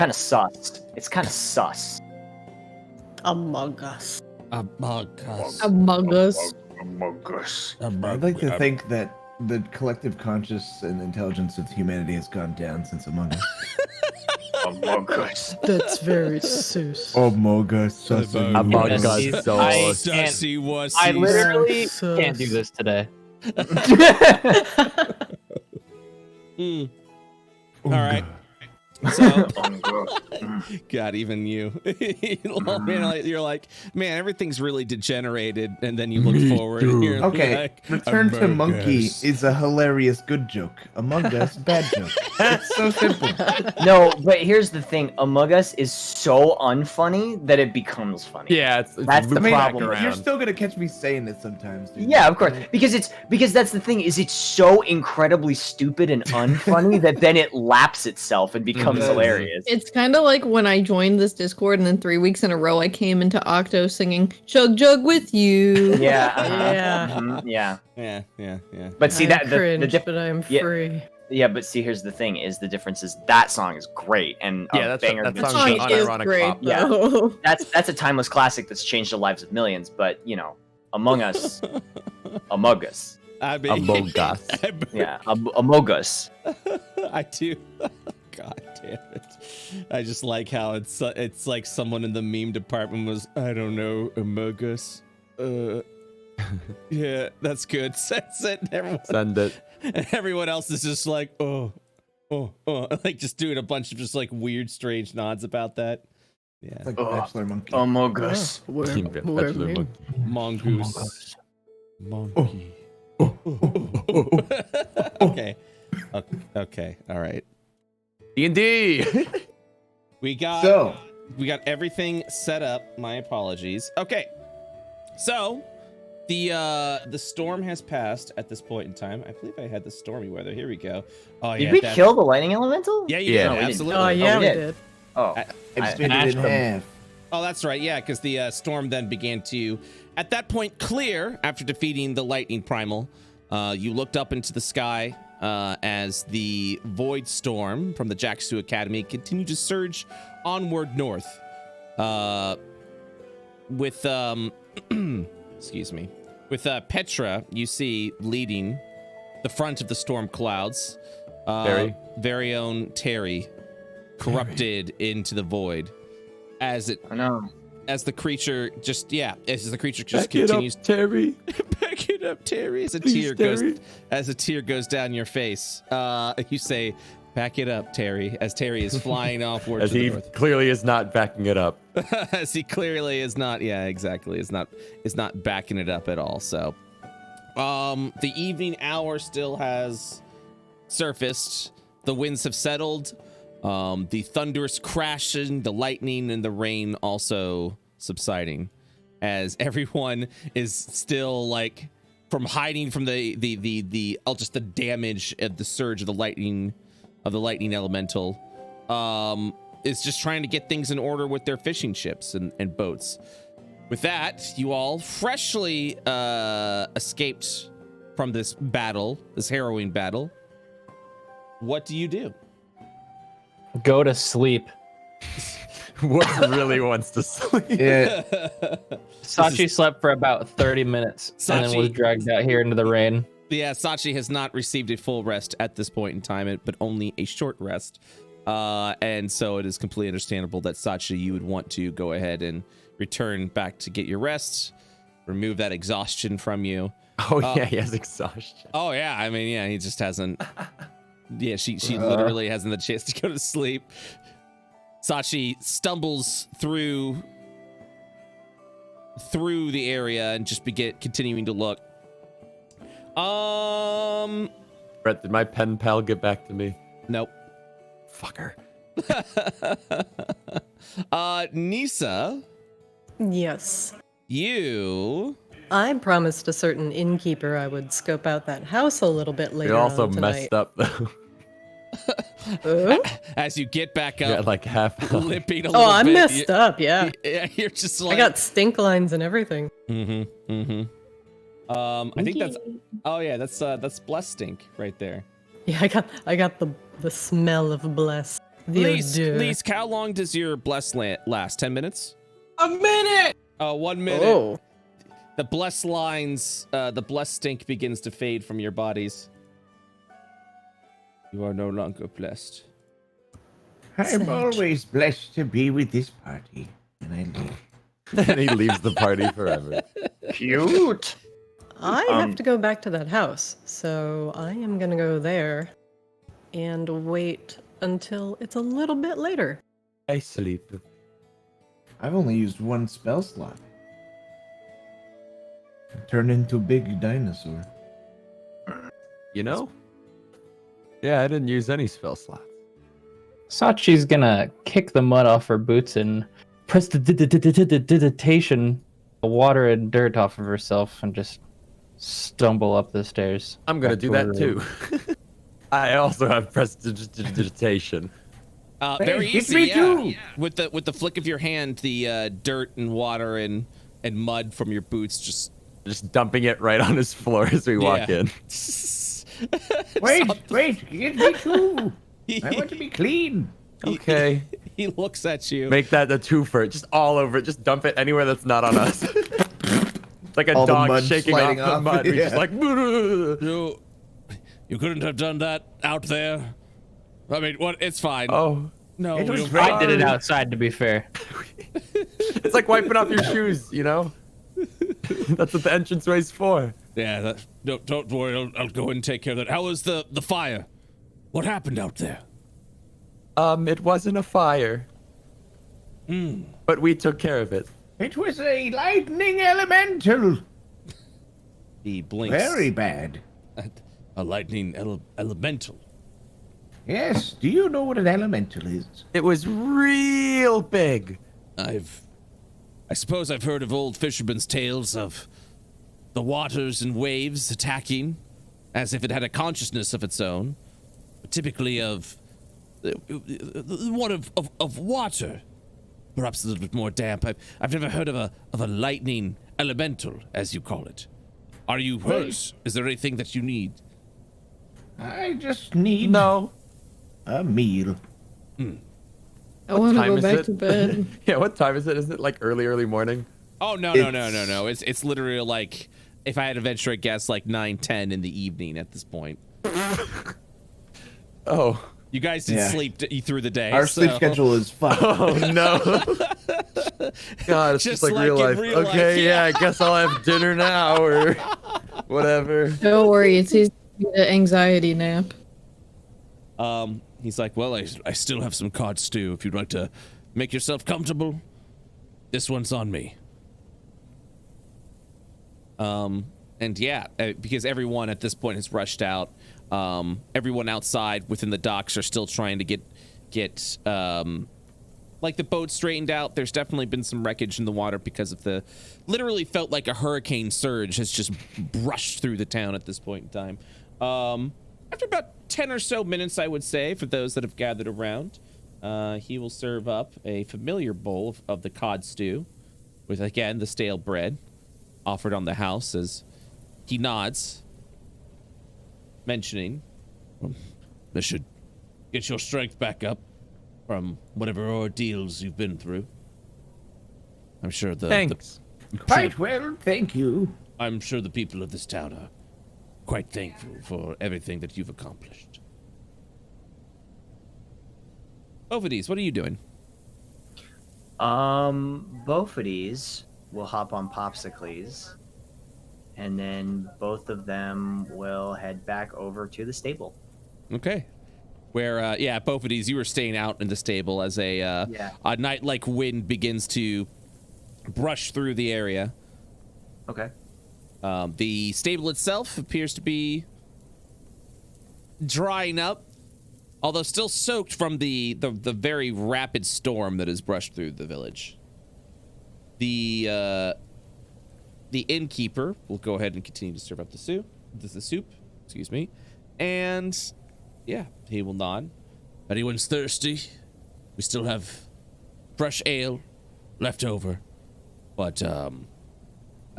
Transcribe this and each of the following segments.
Kind of sus. It's kind of sus. Among Us. Among Us. Among Us. Among Us. I'd like to think that the collective conscious and intelligence of humanity has gone down since Among Us. Among Us. That's very sus. Among Us. Among Us. So I literally Sus. can't do this today. All right. So, God, even you, you're like, man, everything's really degenerated, and then you look forward. And you're Okay, like, Return to Among Monkey Us. is a hilarious good joke. Among Us, bad joke. It's so simple. No, but here's the thing. Among Us is so unfunny that it becomes funny. Yeah, it's That's the I mean, problem. you're still gonna catch me saying it sometimes, dude. Yeah, of course. Because that's the thing, is it's so incredibly stupid and unfunny that then it laps itself and becomes hilarious. It's kind of like when I joined this Discord and then 3 weeks in a row I came into Octo singing "Chug Jug with you." Yeah. Yeah. Mhm, yeah. Yeah. But see I'm that the cringe, but I'm yeah. free. Yeah, but see, here's the thing: is the difference is that song is great and Yeah, a that banger. song- That That song song's is unironic great, pop. Yeah. though. That's a timeless classic that's changed the lives of millions. But you know, Among Us, Among Us, I mean, Among Us. yeah, Among Us. I do. God damn it! I just like how it's like someone in the meme department was, I don't know, Among Us. Yeah, that's good. That's it. Send it. Everyone else is just like, oh, like just doing a bunch of just like weird, strange nods about that. Yeah, It's like Bachelor Monkey. Among Us. Team Bachelor Monkey. mongoose, monkey. Okay, okay, all right. D&D. We got So, everything set up. My apologies. Okay, so the storm has passed at this point in time. I believe I had the stormy weather. Here we go. Oh Did yeah, we kill the lightning elemental? Yeah, you Yeah. did. No, we didn't. Absolutely. Oh yeah, we we did. did. Oh, I split it smashed in them. half. Oh, that's right. Yeah, because the storm then began to, at that point, clear after defeating the lightning primal. You looked up into the sky as the void storm from the Jacksu Academy continued to surge onward north. With excuse me, with Petra, you see leading the front of the storm clouds. Very own Terry, corrupted into the void. As the creature just continues. Terry. Back it up, Terry. As a tear goes down your face, you say, "Back it up, Terry." As Terry is flying offward As to the he north. clearly is not backing it up. As he clearly is not. Yeah, exactly. Is not backing it up at all. So, the evening hour still has surfaced. The winds have settled. The thunderous crashing, the lightning, and the rain also subsiding, as everyone is still like from hiding from the just the damage of the surge of the lightning elemental. Is just trying to get things in order with their fishing ships and boats. With that, you all freshly escaped from this battle, this harrowing battle. What do you do? Go to sleep. Woops really wants to sleep. Yeah. Sachi slept for about 30 minutes and then was dragged out here into the rain. Yeah, Sachi has not received a full rest at this point in time, but only a short rest. And so it is completely understandable that Sachi, you would want to go ahead and return back to get your rest, remove that exhaustion from you. Oh yeah, he has exhaustion. Oh yeah, I mean, yeah, he just hasn't. Yeah, she literally hasn't the chance to go to sleep. Sachi stumbles through the area and just continuing to look. Brett, did my pen pal get back to me? Nope. Fucker. Nisa, Yes. you. I promised a certain innkeeper I would scope out that house a little bit later You're also on tonight. messed up though. As you get back Yeah, up, like half. limping a little Oh, I'm bit, messed up, yeah. You're just like. I got stink lines and everything. I think that's. Oh yeah, that's blessed stink right there. Yeah, I got the smell of bless. Least, how long does your bless last? 10 minutes? A minute! 1 minute. Oh. The bless lines, the bless stink begins to fade from your bodies. You are no longer blessed. I'm always blessed to be with this party. And I leave. And he leaves the party forever. Cute. I have to go back to that house, so I am gonna go there and wait until it's a little bit later. I sleep. I've only used one spell slot. Turn into big dinosaur. You know? Yeah, I didn't use any spell slots. Sachi's gonna kick the mud off her boots and press the digitation, water and dirt off of herself and just stumble up the stairs. I'm gonna do that too. I also have prestidigitation. Very Hit easy, me yeah. too. With the flick of your hand, the dirt and water and mud from your boots just dumping it right on his floor as we walk in. Wait, get me too. I want to be clean. Okay. He looks at you. Make that a twofer. Just all over it. Just dump it anywhere that's not on us. It's like a All the dog mud shaking off sliding the off, mud. We're yeah. just like, You couldn't have done that out there. I mean, what? It's fine. oh. No, It we was don't- I did it outside, to be fair. It's like wiping off your shoes, you know? That's what the entranceway's for. Yeah, don't worry. I'll go and take care of that. How was the fire? What happened out there? It wasn't a fire. But we took care of it. It was a lightning elemental. He blinks. Very bad. A lightning elemental. Yes. Do you know what an elemental is? It was real big. I suppose I've heard of old fishermen's tales of the waters and waves attacking as if it had a consciousness of its own, but typically of one of water, perhaps a little bit more damp. I've never heard of a lightning elemental, as you call it. Are you hurt? Is there anything that you need? I just need No. a meal. I want to time go is back it? to bed. Yeah, what time is it? Isn't it like early morning? Oh no. It's literally like, if I had to venture a guess, like 9-10 in the evening at this point. Oh. You guys did Yeah. sleep through the day. Our sleep so- schedule is fun. Oh no. God, it's Just just like like real in life. real life, Okay, yeah. yeah, I guess I'll have dinner now or whatever. Don't worry, it's easy to get an anxiety nap. He's like, well, I still have some cod stew. If you'd like to make yourself comfortable, this one's on me. And yeah, because everyone at this point has rushed out. Everyone outside within the docks are still trying to get like the boat straightened out. There's definitely been some wreckage in the water because of literally felt like a hurricane surge has just brushed through the town at this point in time. After about 10 or so minutes, I would say, for those that have gathered around, he will serve up a familiar bowl of the cod stew with, again, the stale bread offered on the house as he nods, mentioning, this should get your strength back up from whatever ordeals you've been through. I'm sure Thanks. Quite well, thank you. I'm sure the people of this town are quite thankful for everything that you've accomplished. Both of these, what are you doing? Both of these will hop on Popsicles, and then both of them will head back over to the stable. Okay. Where, yeah, both of these, you were staying out in the stable as a night-like wind begins to brush through the area. Okay. The stable itself appears to be drying up, although still soaked from the very rapid storm that has brushed through the village. The innkeeper will go ahead and continue to serve up the soup. Excuse me, and yeah, he will nod. Anyone's thirsty? We still have fresh ale left over, but I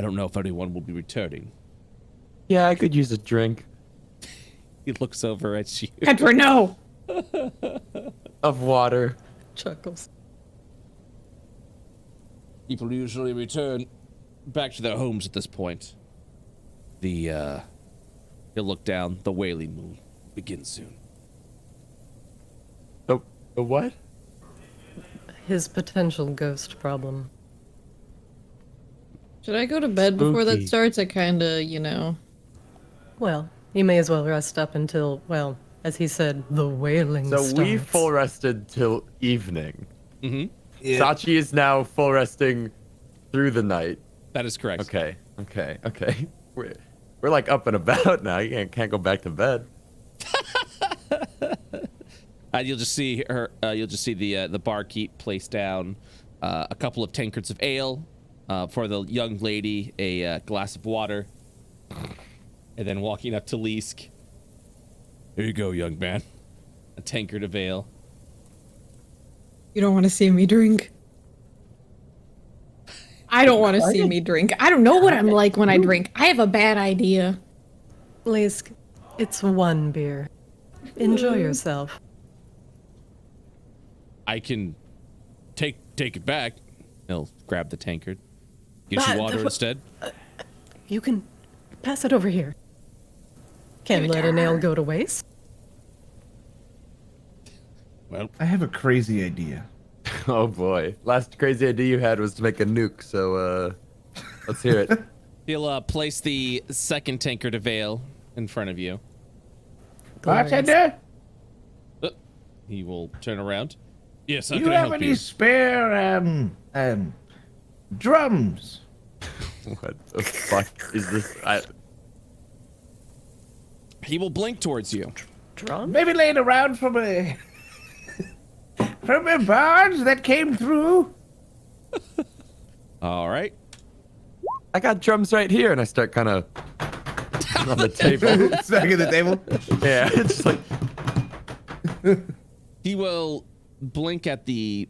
don't know if anyone will be returning. Yeah, I could use a drink. He looks over at you. Edward, no! of water. Chuckles. People usually return back to their homes at this point. He'll look down. The wailing will begin soon. The what? His potential ghost problem. Should I go to bed before that Spooky. starts? I kinda, you know. Well, you may as well rest up until, well, as he said, the wailing So starts. we full rested till evening. Mm-hmm. Yeah. Sachi is now full resting through the night. That is correct. Okay. We're like up and about now. You can't go back to bed. You'll just see her. You'll just see the barkeep place down a couple of tankards of ale for the young lady, a glass of water, and then walking up to Leesk. Here you go, young man. A tankard of ale. You don't want to see me drink. I don't want to see me drink. I don't know what I'm like when I drink. I have a bad idea. Lisk, it's one beer. Enjoy yourself. I can take it back. He'll grab the tankard. Get you water instead. You can pass it over here. Can't let a nail go to waste. Well, I have a crazy idea. Oh boy. Last crazy idea you had was to make a nuke, so let's hear it. he'll place the second tankard of ale in front of you. Bartender, He will turn around. Yes, how do you can I have help any you? spare drums? What the fuck is this? He will blink towards you. Drum? Maybe laying around from a barge that came through. All right. I got drums right here, and I start kind of on the table. Stuck at the table. Yeah, it's just like He will blink at the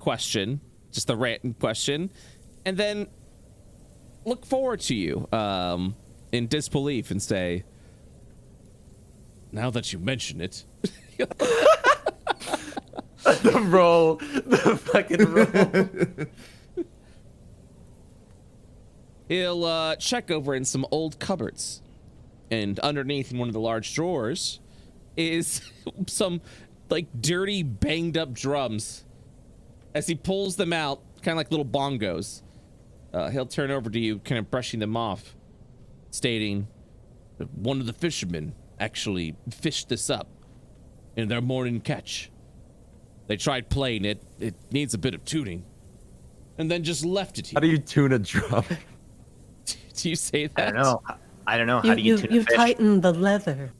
question, just the random question, and then look forward to you in disbelief and say, now that you mention it. the fucking roll. He'll check over in some old cupboards, and underneath in one of the large drawers is some like dirty, banged up drums. As he pulls them out, kind of like little bongos, he'll turn over to you, kind of brushing them off, stating that one of the fishermen actually fished this up in their morning catch. They tried playing it. It needs a bit of tuning, and then just left it How here. do you tune a drum? Do you say that? I don't know. How do you tune a You fish? tighten the leather.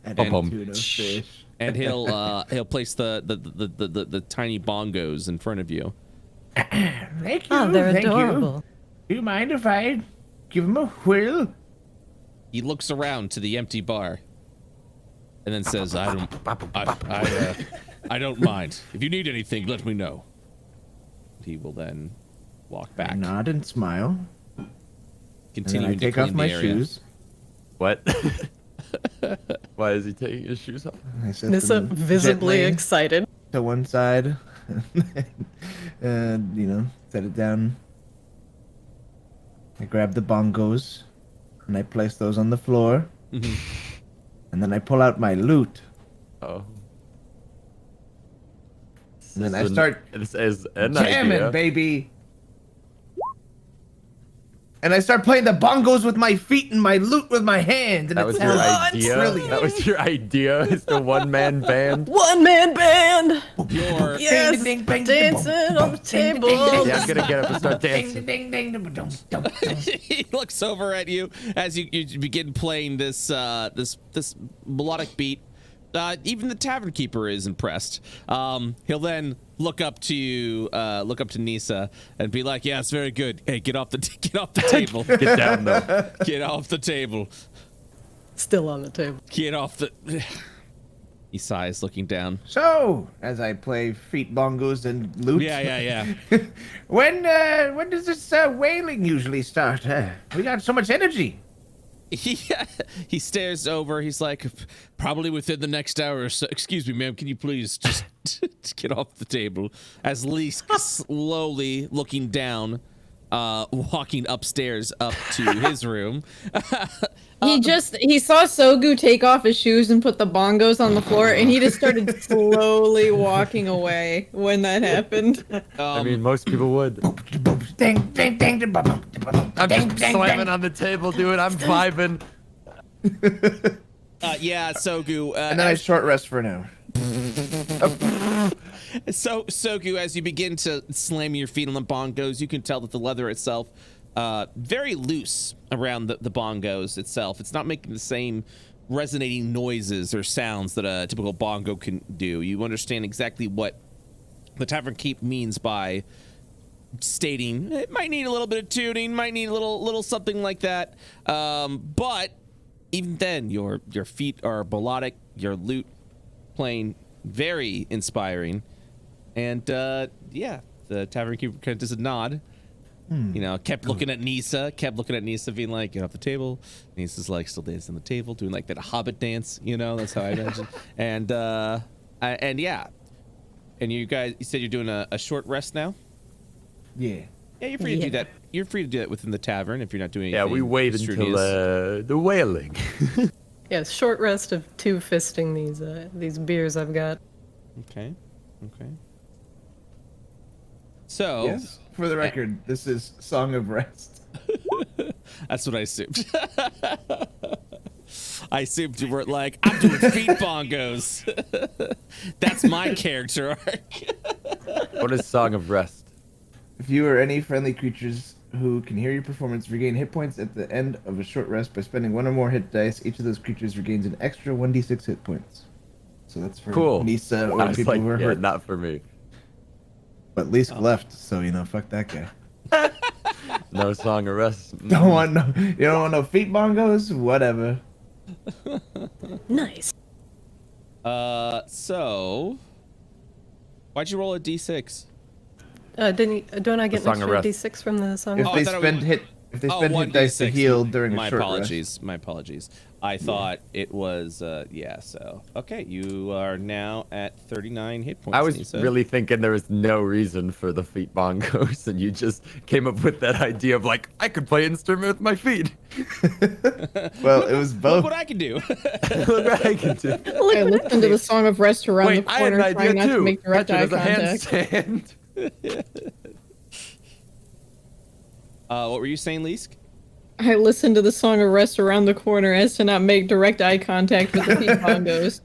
And Bum. tuna fish. And he'll place the tiny bongos in front of you. Thank you. Oh, they're thank adorable. You. Do you mind if I give him a whirl? He looks around to the empty bar, and then says, "I don't mind. If you need anything, let me know." He will then walk back, Nod and smile. And then continuing I take to clean off my the area. shoes. What? Why is he taking his shoes off? I set Nissa them visibly gently excited. to one side, and set it down. I grab the bongos, and I place those on the floor, Mhm. and then I pull out my lute, Oh. and then I start This is an jamming, idea. baby. And I start playing the bongos with my feet and my lute with my hands, and That it was your sounds idea. brilliant. That was your idea. It's the one-man band. One man band! Your Yes! Ding, ding, ding, Dancing ding, on the ding, table! ding, ding, Yeah, I'm gonna get up and start ding, dancing. ding, ding, ding, ding, ding, ding. he looks over at you as you begin playing this this melodic beat. Even the tavern keeper is impressed. He'll then look up to Nisa and be like, "Yeah, it's very good. Hey, get off the table. Get down though. Get off the table. Still on the table. Get off the." He sighs, looking down. So, as I play feet bongos and lute, Yeah. when does this wailing usually start? We got so much energy. He stares over. He's like, probably within the next hour or so. Excuse me, ma'am. Can you please just get off the table? As Lee's slowly looking down, walking upstairs up to his room. He saw Sogu take off his shoes and put the bongos on the floor, and he just started slowly walking away when that happened. I mean, most people would. I'm just slamming on the table, dude. I'm vibing. Yeah, Sogu. And then I short rest for an hour. So, Sogu, as you begin to slam your feet on the bongos, you can tell that the leather itself, very loose around the bongos itself. It's not making the same resonating noises or sounds that a typical bongo can do. You understand exactly what the Tavern Keep means by stating it might need a little bit of tuning, might need a little something like that. But even then, your feet are melodic, your lute playing very inspiring. And yeah, the Tavern Keeper kind of does a nod. You know, kept looking at Nisa, being like, get off the table. Nisa's like still dancing on the table, doing like that Hobbit dance, you know, that's how I imagine. And yeah. And you guys, you said you're doing a short rest now? Yeah. Yeah, you're free to do that. You're free to do that within the tavern if you're not doing anything. Yeah, we wait until the wailing. Yes, short rest of two fisting these beers I've got. Okay. So, Yes. For the record, this is Song of Rest. that's what I assumed. I assumed you weren't like, I'm doing feet bongos. That's my character arc. What is Song of Rest? If you or any friendly creatures who can hear your performance regain hit points at the end of a short rest by spending one or more hit dice, each of those creatures regains an extra 1d6 hit points. So that's for Cool. Nisa I or was people like, who are yeah, hurt. not for me. But Leask left, so you know, fuck that guy. No Song of Rest. You don't want no feet bongos? Whatever. Nice. So, why'd you roll a d6? Don't I get an Song of extra Rest. d6 from the song? If Oh, I they thought it spend was- hit dice to 1d6. heal during a short My apologies. I thought it was yeah. So okay, you are now at 39 hit points. I was Nisa. really thinking there was no reason for the feet bongos, and you just came up with that idea of like, I could play an instrument with my feet. rest. Well, it was Look both. what I can do. Look what I can do. I listened to the Song of Rest around Wait, the I had corner, an trying idea not too. to make direct Catch it eye as a contact. handstand. What were you saying, Leask? I listened to the Song of Rest around the corner as to not make direct eye contact with the feet bongos.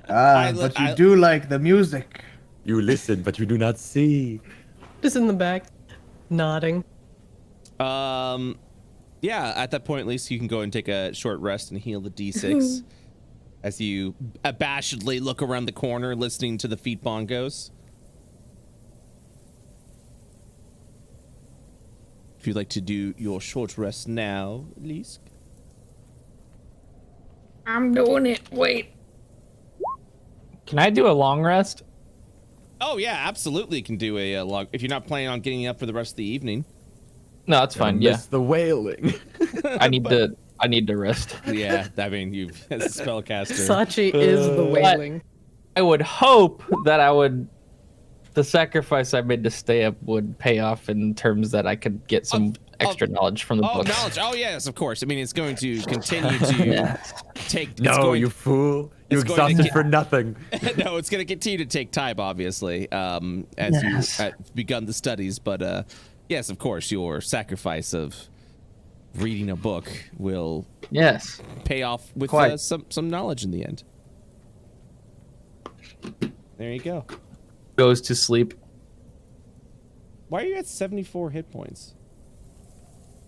But you do like the music. You listen, but you do not see. Just in the back, nodding. Yeah, at that point, at least you can go and take a short rest and heal the d6 as you abashedly look around the corner listening to the feet bongos. If you'd like to do your short rest now, Leask. I'm doing it. Wait. Can I do a long rest? Oh yeah, absolutely can do a log if you're not planning on getting up for the rest of the evening. No, it's fine. Yeah, Miss the wailing. I need to rest. Yeah, I mean, you as a spellcaster. Sachi is the wailing. I would hope that the sacrifice I made to stay up would pay off in terms that I could get some extra knowledge from the books. Knowledge. Oh yes, of course. I mean, it's going to continue to take. No, you fool. You it's going to exhausted get- for nothing. No, it's going to continue to take time, obviously, as you begun the studies. But yes, of course, your sacrifice of reading a book will pay off with some knowledge in the end. There you go. Goes to sleep. Why are you at 74 hit points?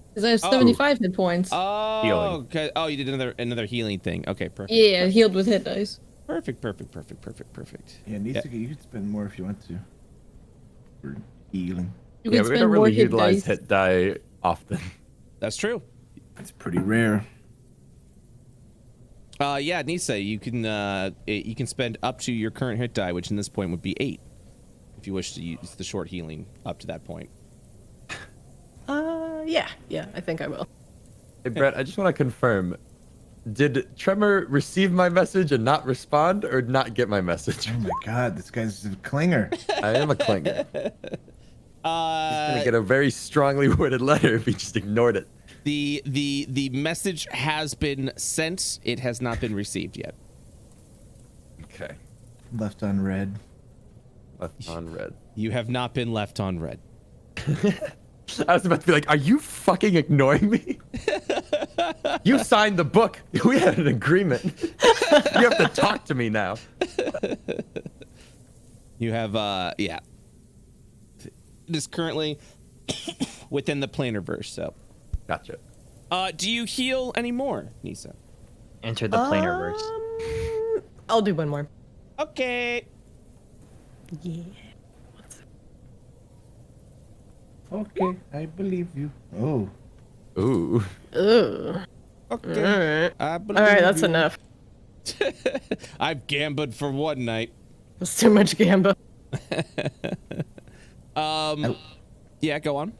Because I have 75 hit points. Oh, Healing. okay. Oh, you did another healing thing. Okay, perfect. Yeah, healed with hit dice. Perfect. Yeah, Nisa, you could spend more if you want to. For healing. You Yeah, can we spend don't more really hit utilize dice. hit die often. That's true. It's pretty rare. Yeah, Nisa, you can spend up to your current hit die, which in this point would be 8, if you wish to use the short healing up to that point. Yeah, I think I will. Hey, Brett, I just want to confirm. Did Tremor receive my message and not respond, or not get my message? Oh my god, this guy's a clinger. I am a clinger. He's gonna get a very strongly worded letter if he just ignored it. The message has been sent. It has not been received yet. Okay. Left on red. Left on red. You have not been left on red. I was about to be like, are you fucking ignoring me? You signed the book. We had an agreement. You have to talk to me now. You have, yeah. It is currently within the planar verse, so. Gotcha. Do you heal anymore, Nisa? Enter the planar verse. I'll do one more. Okay. Yeah. Okay, I believe you. Oh. Ooh. Ugh. Okay. All right, that's enough. I've gambled for one night. That's too much gamba. Yeah, go on.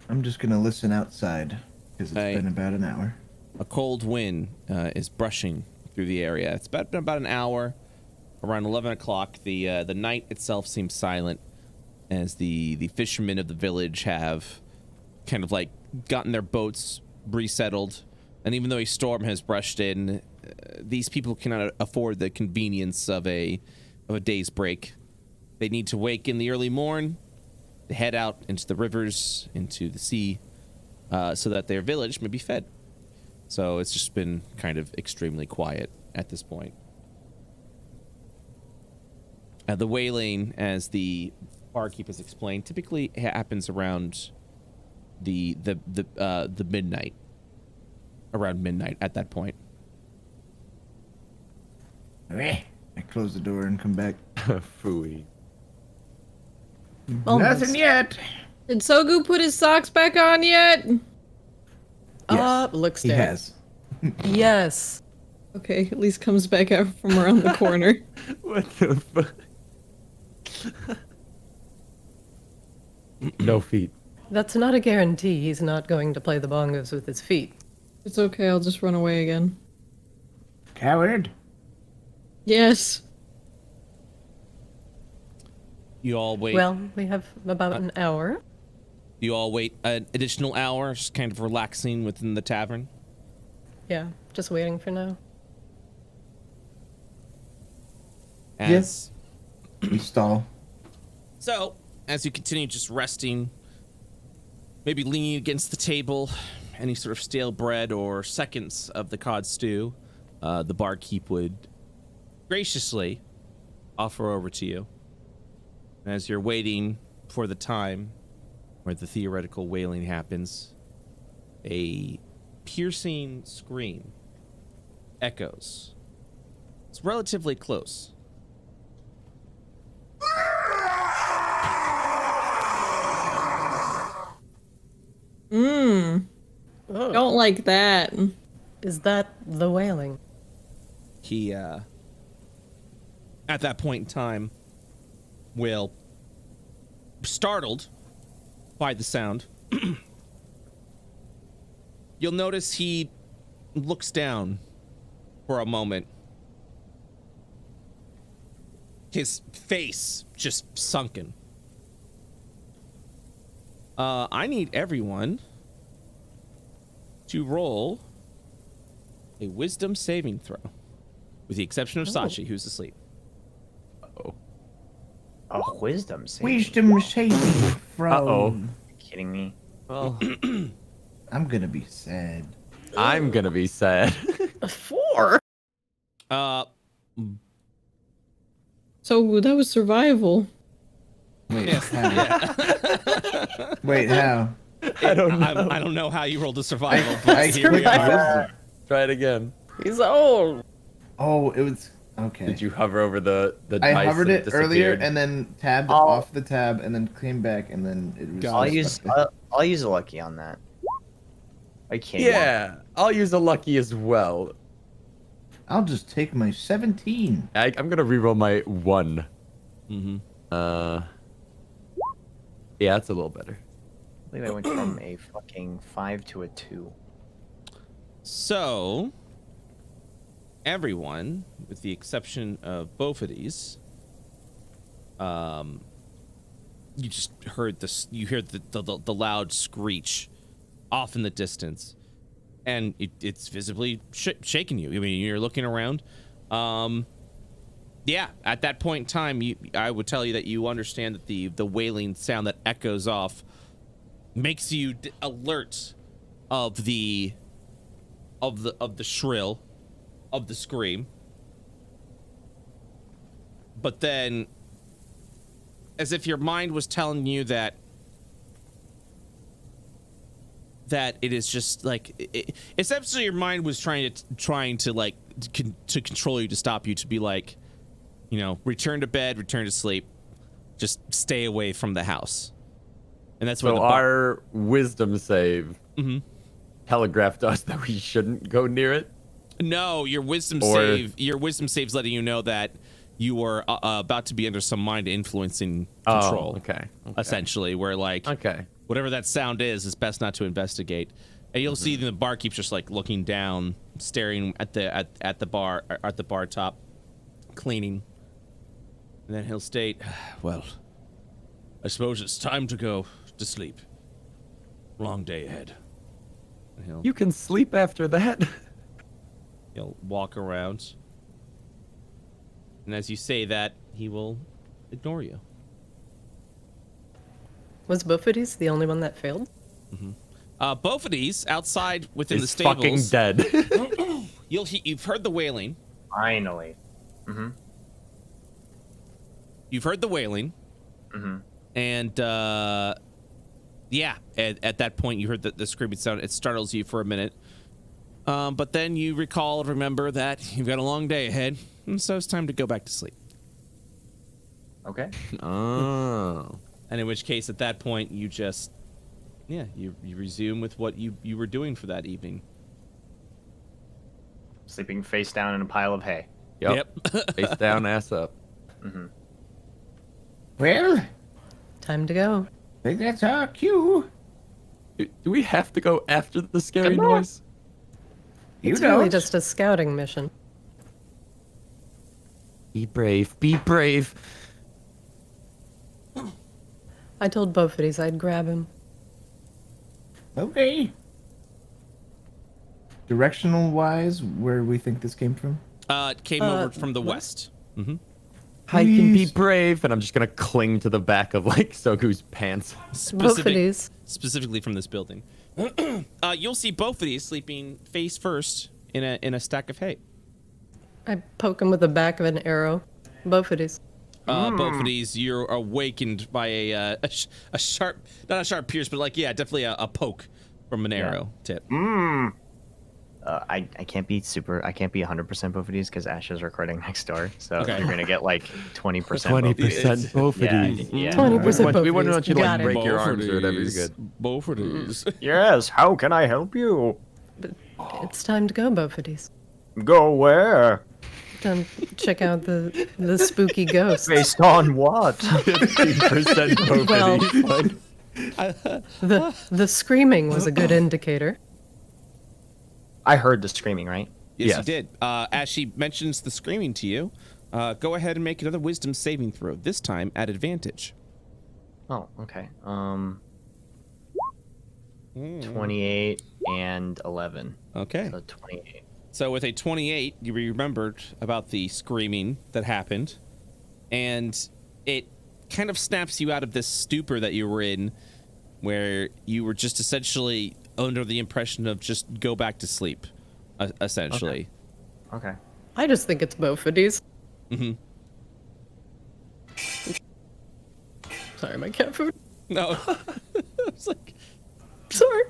I'm just gonna listen outside because it's been about an hour. A cold wind is brushing through the area. It's been about an hour. Around 11 o'clock, the night itself seems silent as the fishermen of the village have kind of like gotten their boats resettled. And even though a storm has brushed in, these people cannot afford the convenience of a day's break. They need to wake in the early morn, to head out into the rivers, into the sea, so that their village may be fed. So it's just been kind of extremely quiet at this point. The wailing, as the barkeep has explained, typically happens around the midnight. Around midnight at that point. I close the door and come back. Phooey. Almost. Nothing yet. Did Sogu put his socks back on yet? Yes, Looks he dead. has. Yes. Okay, at least comes back out from around the corner. What the fuck? No feet. That's not a guarantee he's not going to play the bongos with his feet. It's okay, I'll just run away again. Coward. Yes. You all wait. Well, we have about an hour. You all wait an additional hour, just kind of relaxing within the tavern. Yeah, just waiting for now. As, We stall. So, as you continue just resting, maybe leaning against the table, any sort of stale bread or seconds of the cod stew, the barkeep would graciously offer over to you. As you're waiting for the time where the theoretical wailing happens, a piercing scream echoes. It's relatively close. Oh. Don't like that. Is that the wailing? He, at that point in time, will, startled by the sound, you'll notice he looks down for a moment. His face just sunken. I need everyone to roll a wisdom saving throw, with the exception of Sachi, who's asleep. A wisdom save. Wisdom saving throw. Uh-oh. Are you kidding me? Well, I'm gonna be sad. I'm gonna be sad. A 4? So that was survival. Wait, Yes. how? Wait, how? I don't know. I don't know how you rolled a survival, but I here we clicked are. wisdom. Try it again. He's old. Oh, it was okay. Did you hover over the I dice hovered and it earlier disappeared? and then tabbed I'll- off the tab and then came back and then it was. Got it. I'll use a lucky on that. Are you kidding me? Yeah, I'll use a lucky as well. I'll just take my 17. I'm gonna reroll my 1. Mm-hmm. Yeah, that's a little better. I believe I went from a fucking 5 to a 2. So, everyone, with the exception of Bophades, you just heard this. You hear the loud screech off in the distance, and it's visibly shaking you. I mean, you're looking around. Yeah, at that point in time, I would tell you that you understand that the wailing sound that echoes off makes you alert of the shrill of the scream. But then, as if your mind was telling you that it is just like essentially your mind was trying to like to control you, to stop you, to be like, you know, return to bed, return to sleep, just stay away from the house. And that's So our wisdom save telegraphed us that we shouldn't go near it. No, your wisdom save's letting you know that you are about to be under some mind influencing control. Oh, okay. Essentially, where like whatever that sound is best not to investigate. And you'll see the barkeep's just like looking down, staring at the bar top, cleaning. And then he'll state, "Well, I suppose it's time to go to sleep. Long day ahead." And you can sleep after that. He'll walk around. And as you say that, he will ignore you. Was Bophades the only one that failed? Bophades, outside within the Is stables. fucking dead. You've heard the wailing. Finally. You've heard the wailing. And, yeah, at that point, you heard the screaming sound. It startles you for a minute. But then you remember that you've got a long day ahead, and so it's time to go back to sleep. Okay. Oh. And in which case, at that point, you just, you resume with what you were doing for that evening. Sleeping face down in a pile of hay. Yep. Face down, ass up. Well, Time to go. I think that's our cue. Do we have to go after the scary noise? It's really just a scouting mission. Be brave. Be brave. I told Bophades I'd grab him. Okay. Directional wise, where we think this came from? It came over from the west. I can be brave, and I'm just gonna cling to the back of like Sogu's pants. Specifically from this building. You'll see both of these sleeping face first in a stack of hay. I poke him with the back of an arrow. Bophades. Both of these, you're awakened by a sharp, not a sharp pierce, but like, definitely a poke from an arrow tip. I can't be 100% both of these because Ash is recording next door, so Okay. you're gonna get like 20%. 20% both of these. Yeah. 20% We wouldn't want you to Got like it. break your arms or whatever. You're good. Both of these. Yes. How can I help you? It's time to go, Bophades. Go where? Time to check out the spooky ghost. Based on what? 50% both Well, of these. the screaming was a good indicator. I heard the screaming, right? Yes, you Yes. did. As she mentions the screaming to you, go ahead and make another wisdom saving throw, this time at advantage. Oh, okay. 28 and 11. Okay. So 28. So with a 28, you remembered about the screaming that happened, and it kind of snaps you out of this stupor that you were in, where you were just essentially under the impression of just go back to sleep, essentially. Okay. I just think it's Bophades. Sorry, my cat food. No. It's like, Sorry.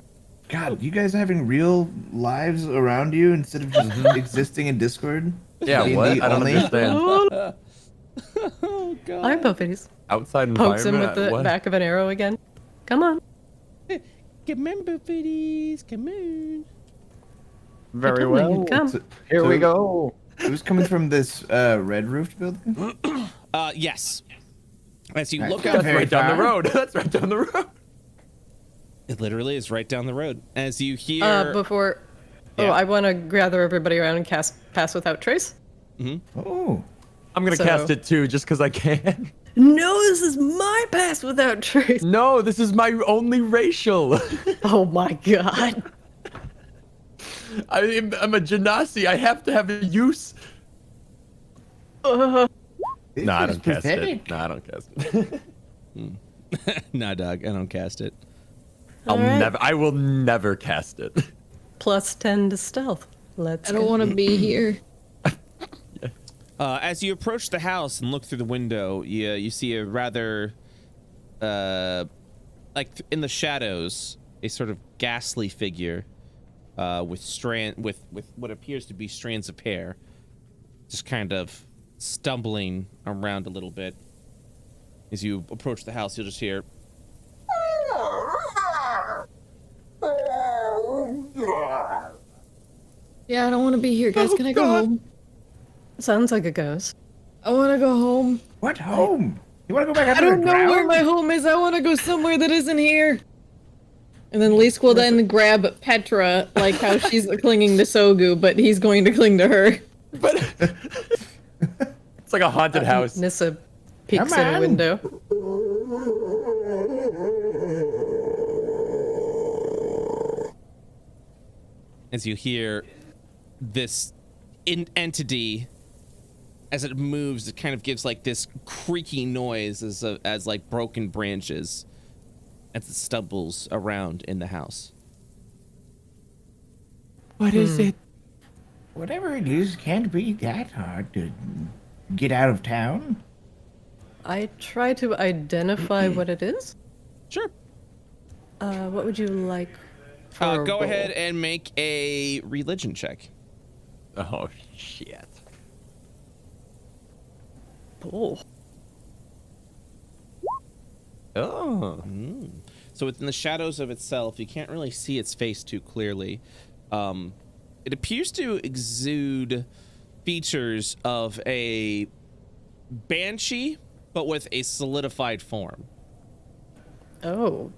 God, you guys are having real lives around you instead of just existing in Discord? Yeah, D&D what? I don't only? understand. oh god. I'm Bophades. Outside Pokes him with environment. the What? back of an arrow again. Come on. Come on, Bophades, come on. Very told me well. you'd come. So- Here we so go. Who's coming from this red roofed building? Yes. As you Alright, look so out, That's Very right down the far. road. That's right down the road. it literally is right down the road. As you hear, Before Oh, Yeah. I want to gather everybody around and cast Pass Without Trace. Oh. I'm gonna cast it too, just because I can. No, this is my Pass Without Trace. No, this is my only racial. Oh my god. I'm a genasi. I have to have a use. Uh, This No, I is don't cast pathetic. it. No, I don't cast it. Nah, dog, I don't cast it. Alright. I will never cast it. plus 10 to stealth. Let's I don't go. want to be here. As you approach the house and look through the window, you see a rather, in the shadows, a sort of ghastly figure, with what appears to be strands of hair, just kind of stumbling around a little bit. As you approach the house, you'll just hear. Yeah, I don't want to be here, guys. Can I go home? Sounds like a ghost. I want to go home. What home? You want to go back I under don't the know ground? where my home is. I want to go somewhere that isn't here. And then Leask will then grab Petra, like how she's clinging to Sogu, but he's going to cling to her. But it's like a haunted house. Nissa peeks Come in a on. window. As you hear this entity, as it moves, it kind of gives like this creaky noise as like broken branches as it stumbles around in the house. What is it? Whatever it is, can't be that hard to get out of town. I try to identify what it is. Sure. What would you like for a Go roll? ahead and make a religion check. Oh shit. Oh. Oh. So within the shadows of itself, you can't really see its face too clearly. It appears to exude features of a banshee, but with a solidified form. Oh.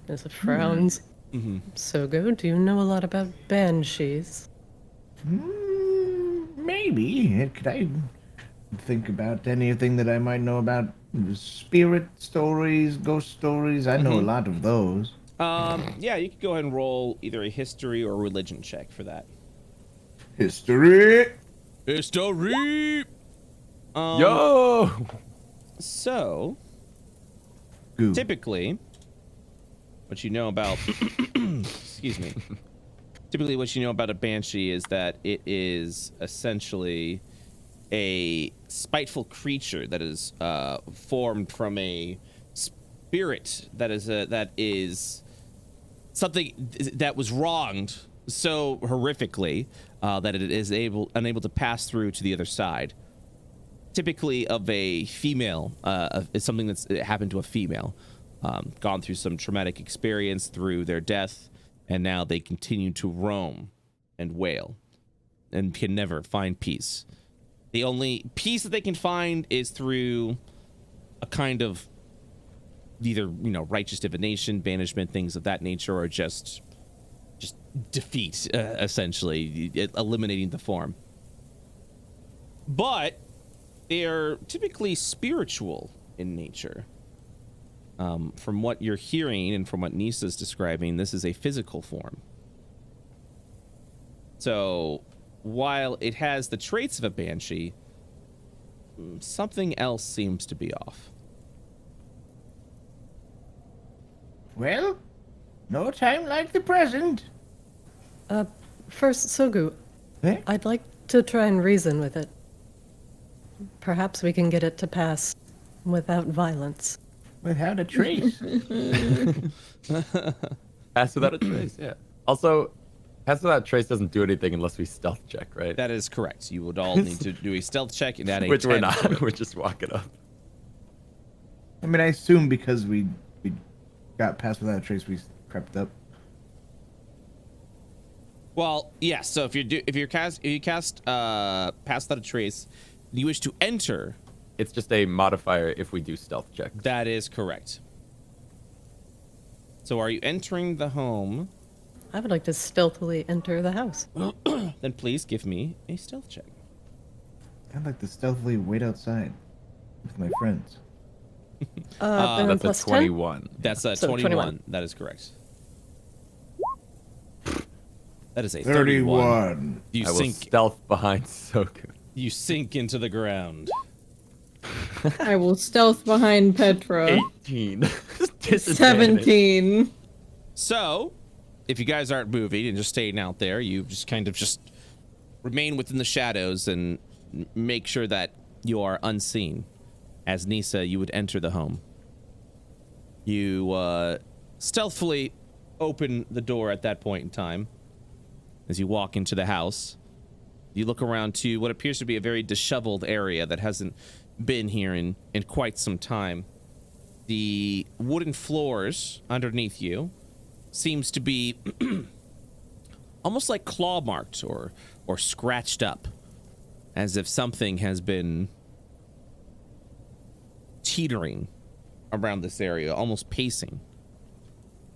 Nissa frowns. So good. Do you know a lot about banshees? Maybe. Could I think about anything that I might know about spirit stories, ghost stories? I know a lot of those. Yeah, you could go ahead and roll either a history or religion check for that. History. History. Yo. So Goo. typically, what you know about, excuse me. Typically, what you know about a banshee is that it is essentially a spiteful creature that is formed from a spirit that is something that was wronged so horrifically that it is unable to pass through to the other side. Typically of a female, it's something that's happened to a female, gone through some traumatic experience through their death, and now they continue to roam and wail and can never find peace. The only peace that they can find is through a kind of either, righteous divination, banishment, things of that nature, or just defeat, essentially, eliminating the form. But they are typically spiritual in nature. From what you're hearing and from what Nissa's describing, this is a physical form. So while it has the traits of a banshee, something else seems to be off. Well, no time like the present. First, Sogu, Eh? I'd like to try and reason with it. Perhaps we can get it to pass without violence. Without a trace. Pass without a trace. Yeah. Also, pass without trace doesn't do anything unless we stealth check, right? That is correct. You would all need to do a stealth check and add a Which we're 10 not. to it. We're just walking up. I mean, I assume because we got past without a trace, we crept up. Well, yes. So if you cast pass without a trace, and you wish to enter, It's just a modifier if we do stealth check. that is correct. So are you entering the home? I would like to stealthily enter the house. Then please give me a stealth check. I'd like to stealthily wait outside with my friends. And then That's plus a 10? 21. That's a So 21. That is correct. That is a 31. 31. You I will sink. stealth behind Soku. You sink into the ground. I will stealth behind Petra. 18. 17. So, if you guys aren't moving and just staying out there, you just kind of just remain within the shadows and make sure that you are unseen. As Nisa, you would enter the home. You stealthily open the door at that point in time. As you walk into the house, you look around to what appears to be a very disheveled area that hasn't been here in quite some time. The wooden floors underneath you seems to be almost like claw marked or scratched up, as if something has been teetering around this area, almost pacing.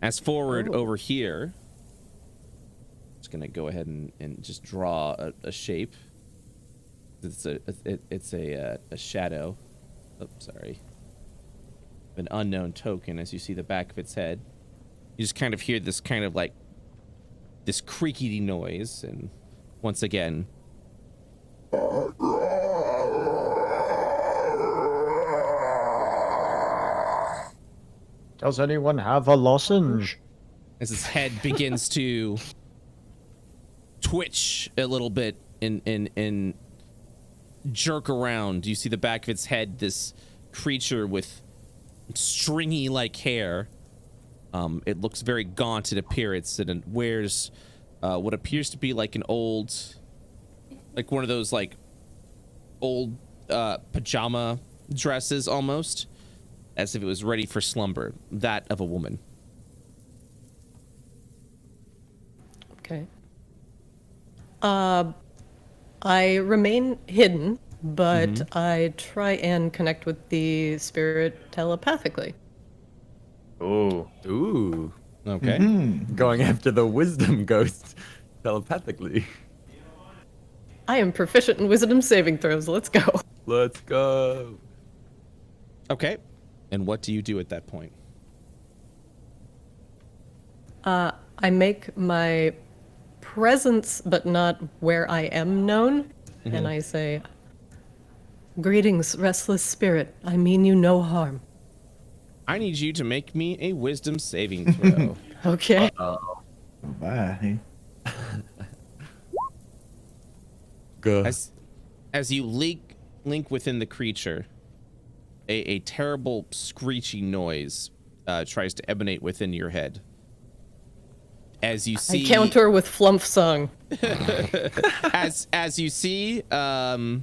As forward over here, just gonna go ahead and just draw a shape. It's a shadow. Oh, sorry. An unknown token. As you see the back of its head, you just kind of hear this kind of like this creaky noise, and once again, Does anyone have a lozenge? as its head begins to twitch a little bit and jerk around. You see the back of its head, this creature with stringy like hair. It looks very gaunt in appearance, and it wears what appears to be like an old, like one of those like old pajama dresses almost, as if it was ready for slumber. That of a woman. Okay. I remain hidden, but I try and connect with the spirit telepathically. Ooh. Ooh. Okay. Going after the wisdom ghost telepathically. I am proficient in wisdom saving throws. Let's go. Let's go. Okay. And what do you do at that point? I make my presence, but not where I am known, and I say, "Greetings, restless spirit. I mean you no harm." I need you to make me a wisdom saving throw. Okay. Bye. Good. As you link within the creature, a terrible screechy noise tries to emanate within your head. As you see, I counter with Flump Song. as you see, a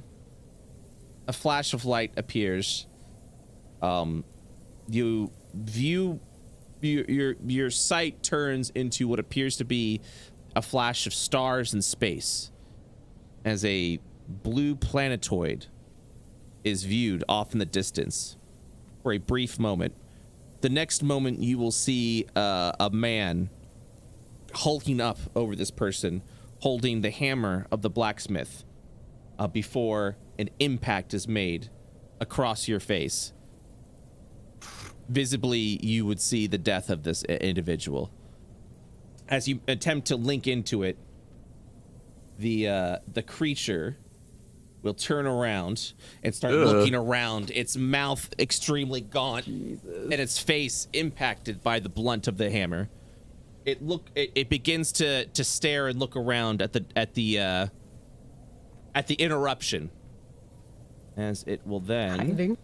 flash of light appears. You view your sight turns into what appears to be a flash of stars in space, as a blue planetoid is viewed off in the distance for a brief moment. The next moment, you will see a man hulking up over this person, holding the hammer of the blacksmith, before an impact is made across your face. Visibly, you would see the death of this individual. As you attempt to link into it, the creature will turn around and start looking around, its mouth extremely gaunt, and its face impacted by the blunt of the hammer. It begins to stare and look around at the interruption, as it will then Hiding.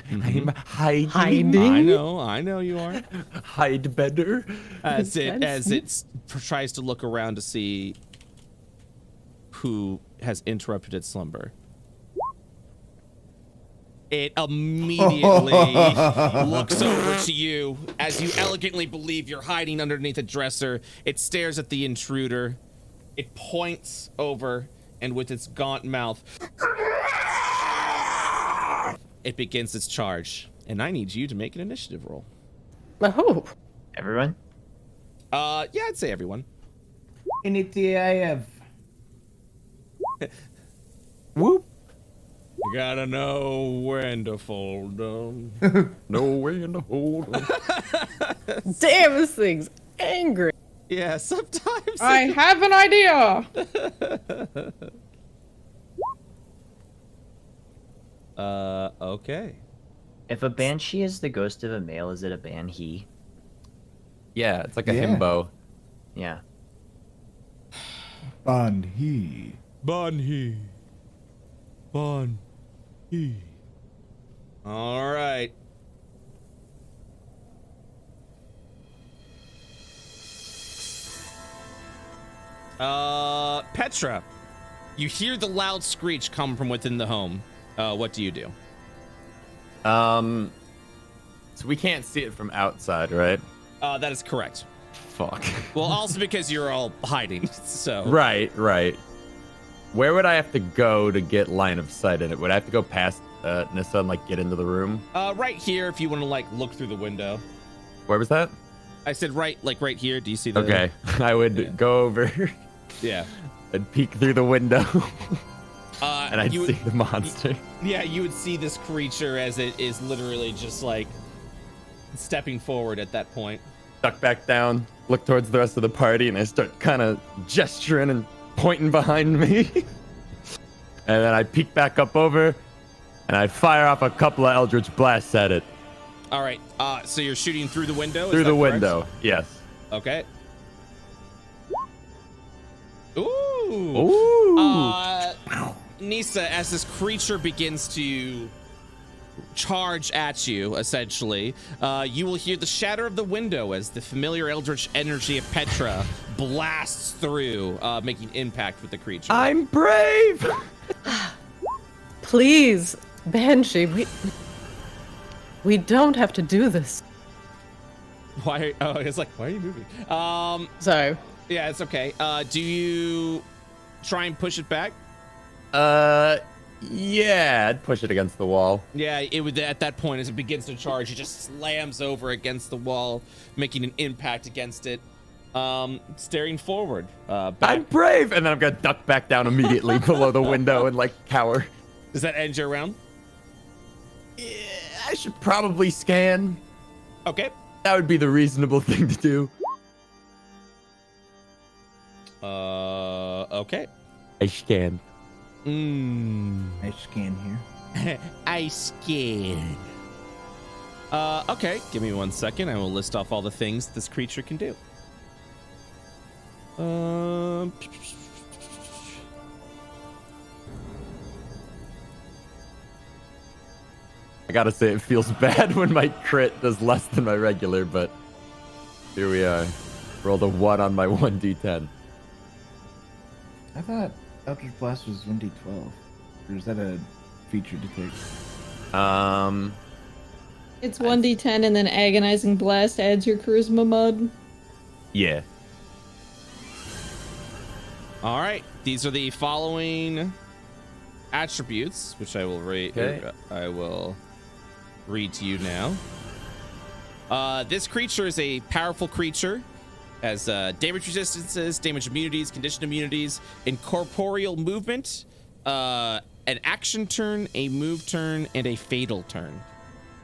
I'm hiding. Hiding. I know you are. Hide better. As it tries to look around to see who has interrupted its slumber. It immediately looks over to you as you elegantly believe you're hiding underneath a dresser. It stares at the intruder. It points over, and with its gaunt mouth, it begins its charge. And I need you to make an initiative roll. Oh, Everyone? Yeah, I'd say everyone. Initiative. Whoop. You gotta know when to fold them. No way in the hold. Damn, this thing's angry. Yeah, sometimes. I have an idea. Okay. If a banshee is the ghost of a male, is it a banhee? Yeah, it's like a Yeah. himbo. Yeah. Banhee. Banhee. Banhee. All right. Petra, you hear the loud screech come from within the home. What do you do? So we can't see it from outside, right? That is correct. Fuck. Well, also because you're all hiding, so. Right. Where would I have to go to get line of sight in it? Would I have to go past Nissa and like get into the room? Right here, if you want to like look through the window. Where was that? I said right here. Do you see the? Okay, I would go over Yeah. and peek through the window, and I'd you see would, the monster. Yeah, you would see this creature as it is literally just like stepping forward at that point. Duck back down, look towards the rest of the party, and I start kind of gesturing and pointing behind me. And then I peek back up over, and I fire off a couple of Eldritch Blasts at it. All right. So you're shooting through the window? Through is that the correct? window, yes. Okay. Ooh. Ooh. Nissa, as this creature begins to charge at you, essentially, you will hear the shatter of the window as the familiar eldritch energy of Petra blasts through, making impact with the creature. I'm brave. Please, Banshee, we don't have to do this. Why? Oh, it's like, why are you moving? Sorry. Yeah, it's okay. Do you try and push it back? Yeah, I'd push it against the wall. Yeah, it would. At that point, as it begins to charge, it just slams over against the wall, making an impact against it. Staring forward. Back. I'm brave, and then I'm gonna duck back down immediately below the window and like cower. Does that end your round? Yeah, I should probably scan. Okay. That would be the reasonable thing to do. Okay. I scanned. I scan here. I scan. Okay. Give me 1 second. I will list off all the things this creature can do. I gotta say, it feels bad when my crit does less than my regular, but here we are. Rolled a 1 on my 1d10. I thought Eldritch Blast was 1d12. Or is that a feature to take? It's 1d10 and then Agonizing Blast adds your Charisma mod. Yeah. All right. These are the following attributes, which I will rate. Okay. I will read to you now. This creature is a powerful creature. Has damage resistances, damage immunities, condition immunities, incorporeal movement, an action turn, a move turn, and a fatal turn.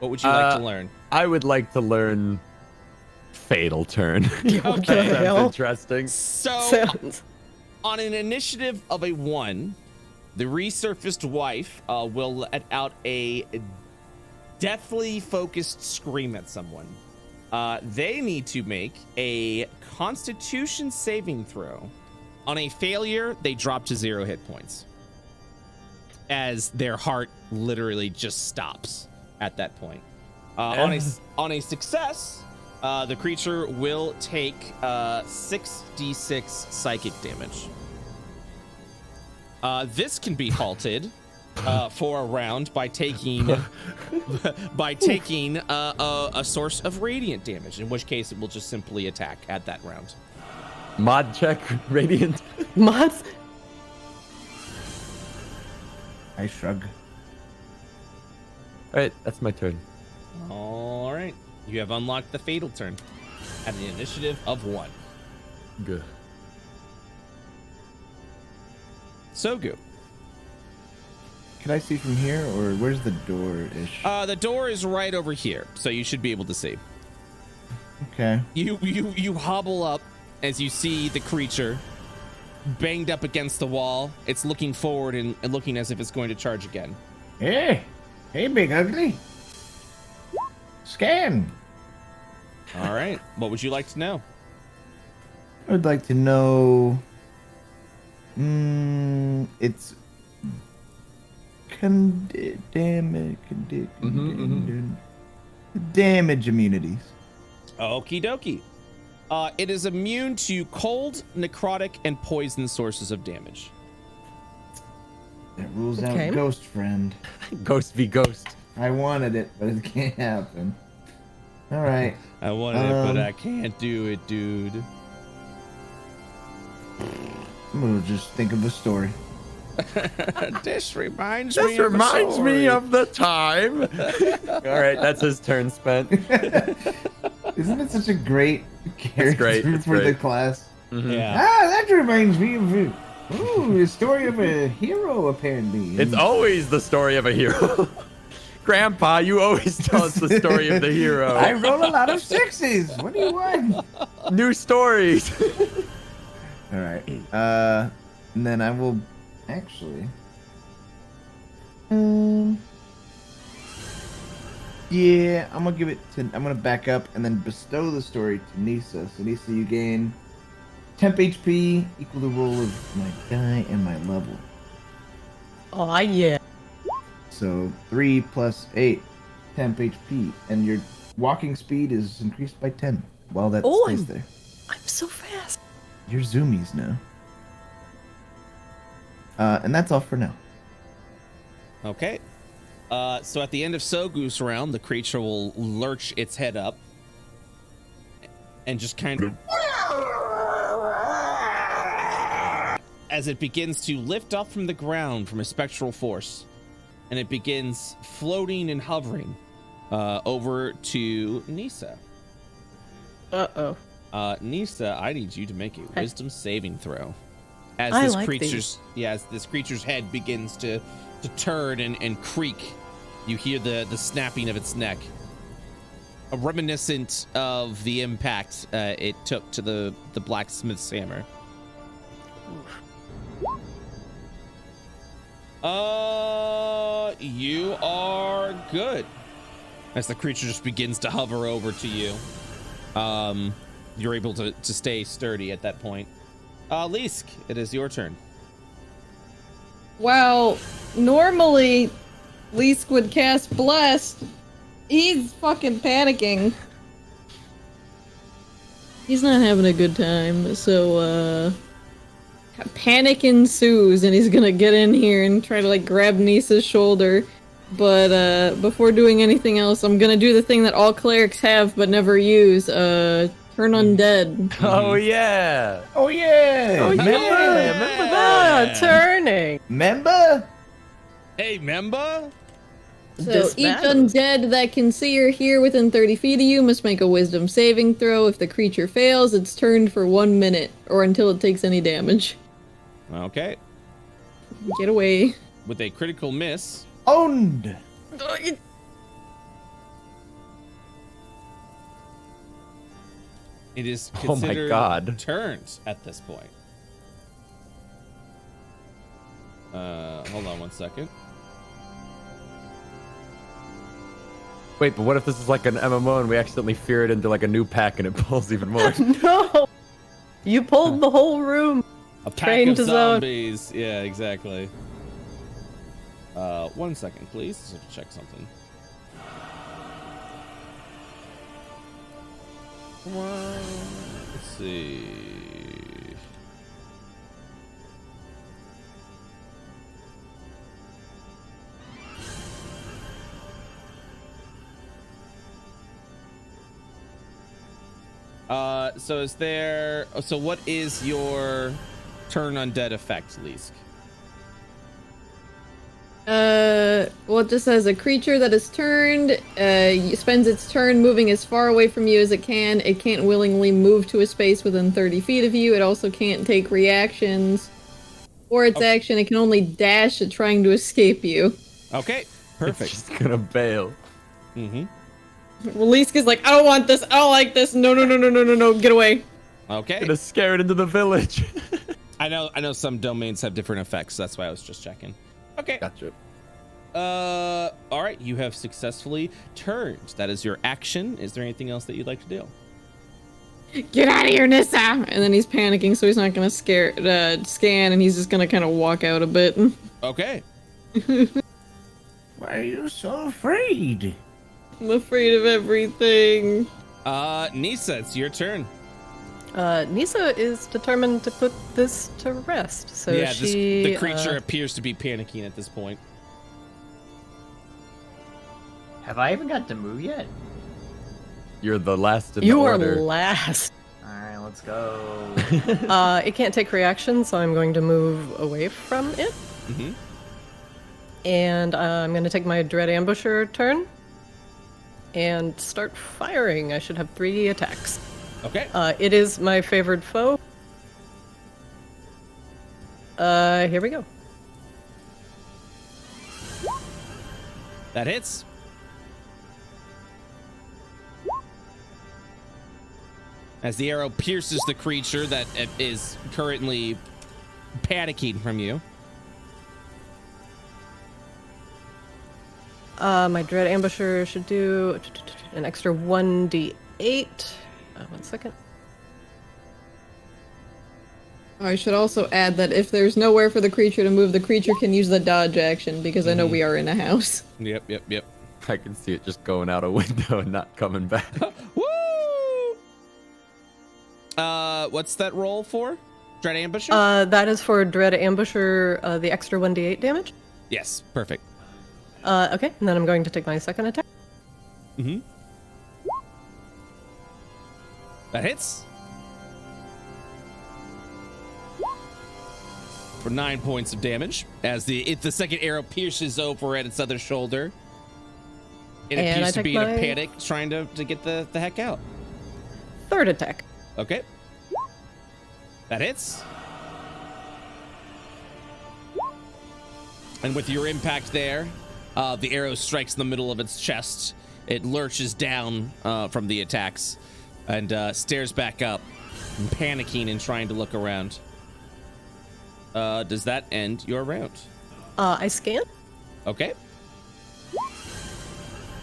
What would you like to learn? I would like to learn Fatal Turn. Okay. That's interesting. So, Sounds. on an initiative of a 1, the resurfaced wife will let out a deathly focused scream at someone. They need to make a Constitution saving throw. On a failure, they drop to 0 hit points, as their heart literally just stops at that point. On a success, the creature will take 6d6 psychic damage. This can be halted for a round by taking a source of radiant damage, in which case it will just simply attack at that round. Mod check, Radiant. Mods? I shrug. All right, that's my turn. All right, you have unlocked the fatal turn. at an initiative of 1. Good. Sogu. Can I see from here, or where's the door-ish? The door is right over here, so you should be able to see. Okay. You hobble up as you see the creature banged up against the wall. It's looking forward and looking as if it's going to charge again. Hey, big ugly. Scan. All right. What would you like to know? I would like to know. It's damage immunities. Okie dokie. It is immune to cold, necrotic, and poison sources of damage. That rules Okay. out Ghost Friend. Ghost v ghost. I wanted it, but it can't happen. All right. I wanted it, but I can't do it, dude. I'm gonna just think of a story. This reminds This me of a reminds me story. of the time. All right, that's his turn spent. Isn't it such a great character great, it's for the great. class? Yeah. That reminds me of the story of a hero, apparently. It's always the story of a hero. Grandpa, you always tell us the story of the hero. I roll a lot of 6s. What do you want? New stories. All right. And then I will actually. Yeah, I'm gonna give it to. I'm gonna back up and then bestow the story to Nisa. So Nisa, you gain temp HP equal the roll of my die and my level. Oh, yeah. So 3 plus 8, temp HP, and your walking speed is increased by 10 while that stays there. I'm so fast. You're zoomies now. And that's all for now. Okay. So at the end of Sogu's round, the creature will lurch its head up and just kind of, as it begins to lift up from the ground from a spectral force, and it begins floating and hovering over to Nisa. Uh-oh. Nisa, I need you to make a wisdom saving throw. As I this like creature's as this creature's head begins to turn and creak, you hear the snapping of its neck, a reminiscent of the impact it took to the blacksmith's hammer. You are good. As the creature just begins to hover over to you, you're able to stay sturdy at that point. Lisk, it is your turn. Well, normally Lisk would cast Blessed. He's fucking panicking. He's not having a good time, so panic ensues, and he's gonna get in here and try to like grab Nisa's shoulder. But before doing anything else, I'm gonna do the thing that all clerics have but never use. Turn undead. Oh yeah. Oh yeah! Oh, Remember? yeah. Remember that? Turning. Remember? Hey, member? So This each matters. undead that can see or hear within 30 feet of you must make a wisdom saving throw. If the creature fails, it's turned for 1 minute, or until it takes any damage. Okay. Get away. With a critical miss, Owned! it is Oh my considered God. turns at this point. Hold on 1 second. Wait, but what if this is like an MMO and we accidentally fear it into like a new pack and it pulls even more? No. You pulled the whole room. A pack Train of to zone. zombies. Yeah, exactly. 1 second, please. Just have to check something. Let's see. So is there? So what is your turn undead effect, Lisk? Well, it just says a creature that is turned, spends its turn moving as far away from you as it can. It can't willingly move to a space within 30 feet of you. It also can't take reactions. For its action, it can only dash at trying to escape you. Okay, perfect. It's just gonna bail. Mm-hmm. Liska's like, I don't want this. I don't like this. No, no, no, no, no, no, no. Get away. Okay. Gonna scare it into the village. I know some domains have different effects. That's why I was just checking. Okay. Gotcha. All right. You have successfully turned. That is your action. Is there anything else that you'd like to do? Get out of here, Nissa! And then he's panicking, so he's not gonna scan, and he's just gonna kind of walk out a bit. Okay. Why are you so afraid? I'm afraid of everything. Nisa, it's your turn. Nisa is determined to put this to rest. So Yeah, she, the creature appears to be panicking at this point. Have I even got to move yet? You're the last in you the are order. last. Alright, let's go. It can't take reaction, so I'm going to move away from it. Mm-hmm. And I'm going to take my Dread Ambusher turn and start firing. I should have 3 attacks. Okay. It is my favored foe. Here we go. That hits. As the arrow pierces the creature that is currently panicking from you. My Dread Ambusher should do an extra 1d8. 1 second. I should also add that if there's nowhere for the creature to move, the creature can use the dodge action, because I know we are in a house. Yep. I can see it just going out a window and not coming back. Woo! What's that roll for? Dread Ambusher? That is for Dread Ambusher, the extra 1d8 damage. Yes, perfect. Okay, and then I'm going to take my second attack. Mm-hmm. That hits. For 9 points of damage, as the second arrow pierces over at its other shoulder. It And appears I to be take in a my- panic, trying to get the heck out. Third attack. Okay. That hits. And with your impact there, the arrow strikes in the middle of its chest. It lurches down from the attacks and stares back up, panicking and trying to look around. Does that end your round? I scan. Okay.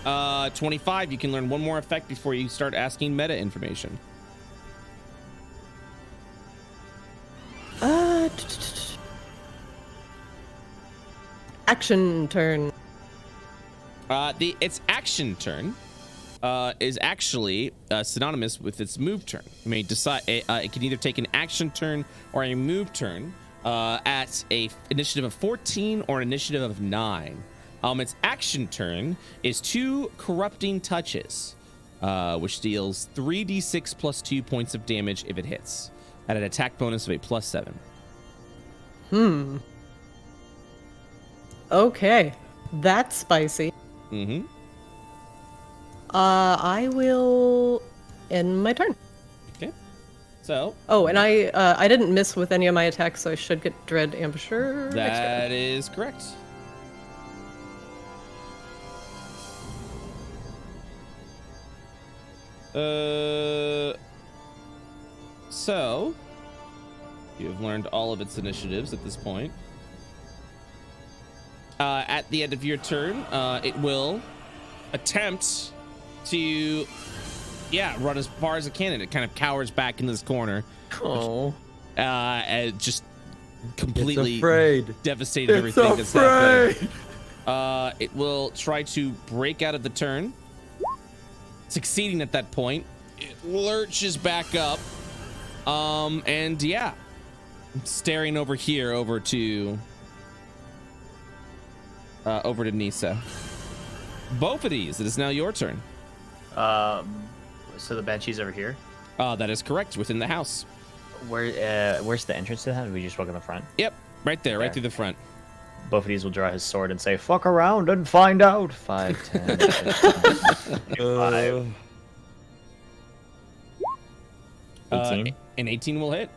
25, you can learn one more effect before you start asking meta information. Action turn. Its action turn is actually synonymous with its move turn. You may decide it can either take an action turn or a move turn at a initiative of 14 or an initiative of 9. Its action turn is 2 corrupting touches, which deals 3d6 plus 2 points of damage if it hits, at an attack bonus of a +7. Okay, that's spicy. Mm-hmm. I will end my turn. Okay. So Oh, and I didn't miss with any of my attacks, so I should get Dread Ambusher next turn. that is correct. So you have learned all of its initiatives at this point. At the end of your turn, it will attempt to, run as far as it can, and it kind of cowers back in this corner. Oh, And just completely afraid. devastated It's everything that's happened. afraid. It will try to break out of the turn. Succeeding at that point, it lurches back up. And staring over here, over to Nisa. Both of these, it is now your turn. So the Banshee's over here. That is correct, within the house. Where's the entrance to that? We just walk in the front. Yep, right there, right There. through the front. both of these will draw his sword and say, "Fuck around and find out." 5, 10, 15, 5. 18. An 18 will hit.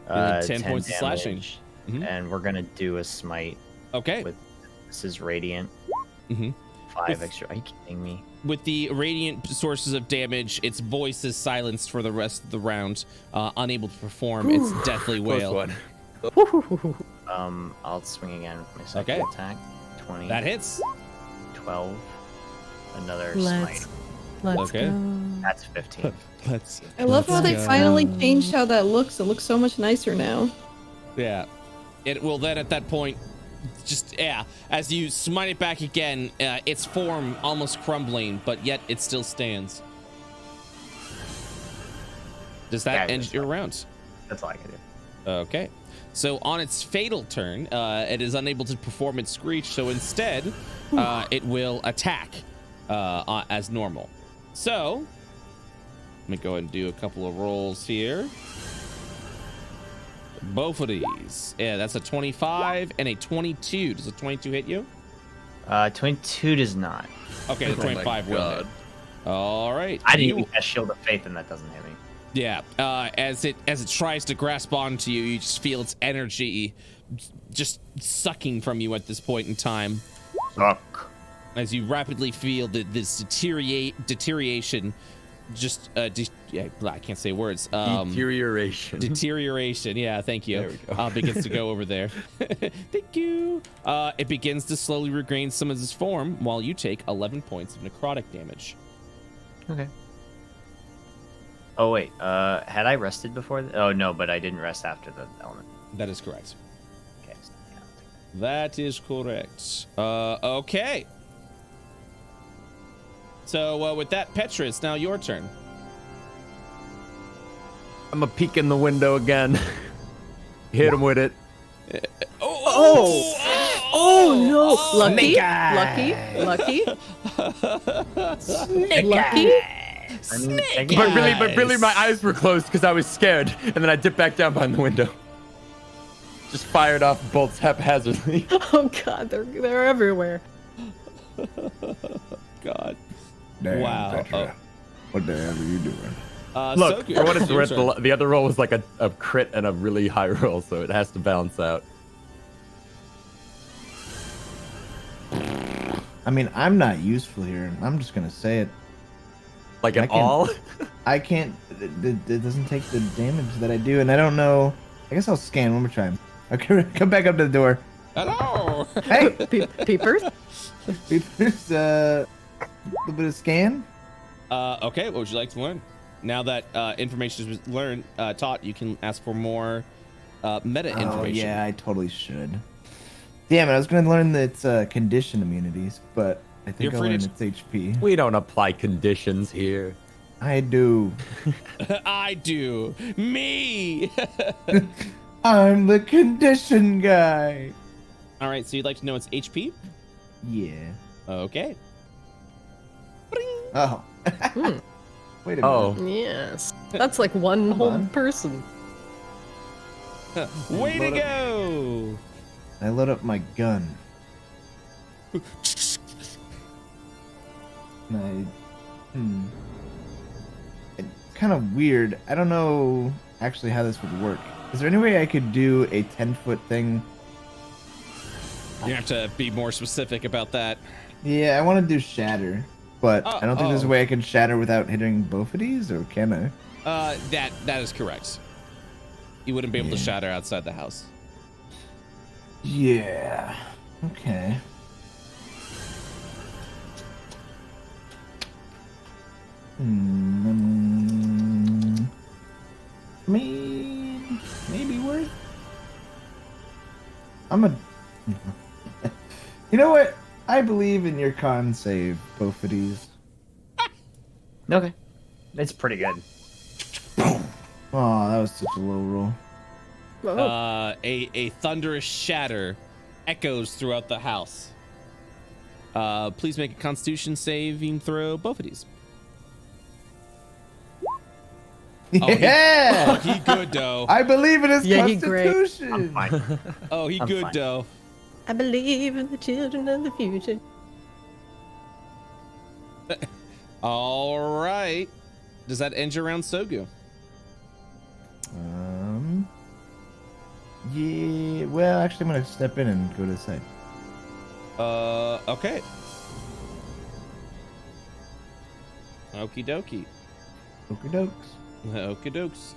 10 points of slashing. damage. Mhm. And we're gonna do a smite. Okay. With this is radiant. Mhm. 5 extra. Are you kidding me? With the radiant sources of damage, its voice is silenced for the rest of the round, unable to perform its deathly wail. one. I'll swing again with my second Okay. attack. 20. That hits. 12. Another Let's smite. Okay. go. That's 15. Let's. I love how they go. finally changed how that looks. It looks so much nicer now. Yeah. It will then at that point, as you smite it back again, its form almost crumbling, but yet it still stands. Does that end your round? That's all I can do. Okay. So on its fatal turn, it is unable to perform its screech, so instead, it will attack as normal. So, let me go ahead and do a couple of rolls here. Both of these. Yeah, that's a 25 and a 22. Does a 22 hit you? 22 does not. Okay, the 25 will hit. All right. I didn't even cast Shield of Faith, and that doesn't hit me. Yeah, as it tries to grasp onto you, you just feel its energy just sucking from you at this point in time. Suck. As you rapidly feel this deterioration, just I can't say words. Deterioration. Deterioration. Yeah, thank you. There we go. Begins to go over there. Thank you. It begins to slowly regain some of its form, while you take 11 points of necrotic damage. Okay. Oh wait, had I rested before? Oh no, but I didn't rest after the element. That is correct. Okay. So, yeah, I'll take That is correct. Okay. So with that, Petra, it's now your turn. I'm a peek in the window again. Hit him with it. Oh no! Lucky, lucky. Lucky. I mean, But really, my eyes were closed because I was scared, and then I dipped back down behind the window. Just fired off bolts haphazardly. Oh god, they're everywhere. God. Damn, Wow. Petra. What the hell are you doing? Look, Soku, for what it's your worth, turn. the other roll was like a crit and a really high roll, so it has to balance out. I mean, I'm not useful here. I'm just gonna say it. Like I an can't- all? I can't. It doesn't take the damage that I do, and I don't know. I guess I'll scan one more time. Okay, come back up to the door. Hello. Hey, Peepers. Peepers, a little bit of scan. Okay. What would you like to learn? Now that information is learned, taught, you can ask for more meta Oh information. yeah, I totally should. Damn it! I was gonna learn its condition immunities, but I think You're I'll free learn to- its HP. We don't apply conditions here. I do. I do. Me. I'm the condition guy. All right. So you'd like to know its HP? Yeah. Okay. Oh. Wait a minute. Oh, Yes, that's like one whole on. person. Way to Load up. go. I load up my gun. And It's kind of weird. I don't know actually how this would work. Is there any way I could do a 10-foot thing? You have to be more specific about that. Yeah, I want to do shatter, but I don't think there's a way I can shatter without hitting both of these, or can I? That is correct. You wouldn't be able to Yeah. shatter outside the house. Yeah. Okay. Maybe worth. I'm a. You know what? I believe in your con save, both of these. Okay. It's pretty good. Oh, that was such a low roll. Oh, A thunderous shatter echoes throughout the house. Please make a Constitution saving throw, both of these. Yeah! He good though. I believe in his Yeah, he great. constitution. I'm fine. Oh, he I'm good fine. though. I believe in the children of the future. All right. Does that end your round, Sogu? Yeah. Well, actually, I'm gonna step in and go to the side. Okay. Okie dokie. Okie dokes. Okie dokes.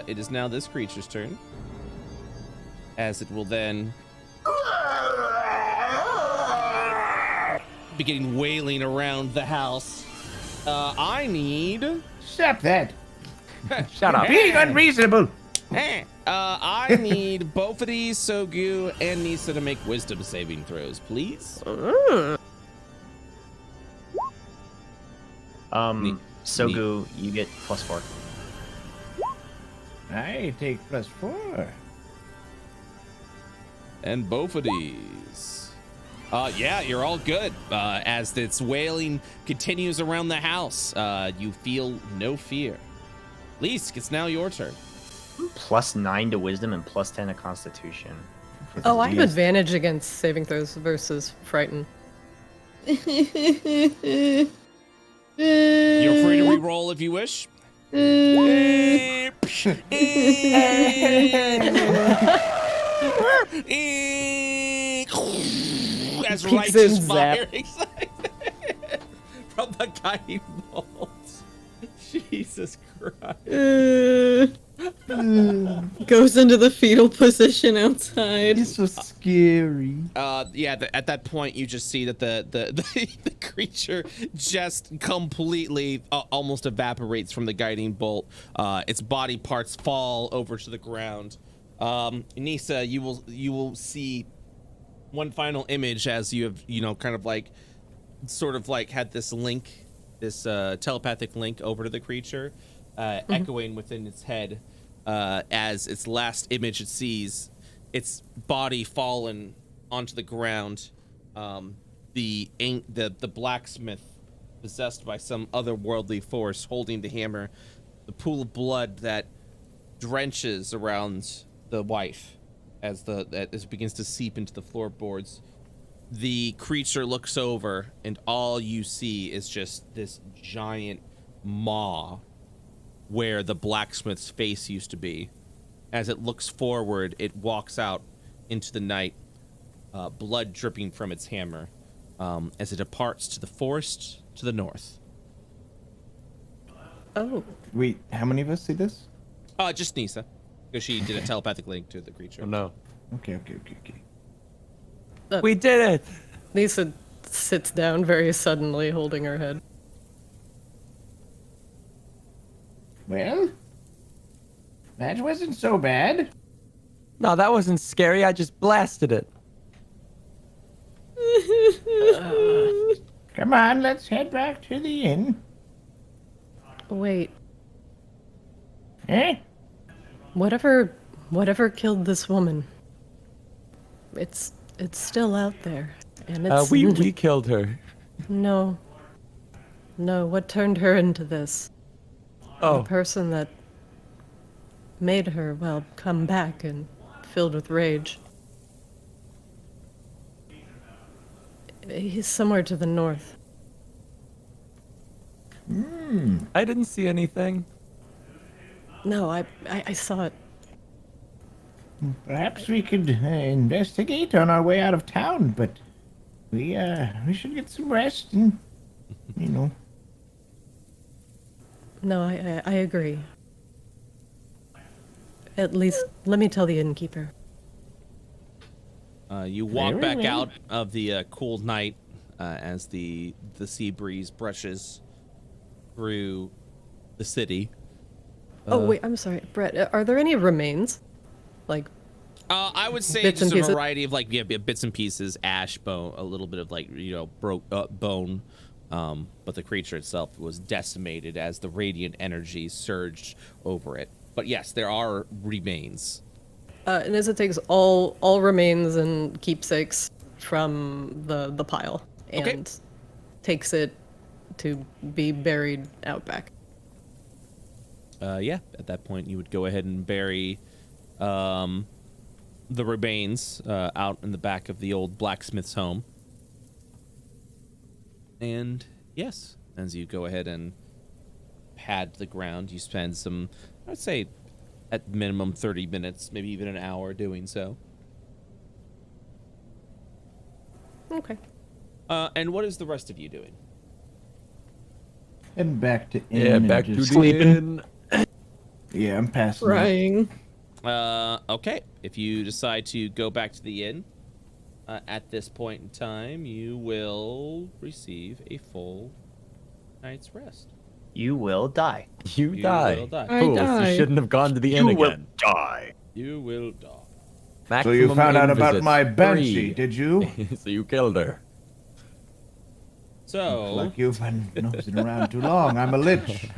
It is now this creature's turn. As it will then beginning wailing around the house. I need. Stop that! Shut up. Being unreasonable. I need both of these, Sogu and Nisa, to make wisdom saving throws, please. Sogu, you get +4. I take +4. And both of these. Yeah, you're all good. As its wailing continues around the house, you feel no fear. Leask, it's now your turn. +9 to wisdom and +10 to constitution. Oh, I have advantage against saving throws versus frighten. You're free to re-roll if you wish. As Peeks righteous and fire zap. from the guiding bolt. Jesus Christ. Goes into the fetal position outside. It's so scary. Yeah, at that point you just see that the creature just completely almost evaporates from the guiding bolt. Its body parts fall over to the ground. Nisa, you will see one final image as you have, kind of like sort of like had this link, this telepathic link over to the creature, echoing within its head. As its last image it sees, its body fallen onto the ground. The blacksmith, possessed by some otherworldly force, holding the hammer. The pool of blood that drenches around the wife as it begins to seep into the floorboards. The creature looks over, and all you see is just this giant maw where the blacksmith's face used to be. As it looks forward, it walks out into the night, blood dripping from its hammer, as it departs to the forest to the north. Oh. Wait, how many of us see this? Just Nisa, because she did a telepathic link to the creature. Oh, no. Okay. We did it! Lisa sits down very suddenly, holding her head. Well, that wasn't so bad. No, that wasn't scary. I just blasted it. Come on, let's head back to the inn. Wait, Eh? whatever killed this woman, it's still out there, and it's We killed her. no, what turned her into this? Oh, The person that made her, well, come back and filled with rage. He's somewhere to the north. I didn't see anything. No, I saw it. Perhaps we could investigate on our way out of town, but we should get some rest and, No, I agree. At least, let me tell the innkeeper. You walk Very back well. out of the cool night as the sea breeze brushes through the city. Oh, wait, I'm sorry. Brett, are there any remains? Like, I would say Bits and just a pieces? variety of bits and pieces, ash, bone, a little bit of bone. But the creature itself was decimated as the radiant energy surged over it. But yes, there are remains. and as it takes all remains and keepsakes from the pile and Okay. takes it to be buried out back. Yeah, at that point you would go ahead and bury the remains out in the back of the old blacksmith's home. And yes, as you go ahead and pad the ground, you spend some, I would say, at minimum 30 minutes, maybe even an hour doing so. Okay. And what is the rest of you doing? And back to inn. Yeah, and back to just- the inn. Yeah, I'm passing. out. Crying. Okay, if you decide to go back to the inn, at this point in time, you will receive a full night's rest. You will die. You die. will die. I Fools, die. you shouldn't have gone to the inn You will again. die. You will die. So you Maximum found out inn about visits, my banshee, 3. did you? So you killed her. So, Like you've been nosing around too long. I'm a lich.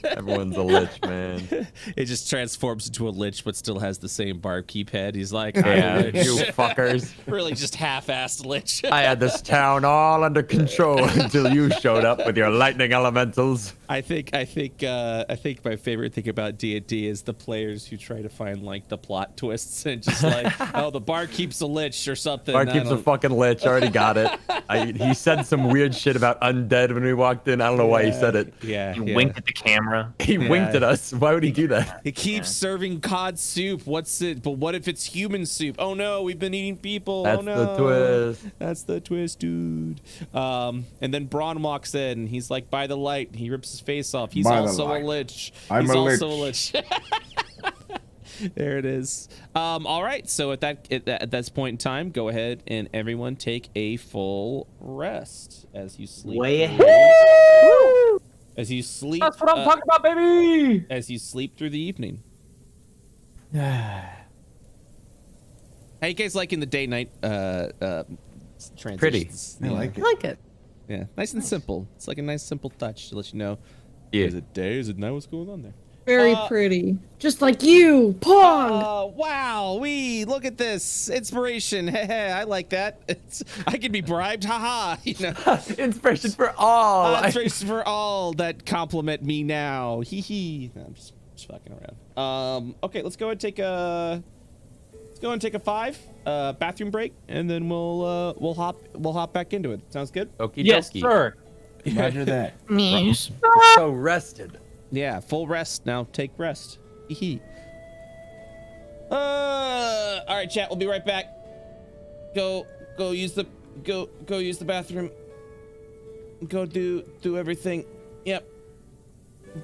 Everyone's a lich, man. it just transforms into a lich, but still has the same barkeep head. He's like, Yeah, I'm a lich. you fuckers. Really just half-assed lich. I had this town all under control until you showed up with your lightning elementals. I think my favorite thing about D&D is the players who try to find like the plot twists and just like, oh, the barkeep's a lich or something. Barkeep's a fucking lich. Already got it. He said some weird shit about undead when we walked in. I don't know why he said it. Yeah, You winked at the camera. He winked at us. Why would he do that? He keeps serving cod soup. What's it? But what if it's human soup? Oh no, we've been eating people. That's oh no. the twist. That's the twist, dude. And then Braun walks in. And he's like, by the light. He rips his face off. He's By the also a light. lich. I'm He's a also lich. a lich. There it is. All right. So at this point in time, go ahead and everyone take a full rest as you sleep. Way through- ahead. As you sleep. That's what I'm talking about, baby. As you sleep through the evening. How you guys liking the day-night transitions? I like I it. like it. Yeah, nice and simple. It's like a nice simple touch to let you know. Yeah. Is it day? Is it night? What's going on there? Very pretty. Just like you, Pong! Oh, wow. Look at this. Inspiration. I like that. I can be bribed. Haha. You know. Inspiration for all. Inspiration for all that compliment me now. Hee hee. No, I'm just fucking around. Okay, let's go and take a 5 bathroom break, and then we'll hop back into it. Sounds good? Okie Yes, dokie. sir. Roger that. Yes. We're so rested. Yeah, full rest. Now take rest. Hee hee. All right, chat. We'll be right back. Go use the bathroom. Go do everything. Yep.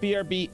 BRB.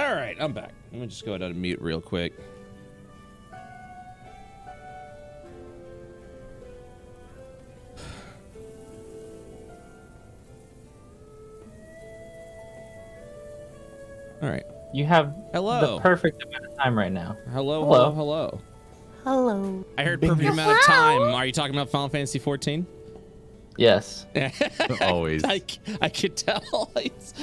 All right, I'm back. Let me just go ahead and mute real quick. All right. You have Hello. the perfect amount of time right now. Hello, Hello. hello, hello. Hello. I heard perfect amount of time. Are you talking about Final Fantasy 14? Yes. Always. I could tell. It's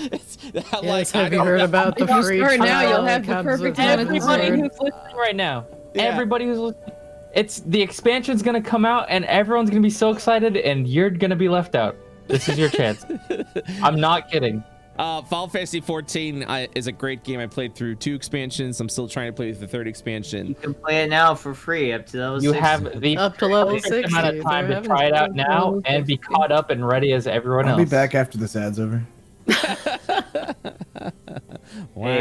Yes, like, have you heard about the If you free start now, trial you'll have the Cubs perfect of amount of Heaven's Everybody time. Word? who's listening right now. Yeah. Everybody who's listening. It's the expansion's gonna come out and everyone's gonna be so excited and you're gonna be left out. This is your chance. I'm not kidding. Final Fantasy 14 is a great game. I played through 2 expansions. I'm still trying to play the 3rd expansion. You can play it now for free up to level You 60. have the Up to level perfect 60. amount of time to Heaven's try it out Word. now and be caught up and ready as everyone I'll else. be back after this ad's over. Hey,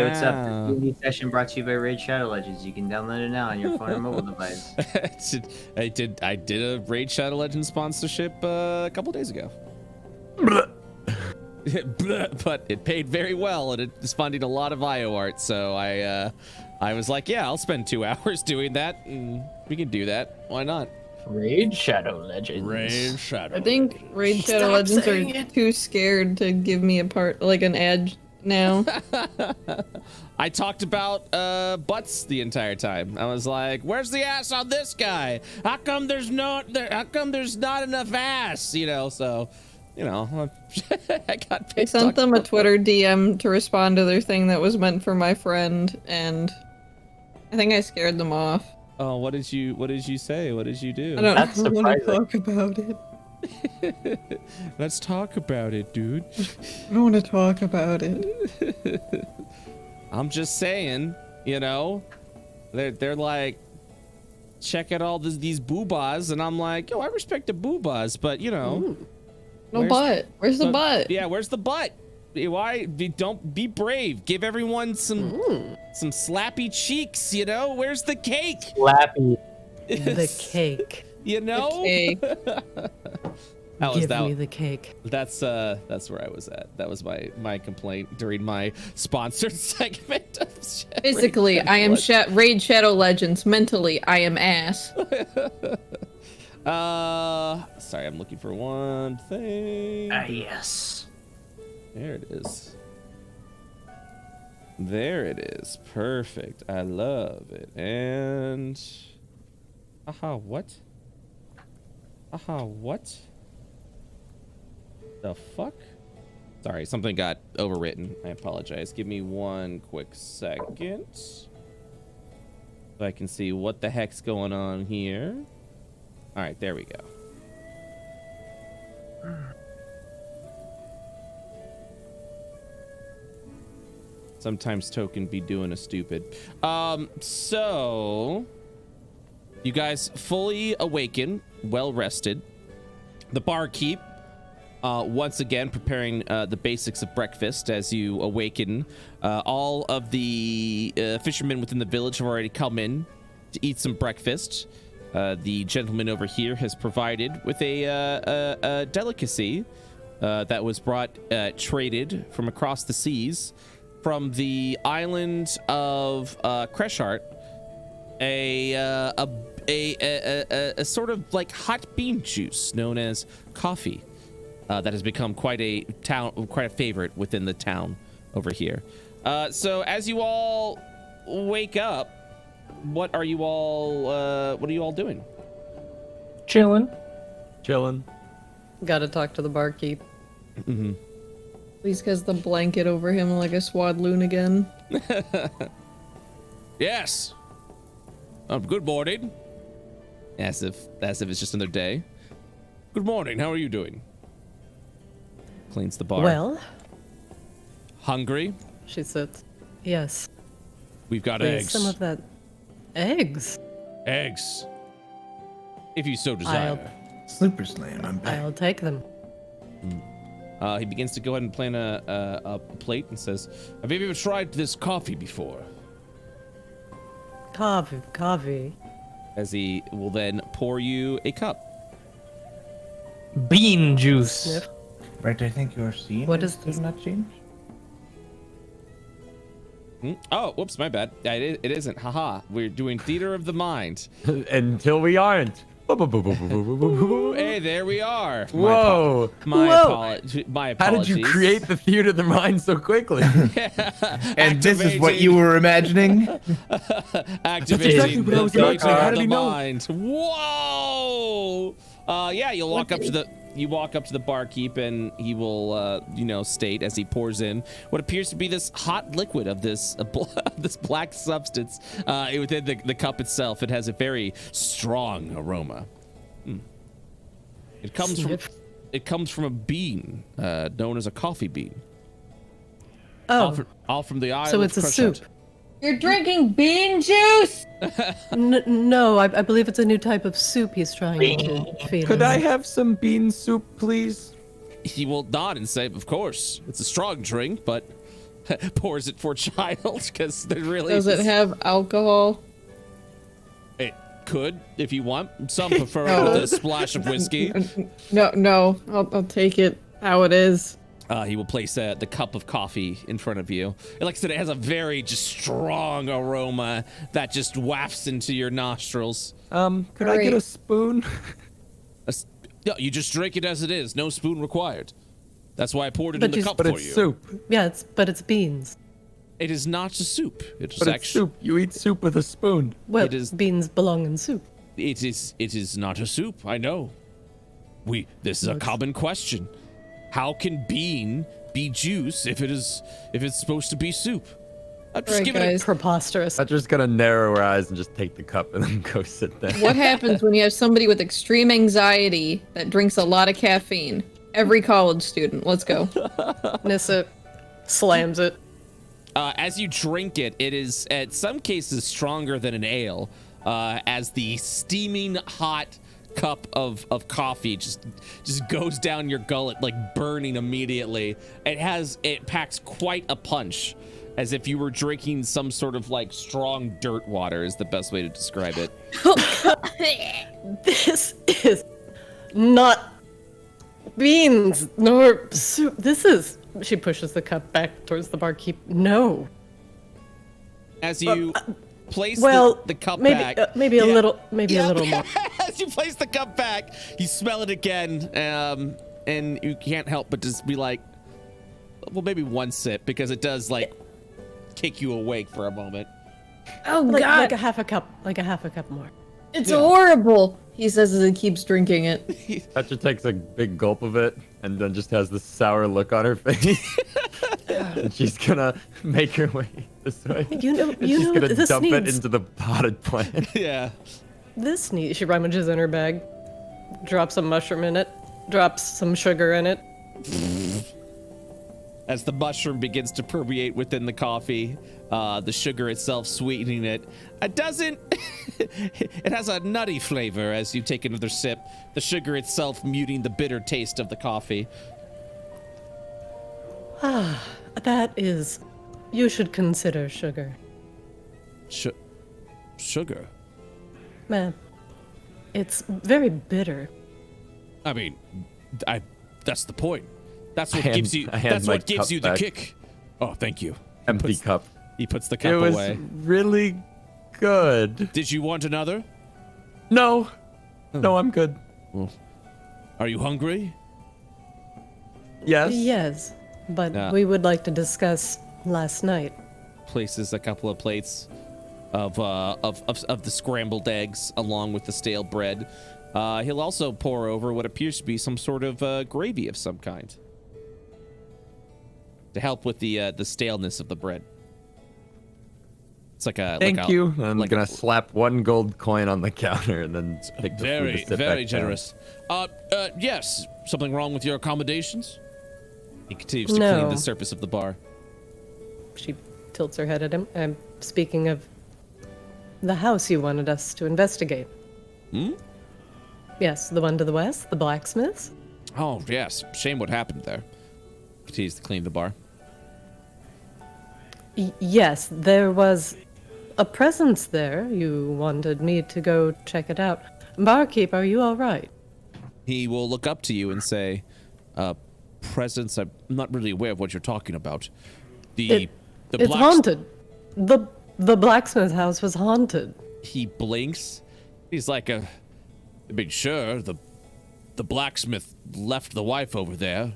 what's up? Wow. The D&D session brought to you by Raid Shadow Legends. You can download it now on your phone or mobile device. I did a Raid Shadow Legends sponsorship a couple days ago. But it paid very well, and it's funding a lot of IO art. So I was like, yeah, I'll spend 2 hours doing that, and we can do that. Why not? Raid Shadow Legends. Raid Shadow. I think Raid Shadow Stop Legends saying are it. too scared to give me a part, like an edge now. I talked about butts the entire time. I was like, "Where's the ass on this guy? How come there's not enough ass?" You know, so. You know, I got I sent them a Twitter DM to respond to their thing that was meant for my friend, and I think I scared them off. Oh, what did you say? What did you do? I don't That's want to surprising. talk about it. Let's talk about it, dude. I don't want to talk about it. I'm just saying, you know, they're like, check out all these boobas, and I'm like, yo, I respect the boobas, but you know. No butt. Where's the butt? Yeah, where's the butt? Why? Don't be brave. Give everyone some slappy cheeks. You know, where's the cake? Slappy. The cake. You know. Okay. Give me the cake. That's where I was at. That was my complaint during my sponsored segment. Of Physically, I am Raid Shadow Legends. Mentally, I am ass. Sorry, I'm looking for one thing. Yes. There it is. There it is. Perfect. I love it. And what? What? The fuck? Sorry, something got overwritten. I apologize. Give me one quick second. So I can see what the heck's going on here. All right, there we go. Sometimes token be doing a stupid. So you guys fully awaken, well rested. The barkeep, once again preparing the basics of breakfast as you awaken. All of the fishermen within the village have already come in to eat some breakfast. The gentleman over here has provided with a delicacy that was brought traded from across the seas from the island of Kreshart, a sort of like hot bean juice known as coffee that has become quite a favorite within the town over here. So as you all wake up, what are you all doing? Chilling. Gotta talk to the barkeep. Mm-hmm. Please, has the blanket over him like a swadloon again. Yes. Good morning. As if it's just another day. Good morning. How are you doing? Cleans the bar. Well, Hungry? she sits. Yes. We've got Please, eggs. some of that. Eggs. Eggs. If you so desire. Slipper slam, I'm back. I'll take them. He begins to go ahead and plan a plate and says, "Have you ever tried this coffee before?" Coffee. As he will then pour you a cup. Bean juice. Sniff. Right, I think your scene What is still this? not changed. Oh, whoops, my bad. It isn't. Haha. We're doing theater of the mind. Until we aren't. Hey, there we are. Whoa. My Whoa. apologies. How did you create the theater of the mind so quickly? And this is what you were imagining? Activating exactly what I was the imagining. How of did the he know? mind. Whoa! Yeah, you walk up to the barkeep, and he will, state as he pours in what appears to be this hot liquid of this this black substance within the cup itself. It has a very strong aroma. It comes from a bean known as a coffee bean. Oh, All from the Isle so of it's a Crescent. soup. You're drinking bean juice. No, I believe it's a new type of soup he's trying to feed Could us. I have some bean soup, please? He will nod and say, "Of course, it's a strong drink, but pours it for child because there really Does it have alcohol? It could, if you want. Some prefer No. it with a splash of whiskey." No. I'll take it how it is. He will place the cup of coffee in front of you. And like I said, it has a very just strong aroma that just wafts into your nostrils. Could I get Great. a spoon? Yeah, you just drink it as it is. No spoon required. That's why I poured it in the cup But for it's you. soup. Yeah, but it's beans. It is not a soup. It is But it's actually. soup. You eat soup with a spoon. Well, It is- beans belong in soup. It is not a soup. I know. This is a common question. How can bean be juice if it's supposed to be soup? I'm just Right, giving guys. it. Preposterous. I'm just gonna narrow her eyes and just take the cup and then go sit there. What happens when you have somebody with extreme anxiety that drinks a lot of caffeine? Every college student. Let's go. Nissa slams it. As you drink it, it is at some cases stronger than an ale. As the steaming hot cup of coffee just goes down your gullet like burning immediately. It packs quite a punch, as if you were drinking some sort of like strong dirt water is the best way to describe it. This is not beans nor soup. This is. She pushes the cup back towards the barkeep. No. As you place Well, the cup maybe back, maybe a little more. As you place the cup back, you smell it again, and you can't help but just be like, well, maybe one sip, because it does like kick you awake for a moment. Oh Like a half a cup more. It's horrible. He says as he keeps drinking it. Petra takes a big gulp of it and then just has this sour look on her face. And she's gonna make her way this way. You know She's gonna this dump it needs. into the potted plant. Yeah. This needs. She rummages in her bag, drops a mushroom in it, drops some sugar in it. As the mushroom begins to permeate within the coffee, the sugar itself sweetening it. It doesn't. It has a nutty flavor as you take another sip. The sugar itself muting the bitter taste of the coffee. That is. You should consider sugar. Sugar? Man, it's very bitter. I mean, that's the point. That's what I gives you. hand That's my what gives cup you the back. kick. Oh, thank you. Empty cup. He puts the cup It was away. really good. Did you want another? No. No, I'm good. Well, are you hungry? Yes. Yes, but Yeah. we would like to discuss last night. Places a couple of plates of the scrambled eggs along with the stale bread. He'll also pour over what appears to be some sort of gravy of some kind to help with the staleness of the bread. It's like a Thank you. I'm like gonna slap one gold coin on the counter and then take the food very to sit very back generous. Yes. Something wrong with your accommodations? He continues to No. clean the surface of the bar. She tilts her head at him. I'm speaking of the house you wanted us to investigate. Hmm? Yes, the one to the west, the blacksmith's. Oh yes. Shame what happened there. Continues to clean the bar. Yes, there was a presence there. You wanted me to go check it out. Barkeep, are you all right? He will look up to you and say, presence, I'm not really aware of what you're talking about. It's black- haunted. The blacksmith house was haunted. He blinks. He's like, to be sure, the blacksmith left the wife over there.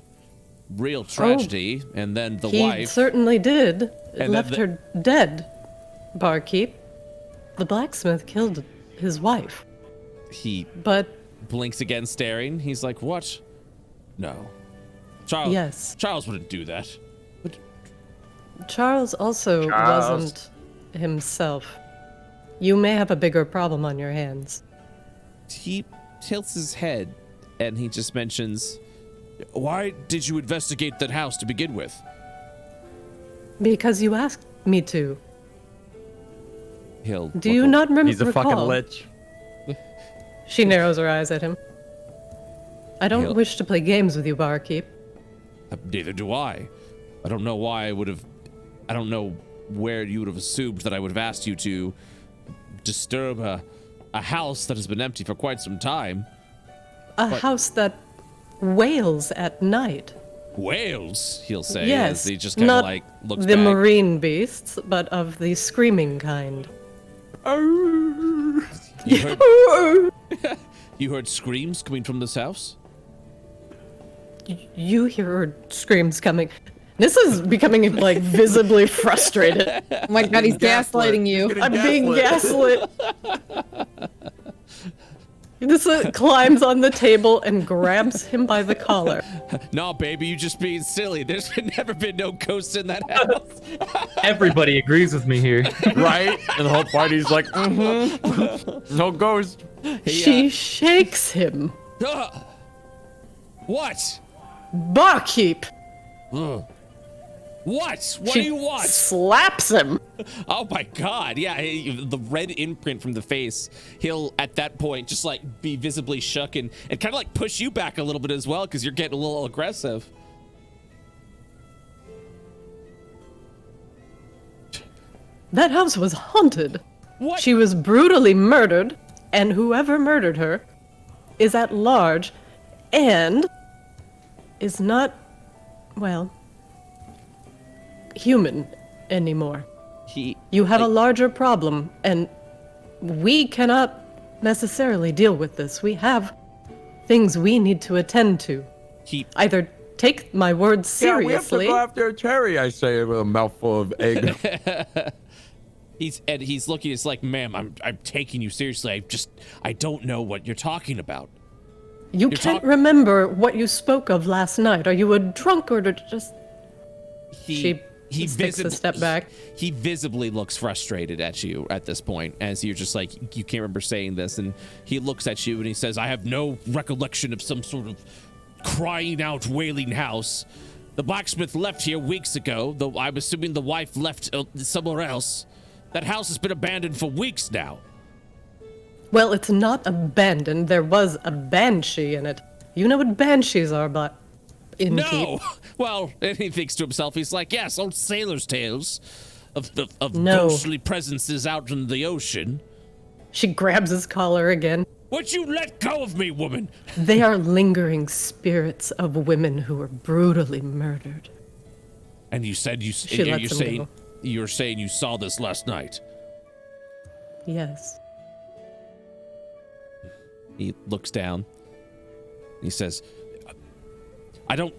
Real tragedy. And then the He wife. certainly did. And Left then her dead. Barkeep. The blacksmith killed his wife. He But blinks again, staring. He's like, what? No. Charles. yes, Charles wouldn't do that. Charles also Charles. wasn't himself. You may have a bigger problem on your hands. He tilts his head and he just mentions, why did you investigate that house to begin with? Because you asked me to. He'll Do you not remember? He's a fucking lich. She narrows her eyes at him. I don't He'll- wish to play games with you, barkeep. Neither do I. I don't know why I would have. I don't know where you would have assumed that I would have asked you to disturb a house that has been empty for quite some time. A house that wails at night. Whales, he'll say. Yes, As he just kind of not like looks the back. marine beasts, but of the screaming kind. You heard, you heard screams coming from this house? You hear screams coming. This is becoming like visibly frustrated. Oh my god, he's gaslighting you. I'm being gaslit. This climbs on the table and grabs him by the collar. No, baby, you just being silly. There's never been no ghosts in that house. Everybody agrees with me here. Right? And the whole party's like, no ghost. She shakes him. What? Barkeep! Ugh. What? What She do you want? slaps him. Oh my god, yeah, the red imprint from the face, he'll at that point just like be visibly shook and kind of like push you back a little bit as well because you're getting a little aggressive. That house was haunted. What? She was brutally murdered, and whoever murdered her is at large and is not, well, human anymore. You have a larger problem, and we cannot necessarily deal with this. We have things we need to attend to. Either take my words seriously. Yeah, we have to go after Terry, I say with a mouthful of egg. He's looking, it's like, ma'am, I'm taking you seriously. I don't know what you're talking about. You can't remember what you spoke of last night. Are you a drunkard or just... She takes a step back. He visibly looks frustrated at you at this point, as you're just like, you can't remember saying this, and he looks at you and he says, I have no recollection of some sort of crying out, wailing house. The blacksmith left here weeks ago, though I'm assuming the wife left somewhere else. That house has been abandoned for weeks now. Well, it's not abandoned. There was a banshee in it. You know what banshees are, but... No! Well, and he thinks to himself, he's like, yes, old sailor's tales of No. ghostly presences out in the ocean. She grabs his collar again. Would you let go of me, woman? They are lingering spirits of women who were brutally murdered. And you said She lets him go. you're saying you saw this last night. Yes. He looks down. He says, I don't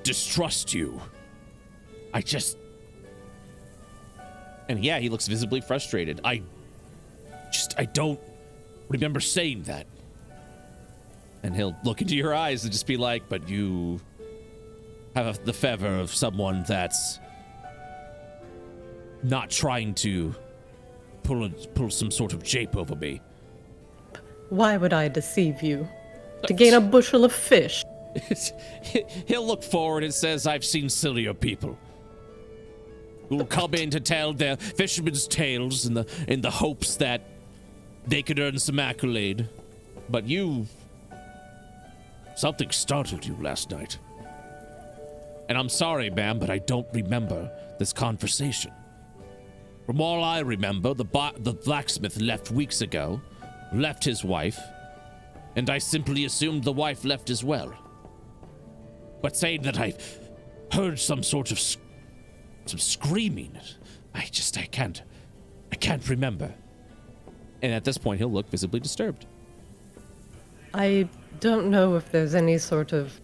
distrust you. And yeah, he looks visibly frustrated. I don't remember saying that. And he'll look into your eyes and just be like, but you have the favor of someone that's not trying to pull some sort of jape over me. Why would I deceive you? To gain a bushel of fish? He'll look forward and says, I've seen sillier people who will come in to tell their fishermen's tales in the hopes that they could earn some accolade. But something startled you last night. And I'm sorry, ma'am, but I don't remember this conversation. From all I remember, the blacksmith left weeks ago, left his wife, and I simply assumed the wife left as well. But saying that I heard some sort of some screaming. I can't remember. And at this point, he'll look visibly disturbed. I don't know if there's any sort of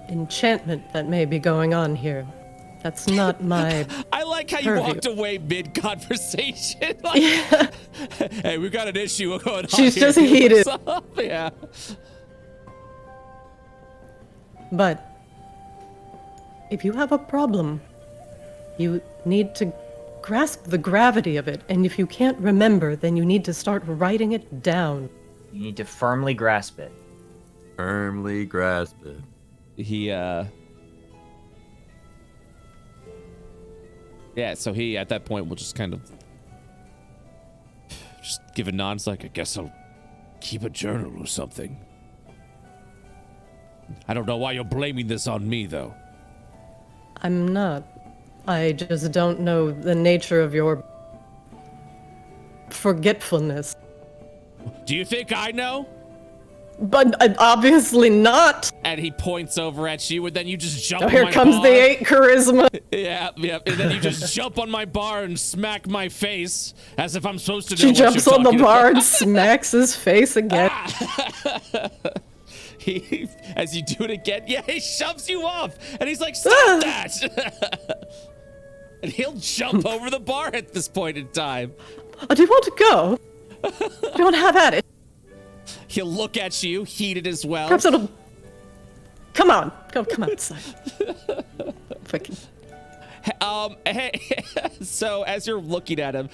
enchantment that may be going on here. That's not my I like how you purview. walked away mid-conversation. Yeah. Hey, we've got an issue going on. She's here. just heated. What's up? Yeah. But if you have a problem, you need to grasp the gravity of it, and if you can't remember, then you need to start writing it down. You need to firmly grasp it. Firmly grasp it. Yeah, so he, at that point, will just kind of just give a nod. It's like, I guess I'll keep a journal or something. I don't know why you're blaming this on me, though. I'm not. I just don't know the nature of your forgetfulness. Do you think I know? But obviously not. And he points over at you, and then you just jump Oh, on here my comes bar. the 8 charisma. Yeah. And then you just jump on my bar and smack my face as if I'm supposed to know She what jumps you're on the talking bar about. and smacks his face again. He, as you do it again, yeah, he shoves you off, and he's like, "Stop that!" And he'll jump over the bar at this point in time. Oh, do you want to go? Do you want to have at it? He'll look at you, heated as well. Perhaps it'll... Come on. Come outside. Fucking... Hey, so as you're looking at him,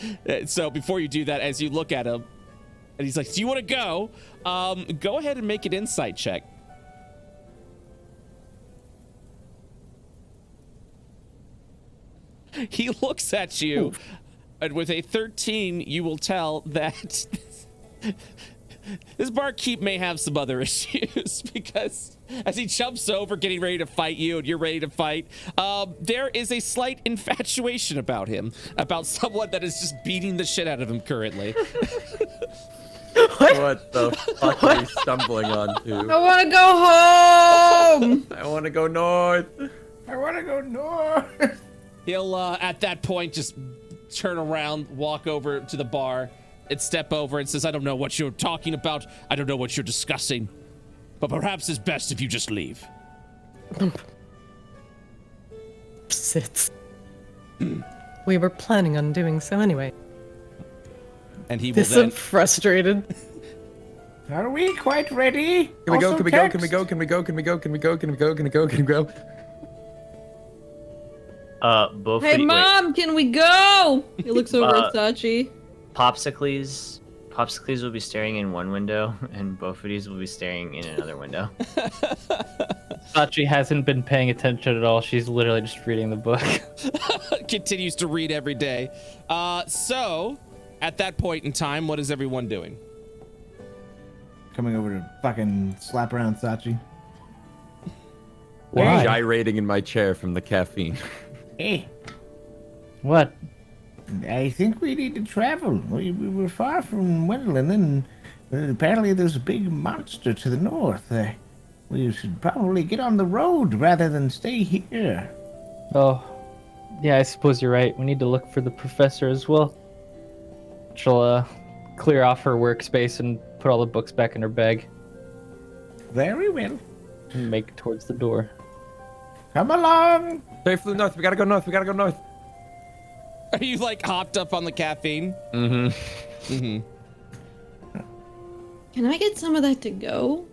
so before you do that, as you look at him, and he's like, "Do you want to go? Go ahead and make an insight check." He looks at you, and with a 13, you will tell that this barkeep may have some other issues, because as he jumps over, getting ready to fight you, and you're ready to fight, there is a slight infatuation about him, about someone that is just beating the shit out of him currently. What the fuck are we stumbling onto? I want to go home. I want to go north. I want to go north. He'll, at that point, just turn around, walk over to the bar, and step over and says, "I don't know what you're talking about. I don't know what you're discussing. But perhaps it's best if you just leave." Sits. We were planning on doing so anyway. And he will This then... I'm frustrated. Are we quite ready? Can we go? Also Can we go? text? Can we go? Can we go? Can we go? Can we go? Can we go? Can we go? Can we go? Both Hey, Mom, can we go? He looks over at Sachi. Popsicles will be staring in one window, and Bofidis will be staring in another window. Sachi hasn't been paying attention at all. She's literally just reading the book. continues to read every day. So, at that point in time, what is everyone doing? Coming over to fucking slap around Sachi. Why? Gyrating in my chair from the caffeine. Hey, What? I think we need to travel. We were far from Wendland, and apparently there's a big monster to the north. We should probably get on the road rather than stay here. Oh, yeah, I suppose you're right. We need to look for the professor as well. She'll clear off her workspace and put all the books back in her bag Very well. and make towards the door. Come along. They flew north. We gotta go north. We gotta go north. Are you like hopped up on the caffeine? Mm-hmm. Can I get some of that to go?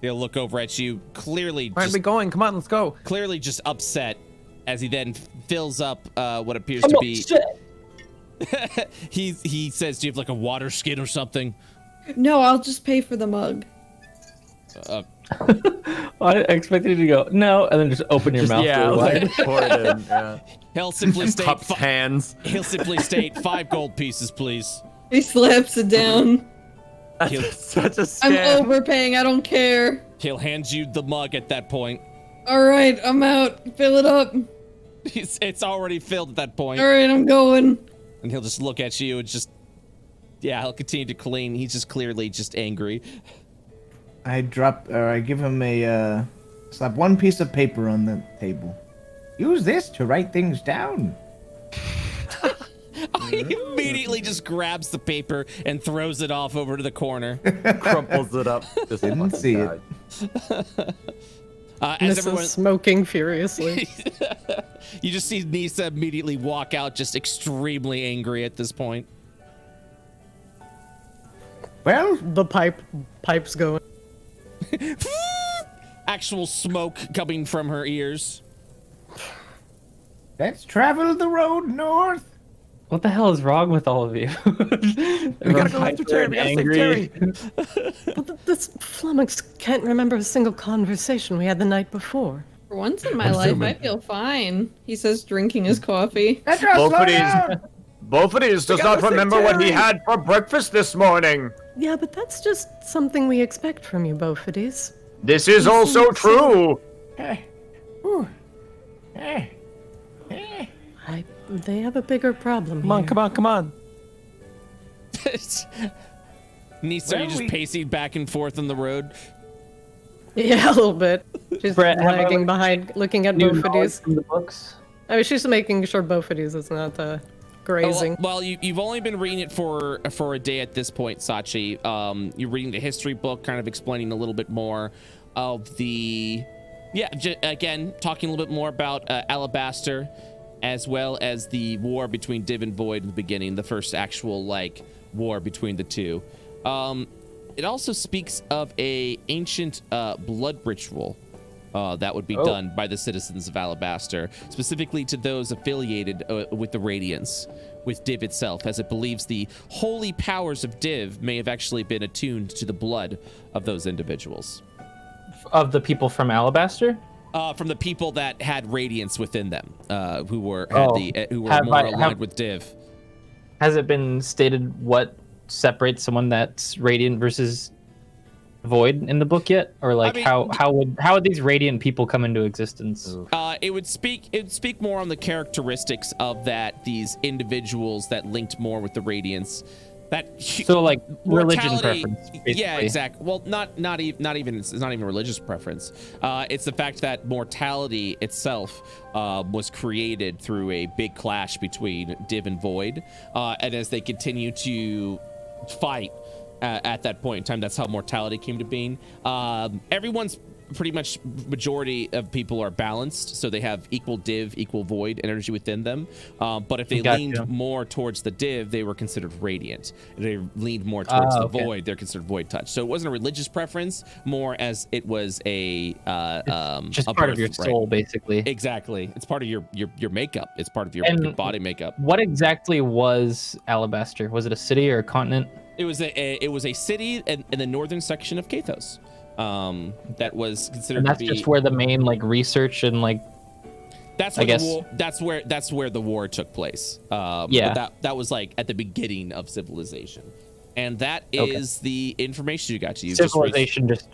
He'll look over at you, clearly Where are just, we going? Come on, let's go. clearly just upset, as he then fills up what appears to be. He says, "Do you have like a water skin or something?" No, I'll just pay for the mug. I expected you to go, no, and then just open your mouth Yeah, really wide. like pour it in. Yeah. He'll simply state. Cups, hands. He'll simply state 5 gold pieces, please. He slaps it down. He'll, Such a I'm scam. overpaying. I don't care. he'll hand you the mug at that point. All right, I'm out. Fill it up. It's already filled at that point. All right, I'm going. And he'll just look at you and just, yeah, he'll continue to clean. He's just clearly just angry. I give him slap one piece of paper on the table. use this to write things down. He immediately just grabs the paper and throws it off over to the corner. Crumples it up. Just Didn't fucking see it. died. As Nissa's everyone, smoking furiously. you just see Nisa immediately walk out, just extremely angry at this point. Well, The pipe's going. Actual smoke coming from her ears. let's travel the road north. What the hell is wrong with all of you? We gotta go after Terry. We gotta save Terry. But this flummox can't remember a single conversation we had the night before. For once in my life, I feel fine. He says, drinking his coffee. Petra, slow Both down. Both of these does not remember what he had for breakfast this morning. Yeah, but that's just something we expect from you, Bophades. This is also true. Eh, ooh, eh, eh. They have a bigger problem Come on, here. come on, come on. Nisa, are you Well, just we- pacing back and forth on the road? Yeah, a little bit. She's Brett, have I, lagging behind, looking at New knowledge Bophades. from the books. I mean, she's making sure Bophades is not grazing. Well, you've only been reading it for a day at this point, Sachi. You're reading the history book, kind of explaining a little bit more of the, again, talking a little bit more about Alabaster, as well as the war between Div and Void in the beginning, the first actual war between the two. It also speaks of a ancient blood ritual that would be done by the citizens of Alabaster, specifically to those affiliated with the Radiance, with Div itself, as it believes the holy powers of Div may have actually been attuned to the blood of those individuals. Of the people from Alabaster? From the people that had Radiance within them, who were Have more I- aligned have- with Div. Has it been stated what separates someone that's radiant versus void in the book yet? Or like I mean, how would these radiant people come into existence? It would speak more on the characteristics of these individuals that linked more with the Radiance. So like religion mortality- preference, basically. Yeah, exactly. Well, not even it's not even religious preference. It's the fact that mortality itself was created through a big clash between Div and Void, and as they continue to fight at that point in time, that's how mortality came to being. Everyone's pretty much majority of people are balanced, so they have equal Div, equal Void energy within them. But if they leaned more towards the Div, they were considered Radiant. If they leaned more towards the Void, they're considered Void Touch. So it wasn't a religious preference, more as it was a just a part of your birthright. soul, basically. Exactly. It's part of your makeup. It's part of your body makeup. What exactly was Alabaster? Was it a city or a continent? It was a city in the northern section of Kathos. That was considered And that's to be just where the main like research and like that's where that's where the war took place. Yeah. But that was like at the beginning of civilization, and that is the information you got to use. civilization, just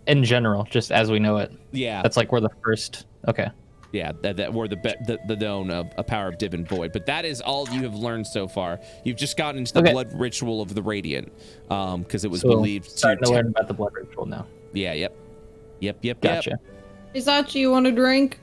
in general, just as we know it. Yeah, That's like where the first. Okay. yeah, that were the known of a power of Div and Void. But that is all you have learned so far. You've just gotten into the blood ritual of the Radiant, because it was believed starting to learn about the blood ritual now. Yeah. Yep. Gotcha. Isachi, you want a drink?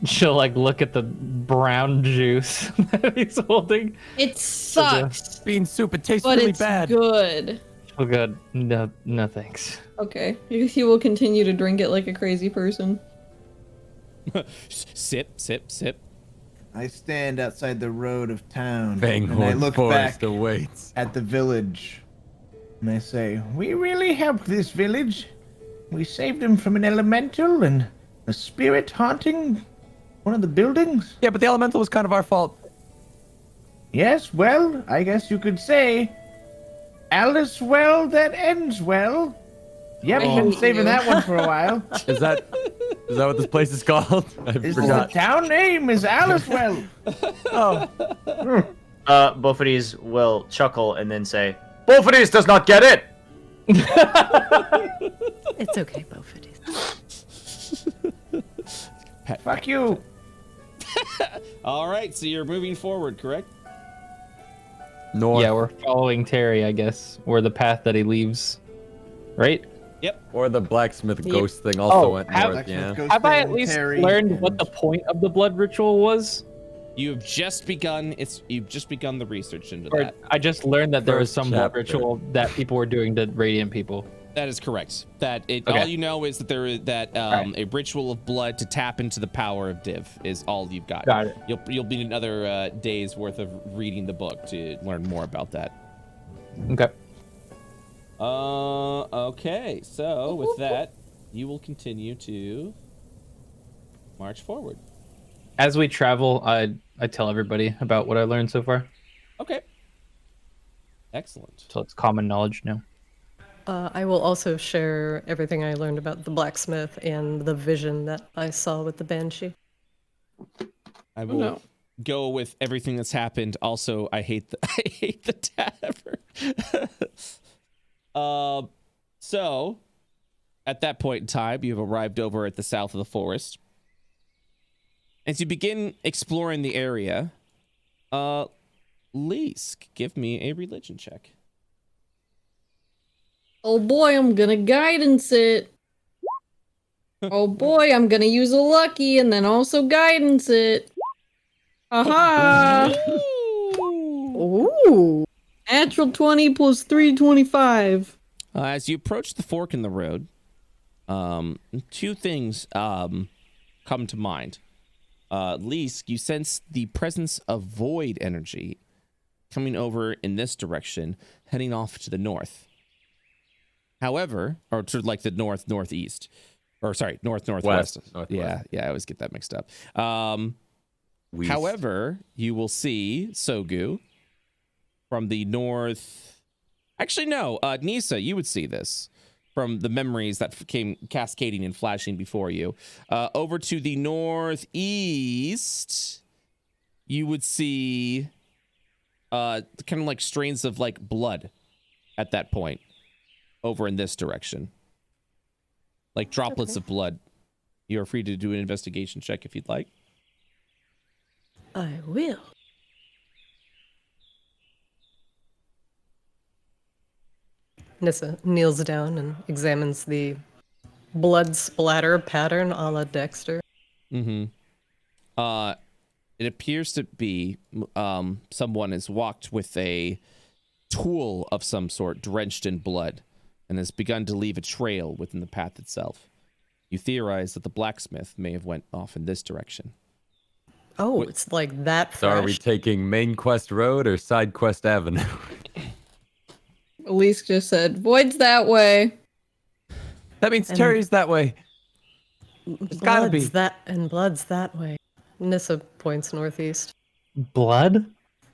She'll like look at the brown juice that he's holding. It sucks, Bean soup, it tastes but really it's bad. good. Oh god, no thanks. Okay, he will continue to drink it like a crazy person. Sip. I stand outside the road of town, Fanghorn and I look Forest back awaits. at the village, and I say, "We really helped this village. We saved him from an elemental and a spirit haunting one of the buildings." Yeah, but the elemental was kind of our fault. Yes, well, I guess you could say, "Alice well that ends well." Yep, I been hate saving you. that one for a while. Is that what this place is called? I The forgot. town name is Alicewell. Oh, Bophades will chuckle and then say, Bophades does not get it! It's okay, Bophades. Fuck you. All right, so you're moving forward, correct? north. Yeah, we're following Terry, I guess, or the path that he leaves. Right? Yep. Or the blacksmith Yep. ghost thing also Oh, went have- north, yeah. Have I at least learned what the point of the blood ritual was? You've just begun the research into Or that. I just learned that there was First some blood chapter. ritual that people were doing to radiant people. That is correct. Okay. All you know is that there is Right. a ritual of blood to tap into the power of Div is all you've got. Got it. You'll need another day's worth of reading the book to learn more about that. Okay. Okay. So with that, you will continue to march forward. As we travel, I tell everybody about what I learned so far. Okay. Excellent. So it's common knowledge now. I will also share everything I learned about the blacksmith and the vision that I saw with the banshee. I will no. go with everything that's happened. Also, I hate the tavern. So at that point in time, you've arrived over at the south of the forest. As you begin exploring the area, Leesk, give me a religion check. Oh boy, I'm gonna guidance it. Oh boy, I'm gonna use a lucky and then also guidance it. Aha! Ooh. Natural 20 plus 325. As you approach the fork in the road, two things come to mind. Leesk, you sense the presence of void energy coming over in this direction, heading off to the north. However, or to like the northeast, or sorry, northwest. Northwest. Yeah, I always get that mixed up. West. However, you will see Sogu from the north. Actually, no, Nisa, you would see this from the memories that came cascading and flashing before you. Over to the northeast, you would see kind of like strains of like blood at that point over in this direction. Like droplets of blood. You're free to do an investigation check if you'd like. I will. Nissa kneels down and examines the blood splatter pattern a la Dexter. Mm-hmm. It appears to be someone has walked with a tool of some sort drenched in blood and has begun to leave a trail within the path itself. You theorize that the blacksmith may have went off in this direction. Oh, it's like that fresh. So are we taking Main Quest Road or Side Quest Avenue? Elise just said, void's that way. That means Terry's that way. It's gotta be. Blood's that way. Nissa points northeast. Blood?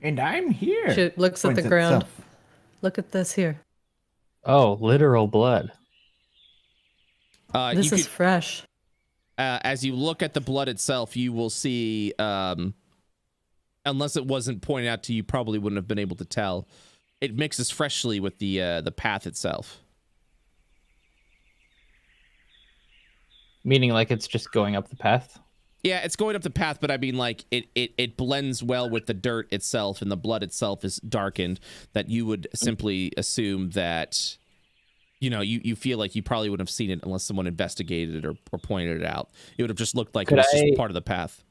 And I'm here. She looks at the Points ground. itself. Look at this here. Oh, literal blood. This is fresh. As you look at the blood itself, you will see, unless it wasn't pointed out to you, probably wouldn't have been able to tell. It mixes freshly with the path itself. Meaning like it's just going up the path? Yeah, it's going up the path, but I mean, like, it blends well with the dirt itself, and the blood itself is darkened, that you would simply assume that, you know, you feel like you probably wouldn't have seen it unless someone investigated it or pointed it out. It would have just looked like it was just part of the path.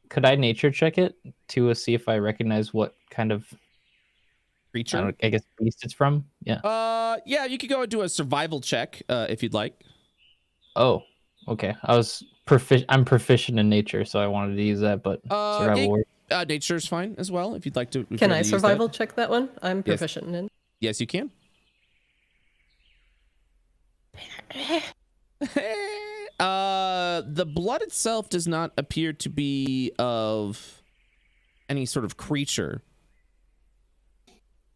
Could I nature check it to see if I recognize what kind of Creature? I guess beast it's from? Yeah. Yeah, you could go and do a survival check if you'd like. Oh, okay. I'm proficient in nature, so I wanted to use that, but survival works. Nature's fine as well if you'd like to. Can I survival check that one? I'm Yes. proficient in. Yes, you can. The blood itself does not appear to be of any sort of creature.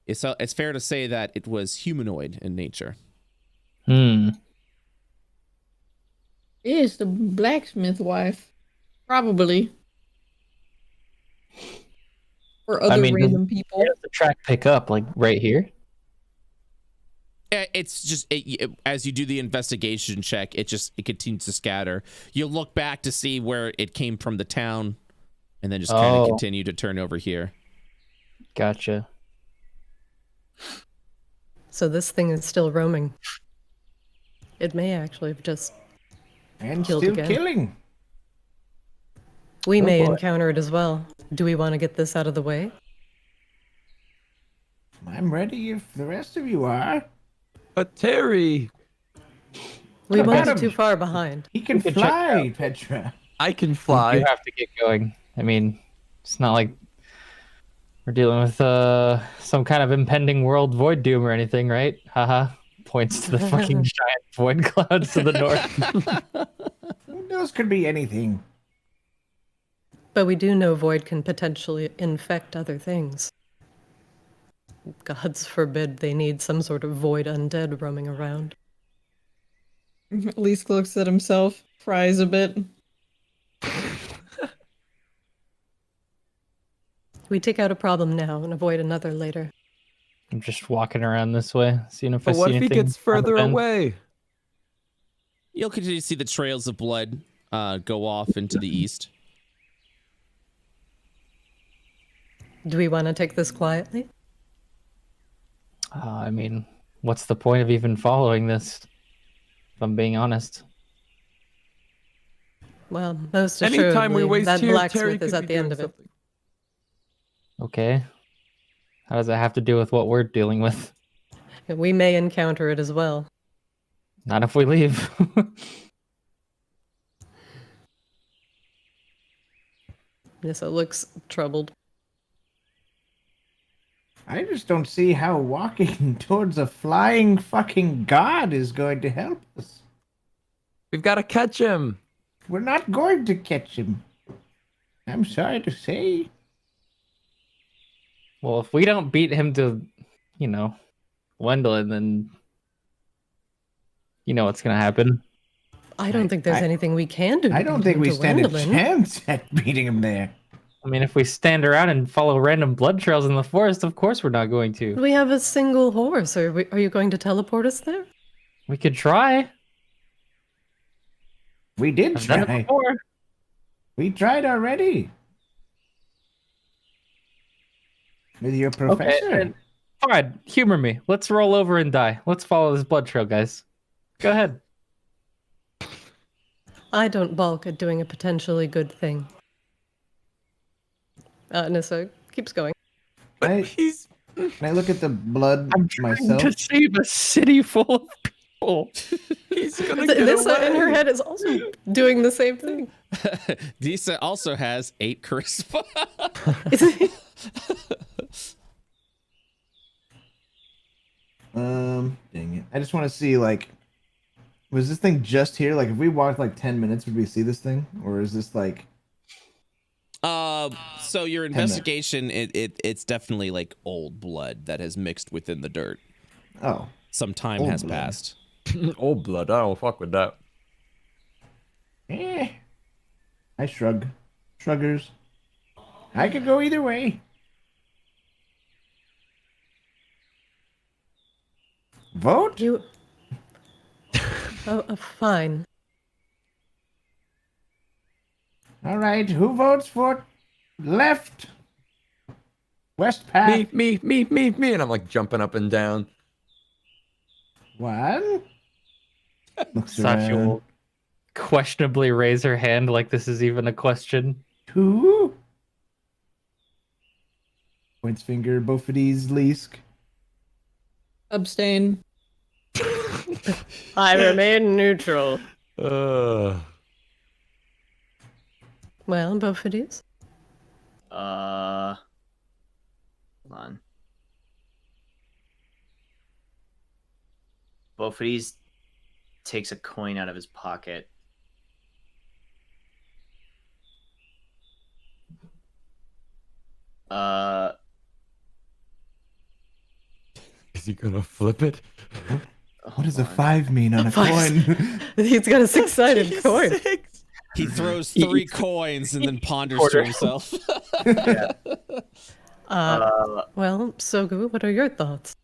It's fair to say that it was humanoid in nature. It's the blacksmith wife. Probably. Or other random people. Where does the track pick up? Like right here? It's just as you do the investigation check, it continues to scatter. You look back to see where it came from the town, and then just kind of continue to turn over here. Gotcha. So this thing is still roaming. It may actually have just. And Killed still again. killing. We Oh, may boy. encounter it as well. Do we want to get this out of the way? I'm ready if the rest of you are. But Terry, We What won't about be him? too far behind. He can could check it fly, Petra. I can You fly. have to get going. I mean, it's not like we're dealing with some kind of impending world void doom or anything, right? Haha. Points to the fucking giant void clouds to the north. Those could be anything. But we do know Void can potentially infect other things. Gods forbid they need some sort of Void undead roaming around. Least looks at himself, fries a bit. We take out a problem now and avoid another later. I'm just walking around this way, seeing if I But see what if he anything gets on the further bend. away? You'll continue to see the trails of blood go off into the east. Do we want to take this quietly? I mean, what's the point of even following this? If I'm being honest. Well, most assuredly, Anytime we waste that here, blacksmith Terry is could at be the end doing of it. something. Okay. How does that have to do with what we're dealing with? We may encounter it as well. Not if we leave. Nissa looks troubled. I just don't see how walking towards a flying fucking god is going to help us. We've got to catch him. We're not going to catch him. I'm sorry to say. Well, if we don't beat him to, Wendell, then you know what's gonna happen. I don't think there's I- anything we can do. to I don't beat think him we to stand a Wendolin. chance at beating him there. I mean, if we stand around and follow random blood trails in the forest, of course we're not going to. We have a single horse. Are you going to teleport us there? We could try. We did I've done it try. before. We tried already. With your professor. then fine. Humor me. Let's roll over and die. Let's follow this blood trail, guys. Go ahead. I don't balk at doing a potentially good thing. Nissa keeps going. But I- he's Can I look at the blood I'm trying myself? to save a city full of people. he's gonna get Nissa in her away. head is also doing the same thing. Disa also has 8 charisma. Dang it. I just want to see, like, was this thing just here? Like, if we walked, like, 10 minutes, would we see this thing? Or is this, like... So your investigation, it's definitely like old blood that has mixed within the dirt. Oh. Some time Old has blood. passed. Old blood. I don't fuck with that. I shrug. Shruggers. I could go either way. Vote? You. Fine. All right, who votes for left? West path. Me. And I'm like jumping up and down. One. Looks Sachi around. will questionably raise her hand like this is even a question. Two. Points finger, both of these, Leask. Abstain. I remain neutral. Uh, Well, both of these. Hold on. Bofidis takes a coin out of his pocket. is he gonna flip it? What does a hold on. 5 mean on a Five. coin? He's got a six-sided coin. Six. He throws 3 coins and then ponders to himself. Well, Sogu, what are your thoughts?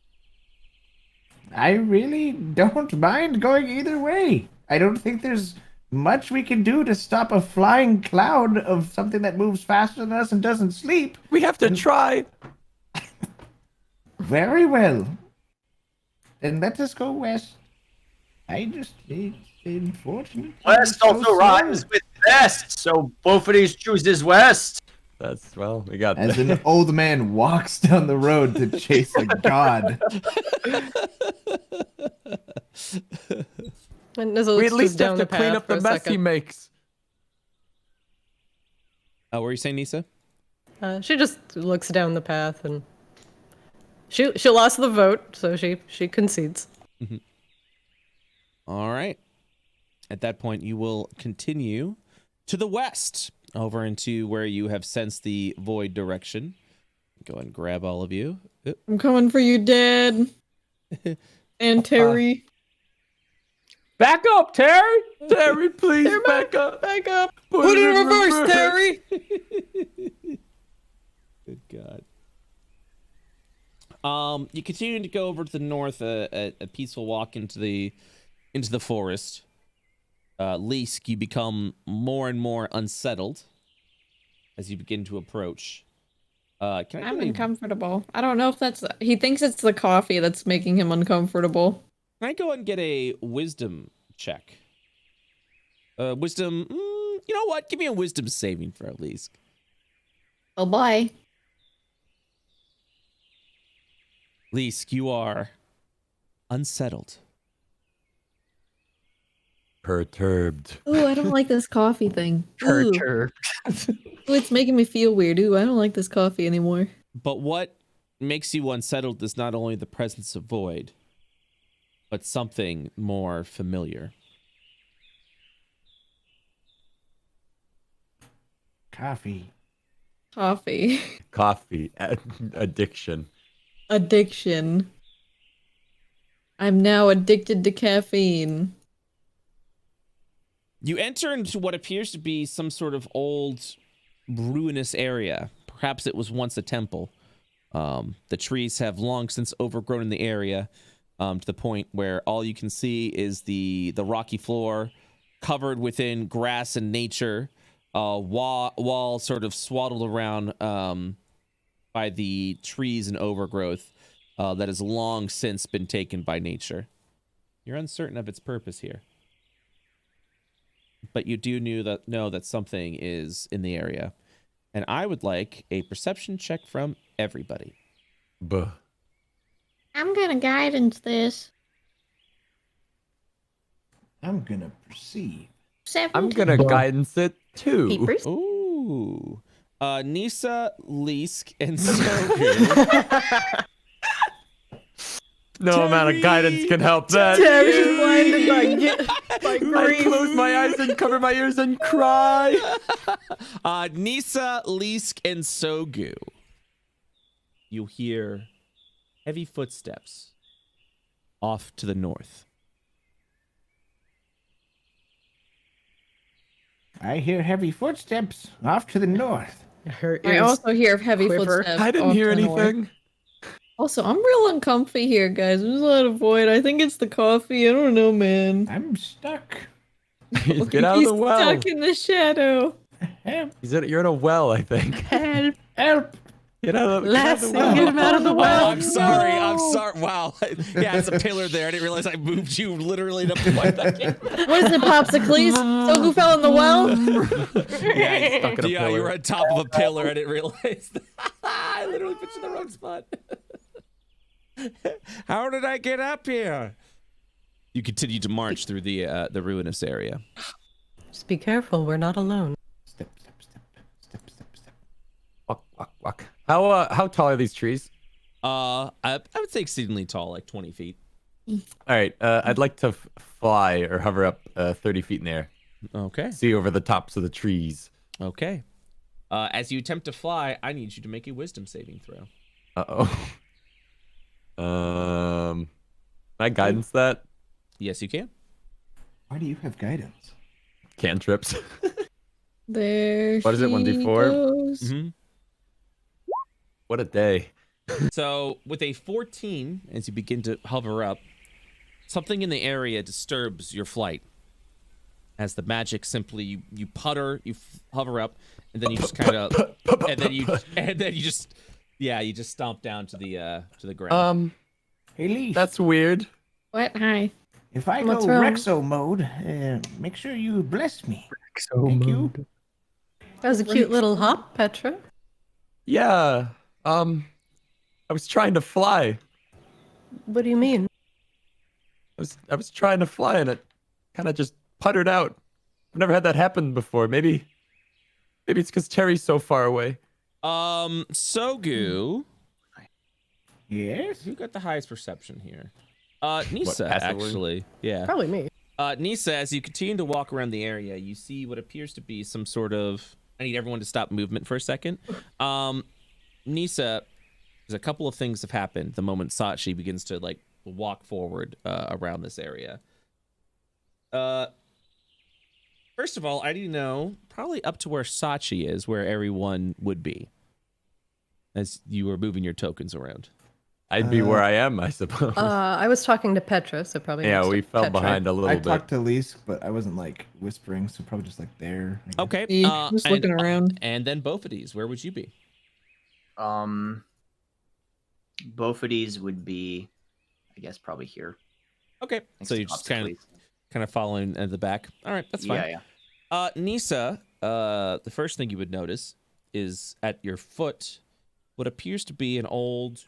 I really don't mind going either way. I don't think there's much we can do to stop a flying cloud of something that moves faster than us and doesn't sleep. We have to try. Very well. Then let us go west. it's unfortunate. West So also slow. rhymes with best, so both of these chooses west. That's well, we got As that. an old man walks down the road to chase a god. And Nizzle We looks at least down have the to clean path up for the a mess he second. makes. What were you saying, Nisa? She just looks down the path and she lost the vote, so she concedes. All right. At that point, you will continue to the west, over into where you have sensed the void direction. Go ahead and grab all of you. I'm coming for you, Dad. And Terry. Back up, Terry! Terry, please back up. Back up. Put it in reverse, Terry. Good God. You continue to go over to the north, a peaceful walk into the forest. Leask, you become more and more unsettled as you begin to approach. I'm uncomfortable. I don't know if that's... He thinks it's the coffee that's making him uncomfortable. Can I go ahead and get a wisdom check? Wisdom... you know what? Give me a wisdom saving throw, Leask. Oh, bye. Leask, you are unsettled. Perturbed. Ooh, I don't like this coffee thing. Ooh. Perturbed. Ooh, it's making me feel weird. Ooh, I don't like this coffee anymore. But what makes you unsettled is not only the presence of void, but something more familiar. Coffee. Coffee. Coffee. Addiction. Addiction. I'm now addicted to caffeine. You enter into what appears to be some sort of old, ruinous area. Perhaps it was once a temple. The trees have long since overgrown in the area, to the point where all you can see is the rocky floor covered within grass and nature, wall sort of swaddled around by the trees and overgrowth that has long since been taken by nature. You're uncertain of its purpose here. But you do know that something is in the area. And I would like a perception check from everybody. Buh. I'm gonna guidance this. I'm gonna perceive. 17. I'm gonna guidance it too. Peepers. Ooh. Nisa, Leask, and Soku. No amount of guidance can help that. Terry's blinded by I grief. close my eyes and cover my ears and cry. Nisa, Leask, and Sogu. You hear heavy footsteps off to the north. I hear heavy footsteps off to the north. Her I ears also hear heavy quiver. footsteps. I didn't off hear to the north. anything. Also, I'm real uncomfy here, guys. There's a lot of void. I think it's the coffee. I don't know, man. I'm stuck. Get out of He's the well. stuck in the shadow. Help! You're in a well, I think. Help. Help! Get out of the Lassie, well. get him out of the well. I'm sorry. Wow. Yeah, it's a pillar there. I didn't realize I moved you literally to point that in. What is it, Popsicles? Sogu fell in the well? Yeah, Stuck in a you pillar. were on top of a pillar. I didn't realize that. I literally put you in the wrong spot. How did I get up here? You continue to march through the ruinous area. Just be careful, we're not alone. Step, step, step, step, step, step. Walk, walk, walk. How tall are these trees? I would say exceedingly tall, like 20 feet. All right. I'd like to fly or hover up 30 feet in the air. Okay. See over the tops of the trees. Okay. As you attempt to fly, I need you to make a wisdom saving throw. Uh-oh. Can I guidance that? Yes, you can. Why do you have guidance? Cantrips. There What is it, 1d4? goes. Mm-hmm. What a day. So, with a 14, as you begin to hover up, something in the area disturbs your flight. As the magic simply, you putter, you hover up, and then you just kind of, and then you just stomp down to the ground. Hey, Lee. That's weird. What? Hi. If I What's go wrong? Rexo mode, make sure you bless me. Thank you. That was a cute little hop, Petra. Yeah. I was trying to fly. What do you mean? I was trying to fly and it kind of just puttered out. I've never had that happen before. Maybe it's because Terry's so far away. Sogu, Yes? who got the highest perception here? Nisa, passively? actually. Yeah. Probably me. Nisa, as you continue to walk around the area, you see what appears to be some sort of. I need everyone to stop movement for a second. Nisa, there's a couple of things have happened the moment Sachi begins to like walk forward around this area. First of all, I need to know probably up to where Sachi is, where everyone would be, as you were moving your tokens around. I'd be where I am, I suppose. I was talking to Petra, so probably. Yeah, next to we fell Petra. behind a little I bit. talked to Lise, but I wasn't like whispering, so probably just like there. I guess. Okay. Just looking around. And then both of these, where would you be? Both of these would be, I guess, probably here. Okay. Next So to you're just Popsicles. kind of following at the back. All right, that's fine. Yeah. Nisa, the first thing you would notice is at your foot what appears to be an old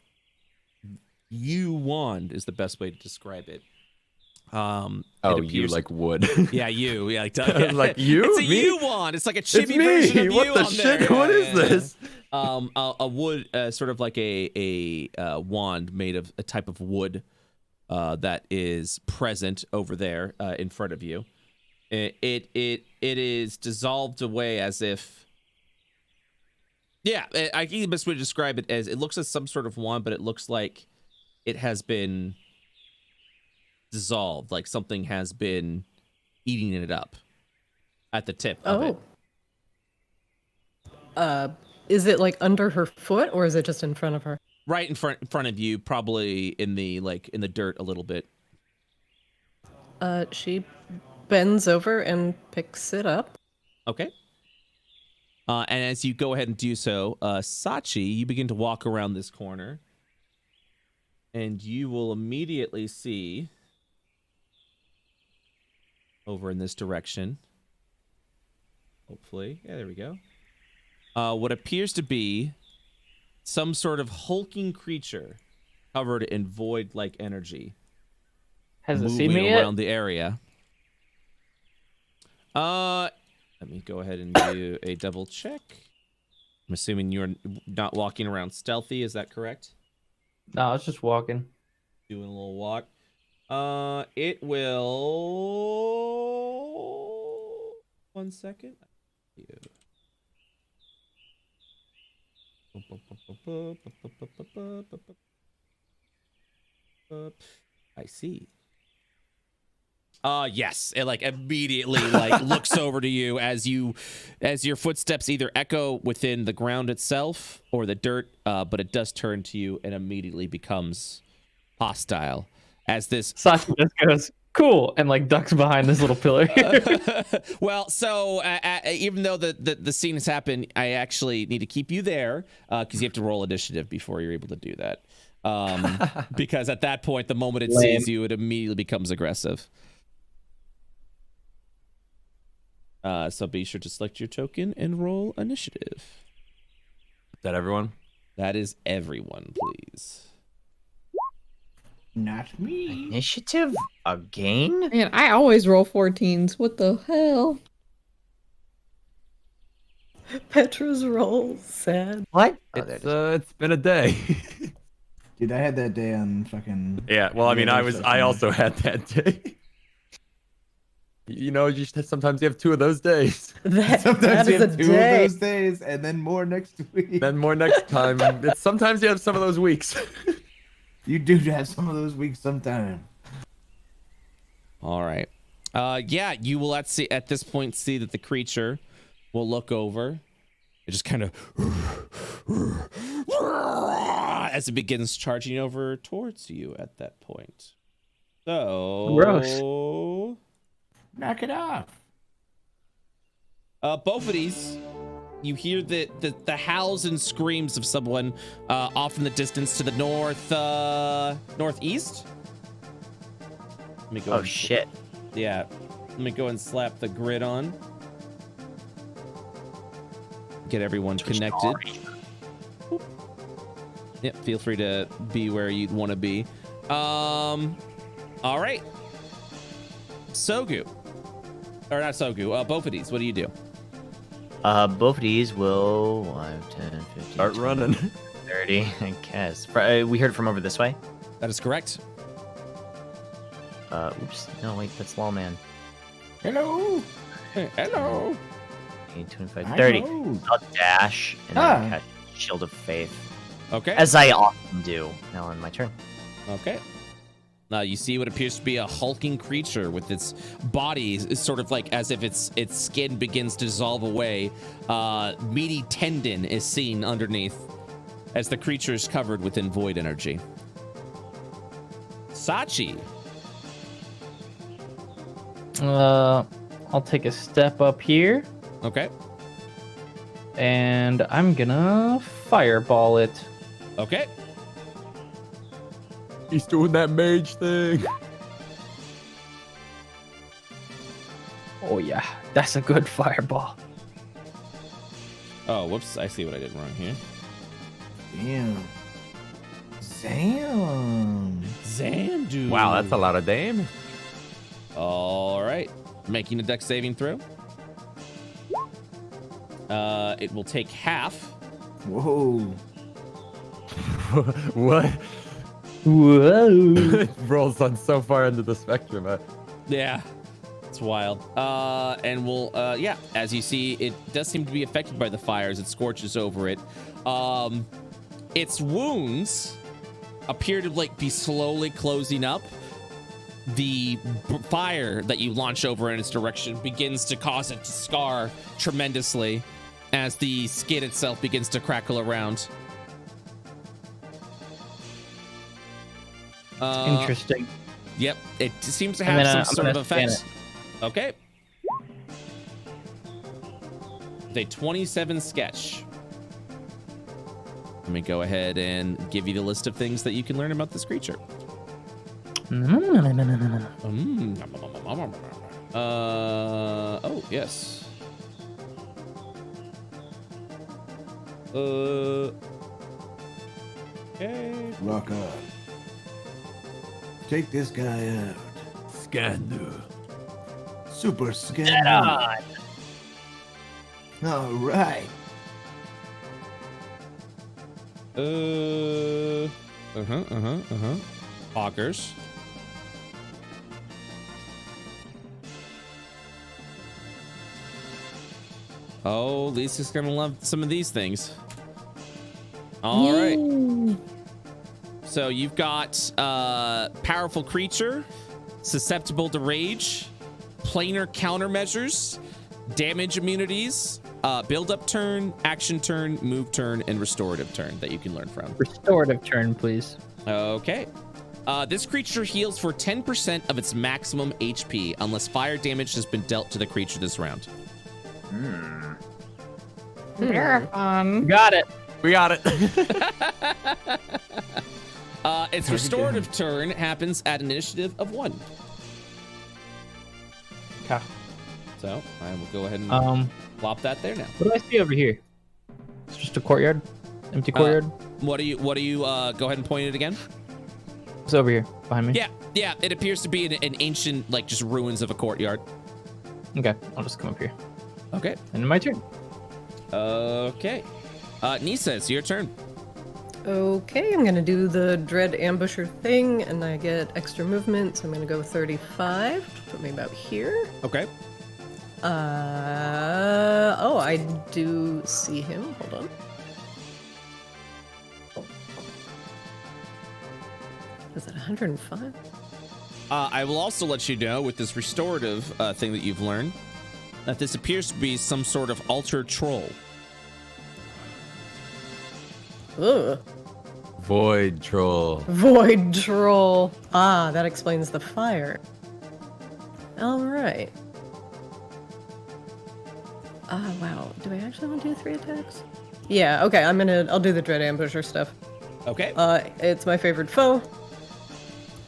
yew wand is the best way to describe it. Oh, it you like wood. Yeah, you. Yeah, like, I was like, you? It's a Me? yew wand. It's like a It's chibi version me. of What you the on shit? there. What Yeah, is yeah, this? yeah. A wood, sort of like a wand made of a type of wood that is present over there in front of you. It is dissolved away as if. Yeah, I think the best way to describe it as it looks as some sort of wand, but it looks like it has been dissolved, like something has been eating it up at the tip of it. Is it like under her foot, or is it just in front of her? Right in front of you, probably in the dirt a little bit. She bends over and picks it up. Okay. And as you go ahead and do so, Sachi, you begin to walk around this corner, and you will immediately see over in this direction. Hopefully, yeah, there we go. What appears to be some sort of hulking creature covered in void-like energy. Has it moving seen me yet? around the area. Let me go ahead and do a double check. I'm assuming you're not walking around stealthy. Is that correct? No, I was just walking. Doing a little walk. It will. 1 second. I see. Yes. It like immediately like looks over to you as your footsteps either echo within the ground itself or the dirt, but it does turn to you and immediately becomes hostile as this Sasha just goes, cool, and like ducks behind this little pillar. Well, so even though the scene has happened, I actually need to keep you there because you have to roll initiative before you're able to do that. Because at that point, the moment it sees you, it immediately becomes aggressive. So be sure to select your token and roll initiative. Is that everyone? That is everyone, please. Not me. Initiative again? Man, I always roll 14s. What the hell? Petra's roll sad. What? Oh, there It's it is. it's been a day. Dude, I had that day on fucking. Yeah, well, I mean, Yeah, I also had that day. You know, sometimes you have two of those days. That Sometimes you is have a two day. of those days, and then more next week. Then more next time. Sometimes you have some of those weeks. You do have some of those weeks sometime. All right. Yeah, you will at this point see that the creature will look over. It just kind of as it begins charging over towards you at that point. So Gross. Knock it off. Both of these, you hear the howls and screams of someone off in the distance to the northeast. Let me go. Oh shit! Yeah. Let me go and slap the grid on. Get everyone connected. Yep, feel free to be where you'd want to be. All right. Sogu. Or not Sogu, Bofidis, what do you do? Both of these will 5, 10, 15, Start 20, running. 30, I guess. We heard it from over this way. That is correct. Oops. No, wait, that's Lawman. Hello. Hello. 25, I 30. know. I'll dash and then catch Shield of Faith. Okay. As I often do. Now on my turn. Okay. Now you see what appears to be a hulking creature with its body is sort of like as if its skin begins to dissolve away. Meaty tendon is seen underneath as the creature is covered within void energy. Sachi. I'll take a step up here, Okay. and I'm gonna fireball it. Okay. He's doing that mage thing. Oh yeah, that's a good fireball. Oh, whoops. I see what I did wrong here. Damn. Zam. Xandu. Wow, that's a lot of damage. All right. Making a dex saving throw. It will take half. Whoa. What? Whoa. Rolls on so far into the spectrum. Yeah. It's wild. And we'll, yeah, as you see, it does seem to be affected by the fires. It scorches over it. Its wounds appear to like be slowly closing up. The fire that you launch over in its direction begins to cause it to scar tremendously as the skin itself begins to crackle around. Interesting. Yep, it seems to I'm have gonna- some sort I'm of gonna effect. Okay. The 27 sketch. Let me go ahead and give you the list of things that you can learn about this creature. Oh, yes. Okay. Rock up. Take this guy out. Scandu. Super scan. All right. Poggers. Oh, Lisa's gonna love some of these things. All right. So you've got powerful creature, susceptible to rage, planar countermeasures, damage immunities, build-up turn, action turn, move turn, and restorative turn that you can learn from. Restorative turn, please. Okay. This creature heals for 10% of its maximum HP unless fire damage has been dealt to the creature this round. Got it. We got it. Its restorative turn happens at an initiative of 1. Okay. So I will go ahead and plop that there now. What do I see over here? It's just a courtyard. Empty courtyard. What do you go ahead and point it again? It's over here behind me. Yeah, it appears to be an ancient, like, just ruins of a courtyard. Okay, I'll just come up here. Okay. And my turn. Okay. Nisa, it's your turn. Okay, I'm gonna do the Dread Ambusher thing, and I get extra movement, so I'm gonna go 35, put me about here. Okay. Oh, I do see him. Hold on. Is that 105? I will also let you know with this restorative thing that you've learned that this appears to be some sort of altar troll. Ugh. Void troll. Void troll. Ah, that explains the fire. All right. Ah, wow. Do I actually want to do 3 attacks? Yeah. Okay. I'll do the Dread Ambusher stuff. Okay. It's my favorite foe.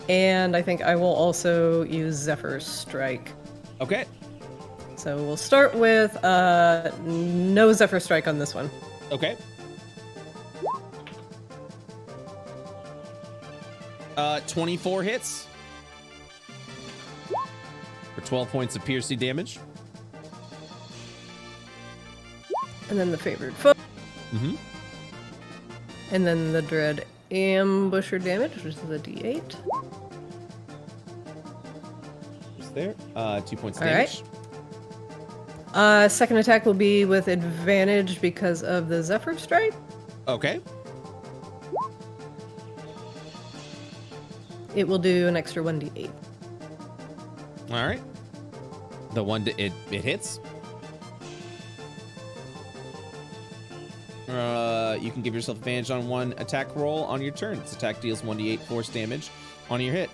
And I think I will also use Zephyr Strike. Okay. So we'll start with no Zephyr Strike on this one. Okay. 24 hits for 12 points of piercing damage. And then the favored foe. Mm-hmm. And then the dread ambusher damage, which is the D8. Just there. 2 points All damage. right. Second attack will be with advantage because of the Zephyr Strike. Okay. It will do an extra 1d8. All right. The one it hits. You can give yourself advantage on one attack roll on your turn. This attack deals 1d8 force damage on your hit.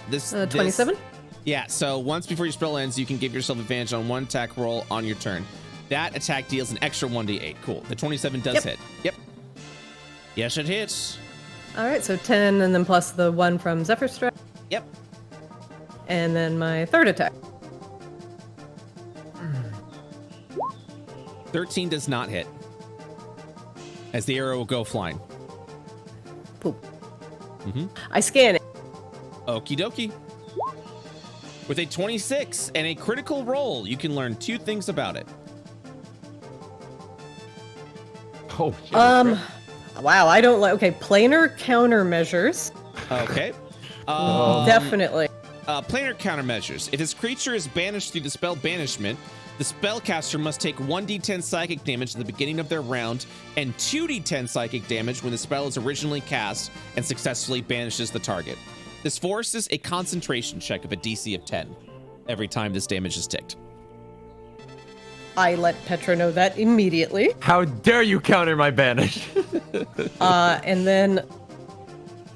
This 27? Yeah, so once before your spell ends, you can give yourself advantage on one attack roll on your turn. That attack deals an extra 1d8. Cool. The 27 does hit. Yep. Yes, it hits. All right, so 10 and then plus the 1 from Zephyr Strike. Yep. And then my third attack. 13 does not hit, as the arrow will go flying. Poop. Mm-hmm. I scan it. Okie dokie. With a 26 and a critical roll, you can learn 2 things about it. Oh, shit. Wow, I don't like. Okay, planar countermeasures. Okay. Definitely. Planar countermeasures. If this creature is banished through the spell banishment, the spellcaster must take 1d10 psychic damage at the beginning of their round and 2d10 psychic damage when the spell is originally cast and successfully banishes the target. This forces a concentration check of a DC of 10 every time this damage is ticked. I let Petra know that immediately. How dare you counter my banish? And then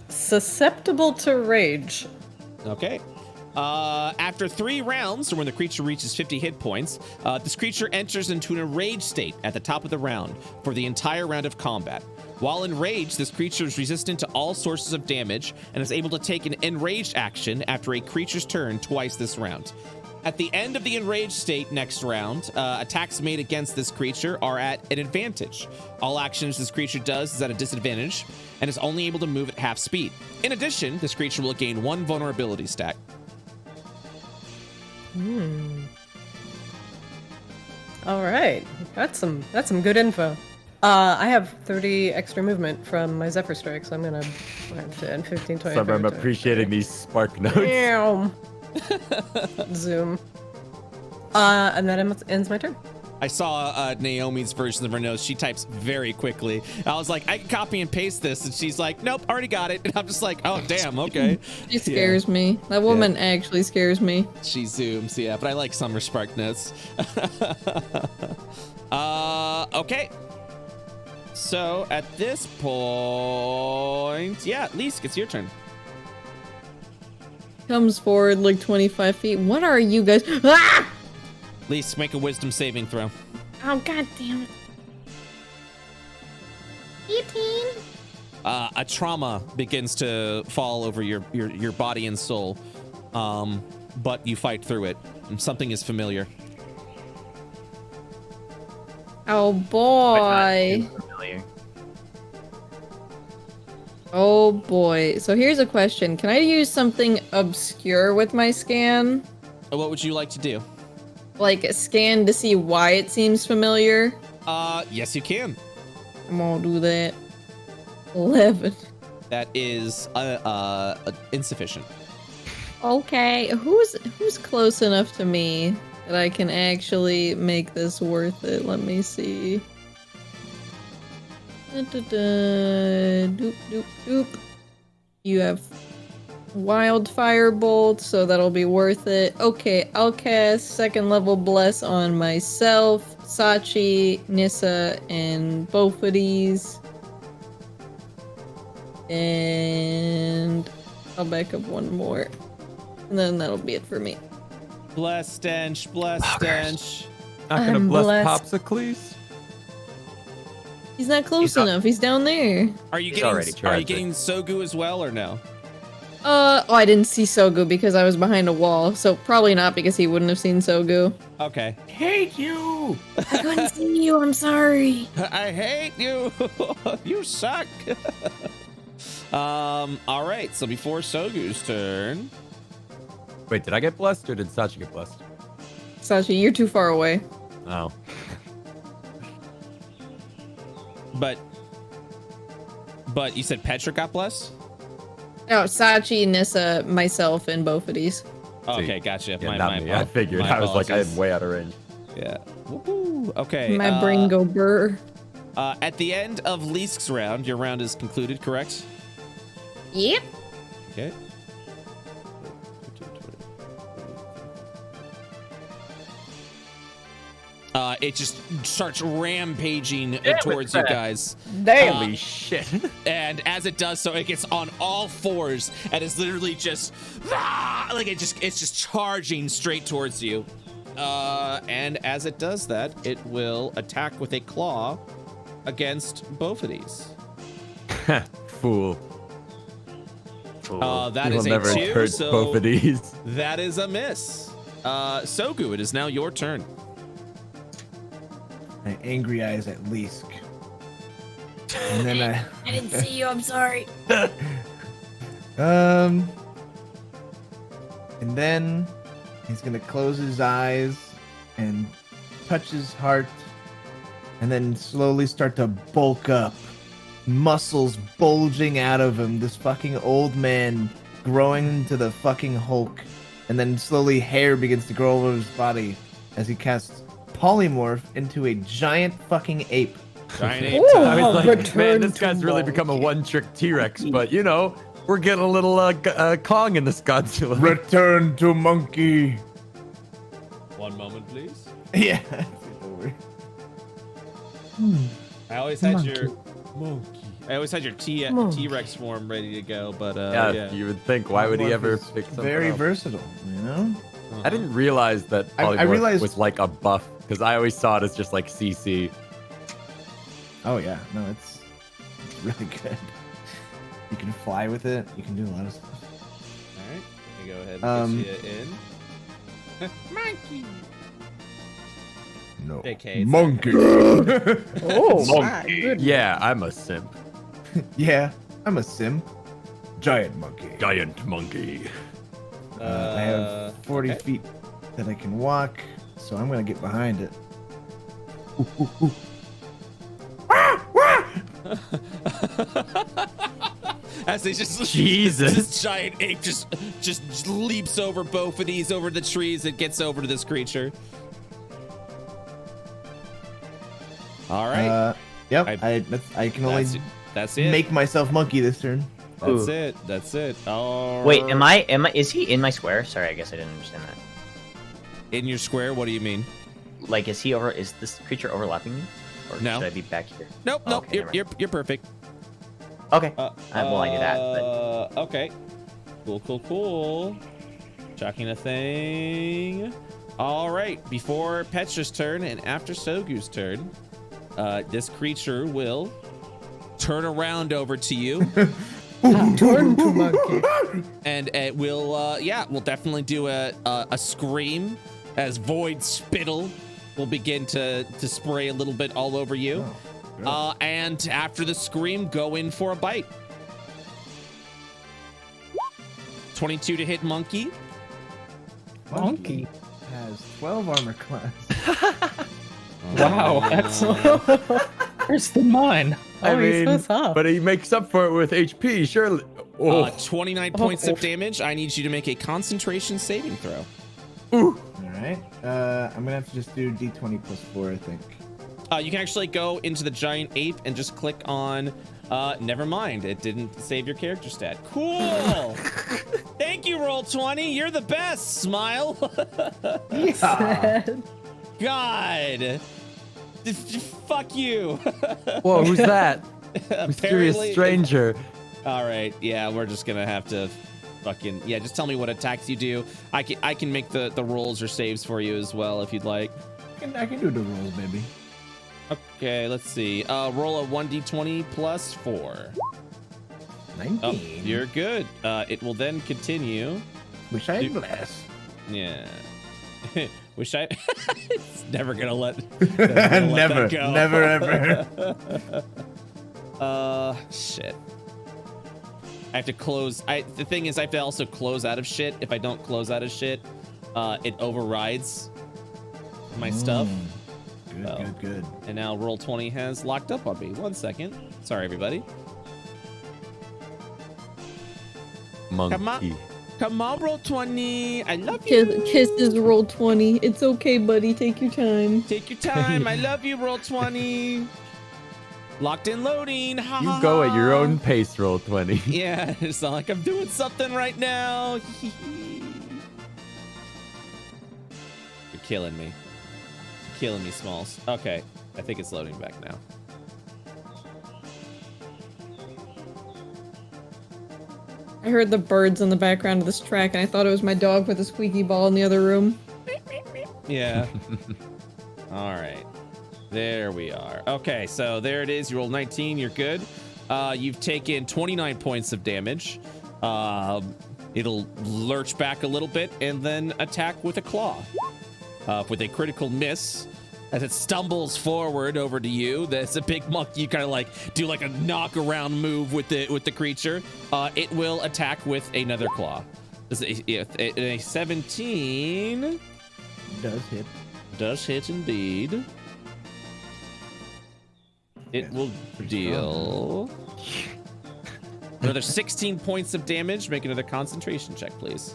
susceptible to rage. Okay. After 3 rounds, or when the creature reaches 50 hit points, this creature enters into an enraged state at the top of the round for the entire round of combat. While enraged, this creature is resistant to all sources of damage and is able to take an enraged action after a creature's turn twice this round. At the end of the enraged state next round, attacks made against this creature are at an advantage. All actions this creature does is at a disadvantage and is only able to move at half speed. In addition, this creature will gain 1 vulnerability stack. All right, that's some good info. I have 30 extra movement from my Zephyr Strike, so I'm gonna 10, 15, 20. So I'm appreciating these spark notes. Meow. Zoom. And that ends my turn. I saw Naomi's version of her notes. She types very quickly. I was like, I can copy and paste this. And she's like, nope, already got it. And I'm just like, oh, damn, okay. She scares me. That woman actually scares me. She zooms, yeah, but I like Summer Spark notes. Okay. So at this point, yeah, Lise, it's your turn. Comes forward like 25 feet. What are you guys? Ah! Lise, make a wisdom saving throw. Oh, god damn it. 18. A trauma begins to fall over your body and soul, but you fight through it. And something is familiar. Oh boy. But not too familiar. Oh boy. So here's a question. Can I use something obscure with my scan? What would you like to do? Like a scan to see why it seems familiar? Yes, you can. I'm gonna do that. 11. That is insufficient. Okay. Who's close enough to me that I can actually make this worth it? Let me see. Doop, doop, doop. You have wildfire bolt, so that'll be worth it. Okay, I'll cast 2nd level bless on myself, Sachi, Nissa, and both of these. And I'll back up one more. And then that'll be it for me. Bless stench, bless stench. Not gonna I'm bless blessed. Popsicles? He's not close enough. He's down there. Are you He's already getting charged. Sogu as well or no? Oh, I didn't see Sogu because I was behind a wall, so probably not because he wouldn't have seen Sogu. Okay. Hate you! I couldn't see you, I'm sorry. I hate you. You suck. All right. So before Sogu's turn. Wait, did I get blessed or did Sachi get blessed? Sachi, you're too far away. Oh. But you said Petra got blessed? No, Sachi, Nissa, myself, and Bofidis. Okay, gotcha. Yeah, not me. I figured. my I was like, I apologies. am way out of range. Yeah. Woo-hoo. Okay. My brain go burr. At the end of Leesk's round, your round is concluded, correct? Yep. Okay. It just starts rampaging towards you guys. Holy shit. And as it does so, it gets on all fours and is literally just like it's just charging straight towards you. And as it does that, it will attack with a claw against both of these. Fool. That You will is a never 2, hurt so both of these. that is a miss. Sogu, it is now your turn. My angry eyes at Leask. And then I didn't see you, I'm sorry. And then he's gonna close his eyes and touch his heart, and then slowly start to bulk up. Muscles bulging out of him. This fucking old man growing into the fucking Hulk, and then slowly hair begins to grow over his body as he casts polymorph into a giant fucking ape. Giant ape. Ooh, I was like, man, return this to guy's really monkey. become a one-trick T-Rex, but you know, we're getting a little Kong in this Godzilla. Return to monkey. One moment, please. Yeah. I always had Monkey. your monkey. I always had your Monkey. T-Rex form ready to go, but Yeah, you would think, why would he ever Polymorph is pick something very else? versatile, you know? I didn't realize that I polymorph realized- was like a buff, because I always saw it as just like CC. Oh yeah, no, it's really good. You can fly with it. You can do a lot of stuff. All right, let me go ahead Um, and get you in. Monkey. No. Okay, it's Monkey. Oh, my goodness. Yeah, I'm a simp. Yeah, I'm a simp. Giant monkey. Giant monkey. I have 40 okay. feet that I can walk, so I'm gonna get behind it. As they just Jesus. this giant ape just leaps over both of these over the trees and gets over to this creature. All right, Yep. I- I can only that's it. make myself monkey this turn. That's Ooh. it. That's it. All Wait, right. is he in my square? Sorry, I guess I didn't understand that. in your square? What do you mean? Like, is this creature overlapping me? Or No. should I be back here? Nope. Oh, Nope. okay, never You're perfect. Okay. Well, I knew that, but Okay. Cool. Checking a thing. All right. Before Petra's turn and after Sogu's turn, this creature will turn around over to you. Turn to monkey. And it will, we'll definitely do a scream as void spittle will begin to spray a little bit all over you. And after the scream, go in for a bite. 22 to hit monkey. Monkey. Has 12 armor class. Wow, that's worse than mine. I Oh, he's so mean, soft. but he makes up for it with HP, surely. Oh, 29 points of damage. I need you to make a concentration saving throw. All right. I'm gonna have to just do D20 plus 4, I think. You can actually go into the giant ape and just click on. Never mind, it didn't save your character stat. Cool. Thank you, Roll20. You're the best. Smile. God. Fuck you. whoa, who's that? Mysterious Apparently- stranger. All right, yeah, we're just gonna have to fucking just tell me what attacks you do. I can make the rolls or saves for you as well if you'd like. I can do the rolls, baby. Okay, let's see. Roll a 1d20 plus 4. 19. You're good. It will then continue. Wish I had glass. Yeah. Wish I. It's never gonna let. Never, that go. never, ever. Shit. I have to close. The thing is, I have to also close out of shit. If I don't close out of shit, it overrides my stuff. Good, good. And now Roll20 has locked up on me. 1 second. Sorry, everybody. Monkey. Come on, Roll20. I love you. Kisses Roll20. It's okay, buddy. Take your time. Take your time. I love you, Roll20. Locked in loading. Ha, You ha, go ha. at your own pace, Roll20. Yeah, it's not like I'm doing something right now. You're killing me. Killing me, Smalls. Okay, I think it's loading back now. I heard the birds in the background of this track, and I thought it was my dog with a squeaky ball in the other room. Yeah. All right. There we are. Okay, so there it is. You rolled 19. You're good. You've taken 29 points of damage. It'll lurch back a little bit and then attack with a claw. With a critical miss. As it stumbles forward over to you, that's a big monkey. You kind of like do like a knock around move with the creature. It will attack with another claw. A 17 Does hit. does hit indeed. It will deal another 16 points of damage. Make another concentration check, please.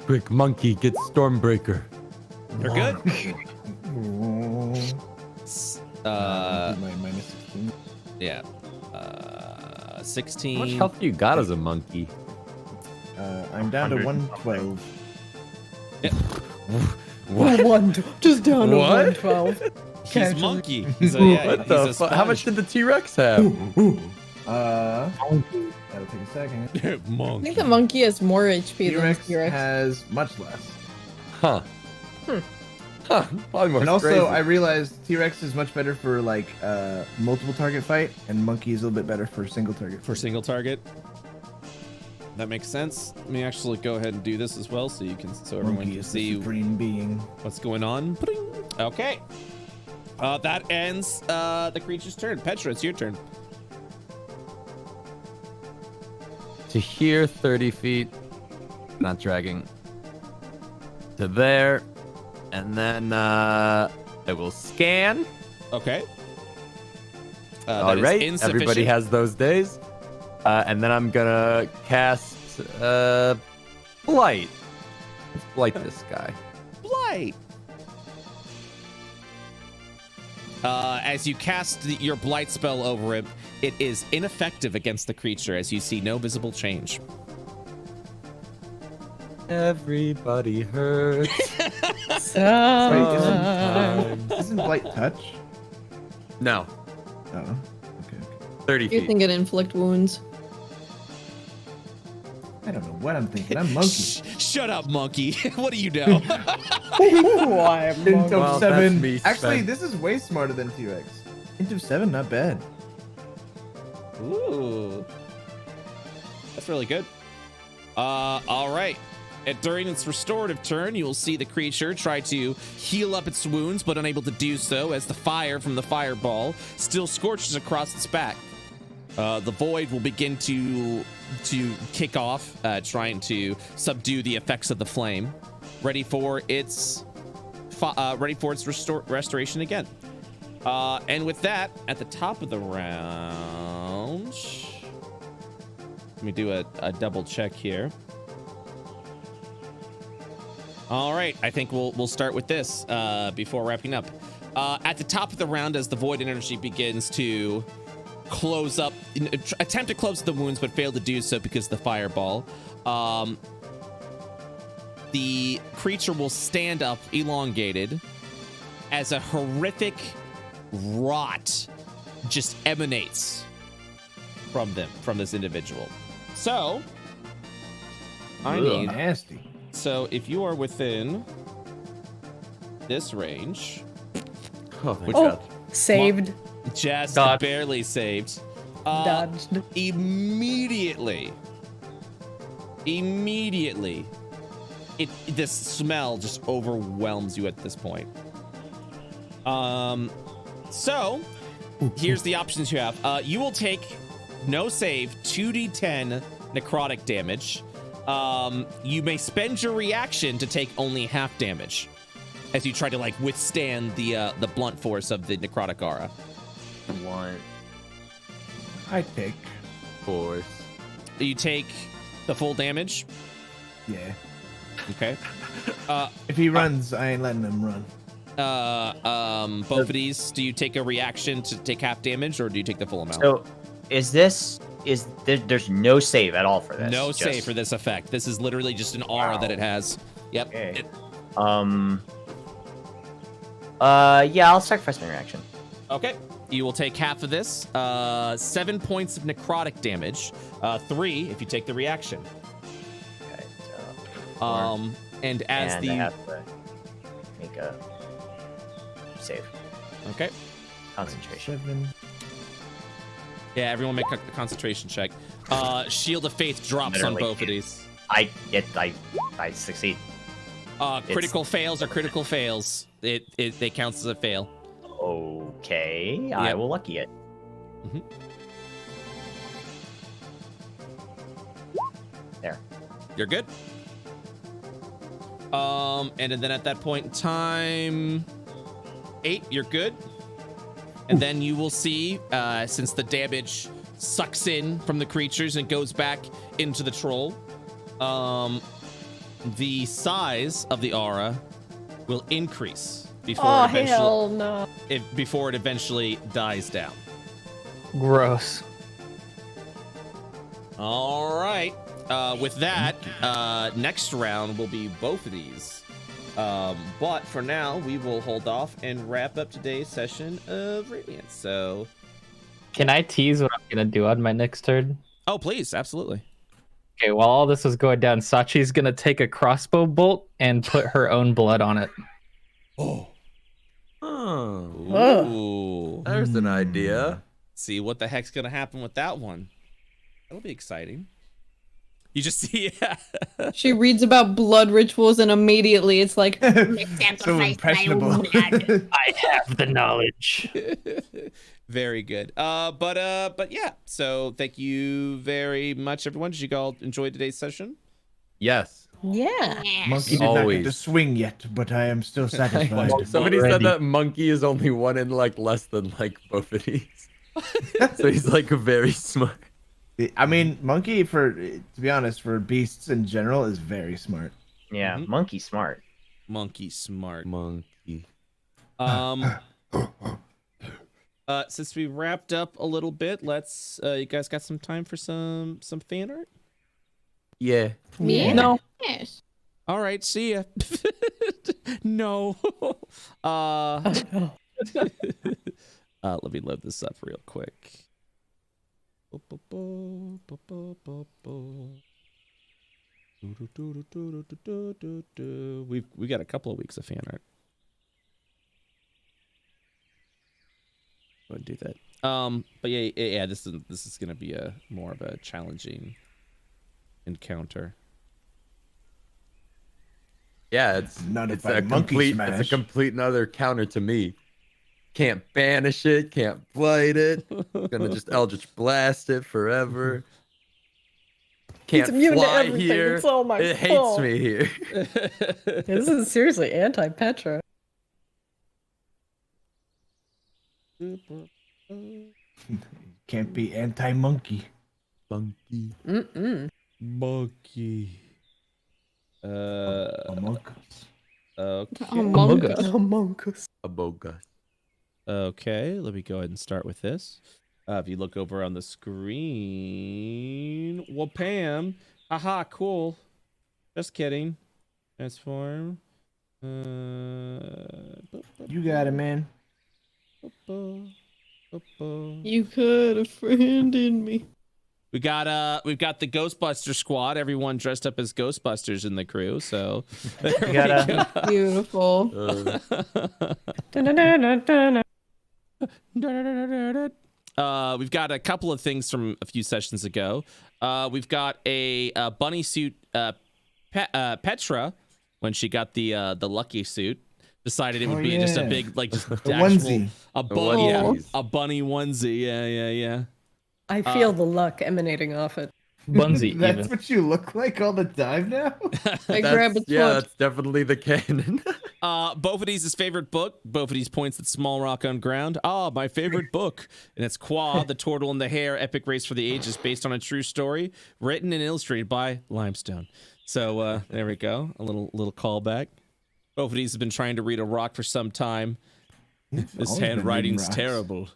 Quick, monkey, get Stormbreaker. You're good. My minus 16. Yeah. 16. How much health do you got as a monkey? I'm down to 112. What? Just down to What? 112. He's monkey. So yeah, What he's the a fuck? How much sponge. did the T-Rex have? That'll take a second. I Monkey. think the monkey has more HP than the T-Rex T-Rex. has much less. Huh. Huh. Probably more And also, crazy. I realized T-Rex is much better for like multiple target fight, and monkey is a little bit better for single target. For single target. That makes sense. Let me actually go ahead and do this as well, so you can, so everyone Monkey can is the see supreme being. what's going on. Okay. That ends the creature's turn. Petra, it's your turn. To here, 30 feet. Not dragging. To there. And then I will scan. Okay. That All is right. insufficient. Everybody has those days. And then I'm gonna cast Blight. Let's blight this guy. Blight. As you cast your blight spell over it, it is ineffective against the creature as you see no visible change. Everybody hurts. Isn't Blight touch? No. Oh, okay. 30 You feet. think it inflict wounds? I don't know what I'm thinking. I'm monkey. Shut up, monkey. What do you know? Why? Int of Well, that's 7. me Actually, spent. this is way smarter than T-Rex. Int of 7, not bad. Ooh. That's really good. All right. During its restorative turn, you will see the creature try to heal up its wounds, but unable to do so as the fire from the fireball still scorches across its back. The void will begin to kick off, trying to subdue the effects of the flame, ready for its restoration again. And with that, at the top of the round, let me do a double check here. All right, I think we'll start with this before wrapping up. At the top of the round, as the void energy begins to close up, attempt to close the wounds, but fail to do so because of the fireball. The creature will stand up, elongated, as a horrific rot just emanates from this individual. So, I need. Nasty. So if you are within this range, Oh, my which God. Saved. just God. barely saved. Dodged. Immediately, this smell just overwhelms you at this point. So here's the options you have. You will take no save 2d10 necrotic damage. You may spend your reaction to take only half damage as you try to like withstand the blunt force of the necrotic aura. One. I take. Force. You take the full damage. Yeah. Okay. If he runs, I ain't letting him run. Both of these, do you take a reaction to take half damage, or do you take the full amount? So, there's no save at all for this? No Just- save for this effect. This is literally just an aura that it has. Yep. Okay. Yeah, I'll sacrifice my reaction. Okay. You will take half of this. 7 points of necrotic damage. 3 if you take the reaction. Okay, so And as and I have to make a save. Okay. Concentration. 7. Yeah, everyone make a concentration check. Shield of Faith drops on Literally. both of these. I succeed. Critical fails are critical fails. They count as a fail. Okay, I Yep. will lucky it. Mhm. There. You're good. And then at that point in time, 8, you're good. And then you will see, since the damage sucks in from the creatures and goes back into the troll, the size of the aura will increase before No. before it eventually dies down. Gross. All right. With that, next round will be both of these. But for now, we will hold off and wrap up today's session of Radiance. So, Can I tease what I'm gonna do on my next turn? oh, please, absolutely. Okay, while all this is going down, Sachi's gonna take a crossbow bolt and put her own blood on it. Oh, Ooh. there's an idea. See what the heck's gonna happen with that one. That'll be exciting. You just see, She reads about blood rituals and immediately it's like, So impressionable. I have the knowledge. very good. But yeah. So thank you very much, everyone. Did you all enjoy today's session? Yes. Yeah. Monkey did not get Always. to swing yet, but I am still satisfied. Somebody Already. said that monkey is only one in like less than like both of these. So he's like very smart. I mean, monkey, to be honest, for beasts in general, is very smart. Yeah, Mhm. monkey smart. Monkey smart. Monkey. Since we wrapped up a little bit, let's. You guys got some time for some fan art? Yeah. Yeah. No. yes. All right, see ya. No. Let me load this up real quick. We got a couple of weeks of fan art. Go ahead and do that. But yeah, this is gonna be a more of a challenging encounter. Yeah, it's Not it's if I a monkey complete smash. it's a complete another counter to me. Can't banish it, can't blight it. Gonna just Eldritch blast it forever. Can't immune to fly everything, here. it's all my it hates fault. me here. This is seriously anti-Petra. Can't be anti-monkey. Monkey. Mm-mm. Monkey. Among Us. Okay. Among Us. Among Us. A bogus. Okay, let me go ahead and start with this. If you look over on the screen, well, Pam, haha, cool. Just kidding. Transform. You got it, man. You could have friended me. We've got the Ghostbuster squad, everyone dressed up as Ghostbusters in the crew, so there we gotta- go. Beautiful. Dun-dun-dun-dun-dun. we've got a couple of things from a few sessions ago. We've got a bunny suit. Petra, when she got the lucky suit, decided it would be just a big just onesie. a bunny onesie. Yeah. I feel the luck emanating off it. Bunsy, That's even. what you look like all the time now? I grab its Yeah, foot. that's definitely the canon. Boffides' favorite book. Boffides points at Small Rock on Ground. My favorite book. And it's Qua, the Turtle and the Hare, Epic Race for the Ages, based on a true story, written and illustrated by Limestone. So there we go. A little callback. Boffides has been trying to read a rock for some time. This handwriting's terrible.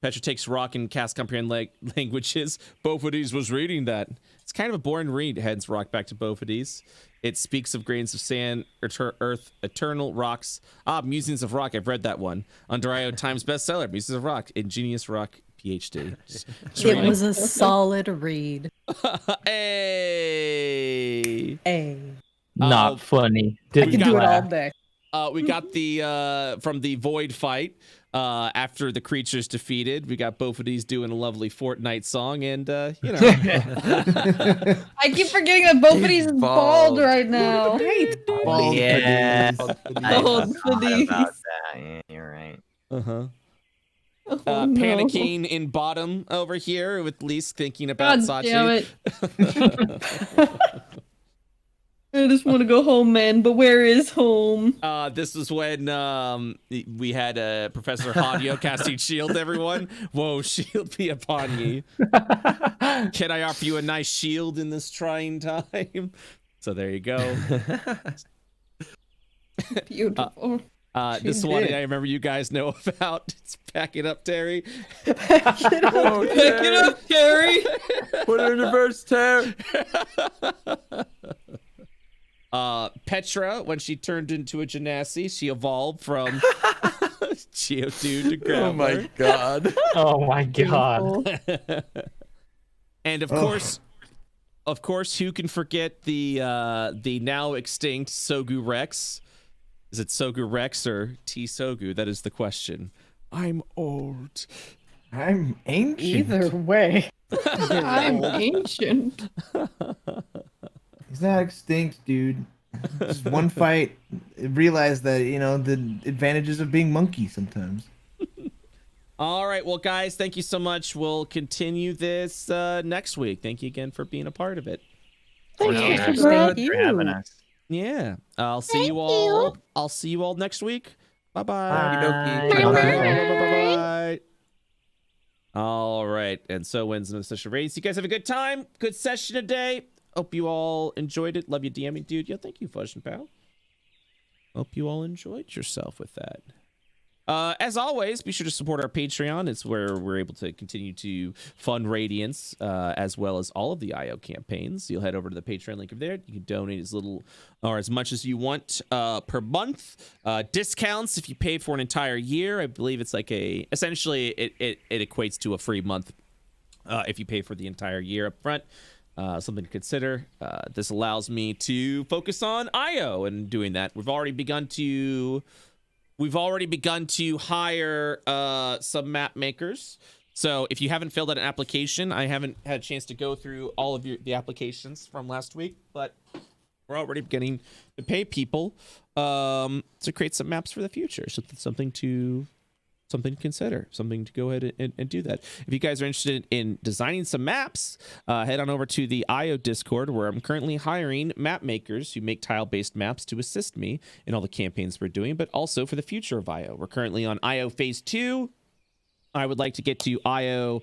Petra takes rock and cast comprehend languages. Boffides was reading that. It's kind of a boring read. Heads rock back to Boffides. It speaks of grains of sand, earth, eternal rocks. Musings of Rock. I've read that one. Under IO Times bestseller. Musings of Rock. Ingenious Rock. PhD. It was a solid read. Hey. Not funny. I could do it all day. We got the from the Void fight. After the creature's defeated, we got Boffides doing a lovely Fortnite song, and I keep forgetting that Boffides is bald right now. Bald Yeah. I Bald forgot Fiddies. about that. Yeah, you're right. Uh-huh. Oh, no. Panicking in bottom over here with Lise thinking about God Sachi. damn it. I just want to go home, man, but where is home? This was when we had Professor Hadio casting shield, everyone. Whoa, shield be upon ye. Can I offer you a nice shield in this trying time? So there you go. Beautiful. This one I remember you guys know about. It's Pack It Up, Terry. Pick it up, Terry. Put it in reverse, Terry. Petra, when she turned into a Genasi, she evolved from Geodude to Graveler. Oh my god. Oh my god. And of course, who can forget the now extinct Sogu Rex? Is it Sogu Rex or T Sogu? That is the question. I'm old. I'm ancient. Either way. I'm ancient. He's not extinct, dude. Just one fight, realize that, the advantages of being monkey sometimes. All right, well, guys, thank you so much. We'll continue this next week. Thank you again for being a part of it. Thank Thank you. for having us. Yeah, I'll see you all. I'll see you all next week. Bye-bye. Bye-bye. All right, and so wins another session of Radiance. You guys have a good time. Good session today. Hope you all enjoyed it. Love you, DMing, dude. Yeah, thank you, Fudge and Pal. Hope you all enjoyed yourself with that. As always, be sure to support our Patreon. It's where we're able to continue to fund Radiance, as well as all of the IO campaigns. You'll head over to the Patreon link over there. You can donate as little or as much as you want per month. Discounts if you pay for an entire year. I believe it's like essentially it equates to a free month if you pay for the entire year up front. Something to consider. This allows me to focus on IO and doing that. We've already begun to hire some map makers. So if you haven't filled out an application, I haven't had a chance to go through all of the applications from last week, but we're already beginning to pay people to create some maps for the future. So that's something to consider, something to go ahead and do that. If you guys are interested in designing some maps, head on over to the IO Discord, where I'm currently hiring map makers who make tile-based maps to assist me in all the campaigns we're doing, but also for the future of IO. We're currently on IO Phase 2. I would like to get to IO.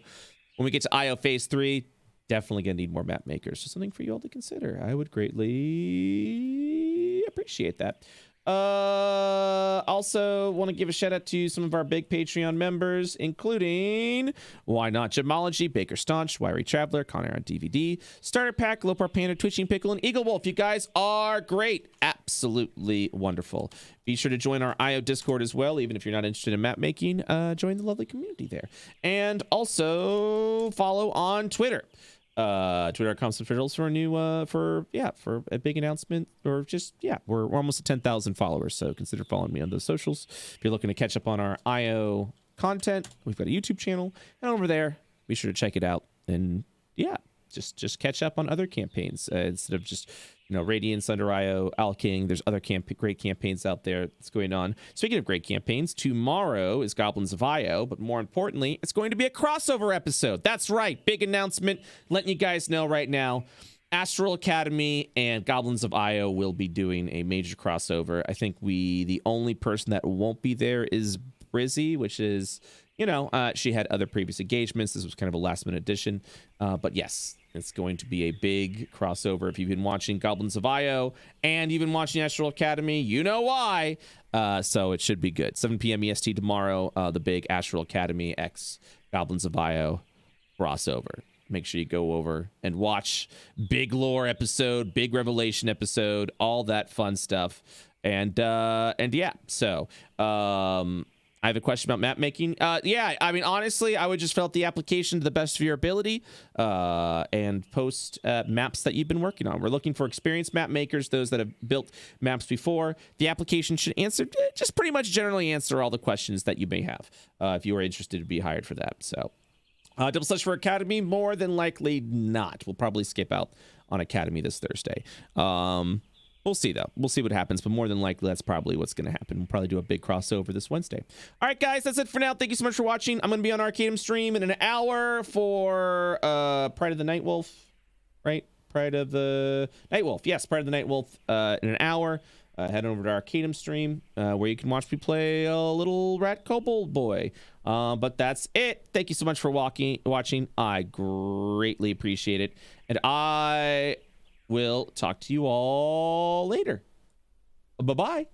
When we get to IO Phase 3, definitely going to need more map makers. So something for you all to consider. I would greatly appreciate that. Also want to give a shout out to some of our big Patreon members, including Why Not Gemology, Baker Staunch, Wiry Traveler, Conair on DVD, Starter Pack, Lopar Panda, Twitching Pickle, and Eagle Wolf. You guys are great. Absolutely wonderful. Be sure to join our IO Discord as well, even if you're not interested in map making. Join the lovely community there. And also follow on Twitter. Twitter.com/subtitles for a new for a big announcement, or just we're almost at 10,000 followers, so consider following me on those socials if you're looking to catch up on our IO content. We've got a YouTube channel, and over there, be sure to check it out. And yeah, just catch up on other campaigns instead of just Radiance under IO, Owl King. There's other great campaigns out there that's going on. Speaking of great campaigns, tomorrow is Goblins of IO, but more importantly, it's going to be a crossover episode. That's right, big announcement, letting you guys know right now. Astral Academy and Goblins of IO will be doing a major crossover. I think the only person that won't be there is Brizzy, which is, she had other previous engagements. This was kind of a last minute addition. But yes, it's going to be a big crossover. If you've been watching Goblins of IO and you've been watching Astral Academy, you know why. So it should be good. 7 p.m. EST tomorrow, the big Astral Academy x Goblins of IO crossover. Make sure you go over and watch big lore episode, big revelation episode, all that fun stuff. And yeah, so I have a question about map making. Yeah, I mean, honestly, I would just fill out the application to the best of your ability and post maps that you've been working on. We're looking for experienced map makers, those that have built maps before. The application should just pretty much generally answer all the questions that you may have if you are interested to be hired for that. So double slash for Academy, more than likely not. We'll probably skip out on Academy this Thursday. We'll see, though. We'll see what happens, but more than likely, that's probably what's going to happen. We'll probably do a big crossover this Wednesday. All right, guys, that's it for now. Thank you so much for watching. I'm going to be on Arcadum stream in an hour for Pride of the Night Wolf, right? Pride of the Night Wolf. Yes, Pride of the Night Wolf in an hour. Head over to Arcadum stream where you can watch me play a little rat kobold boy. But that's it. Thank you so much for watching. I greatly appreciate it. And I will talk to you all later. Bye-bye.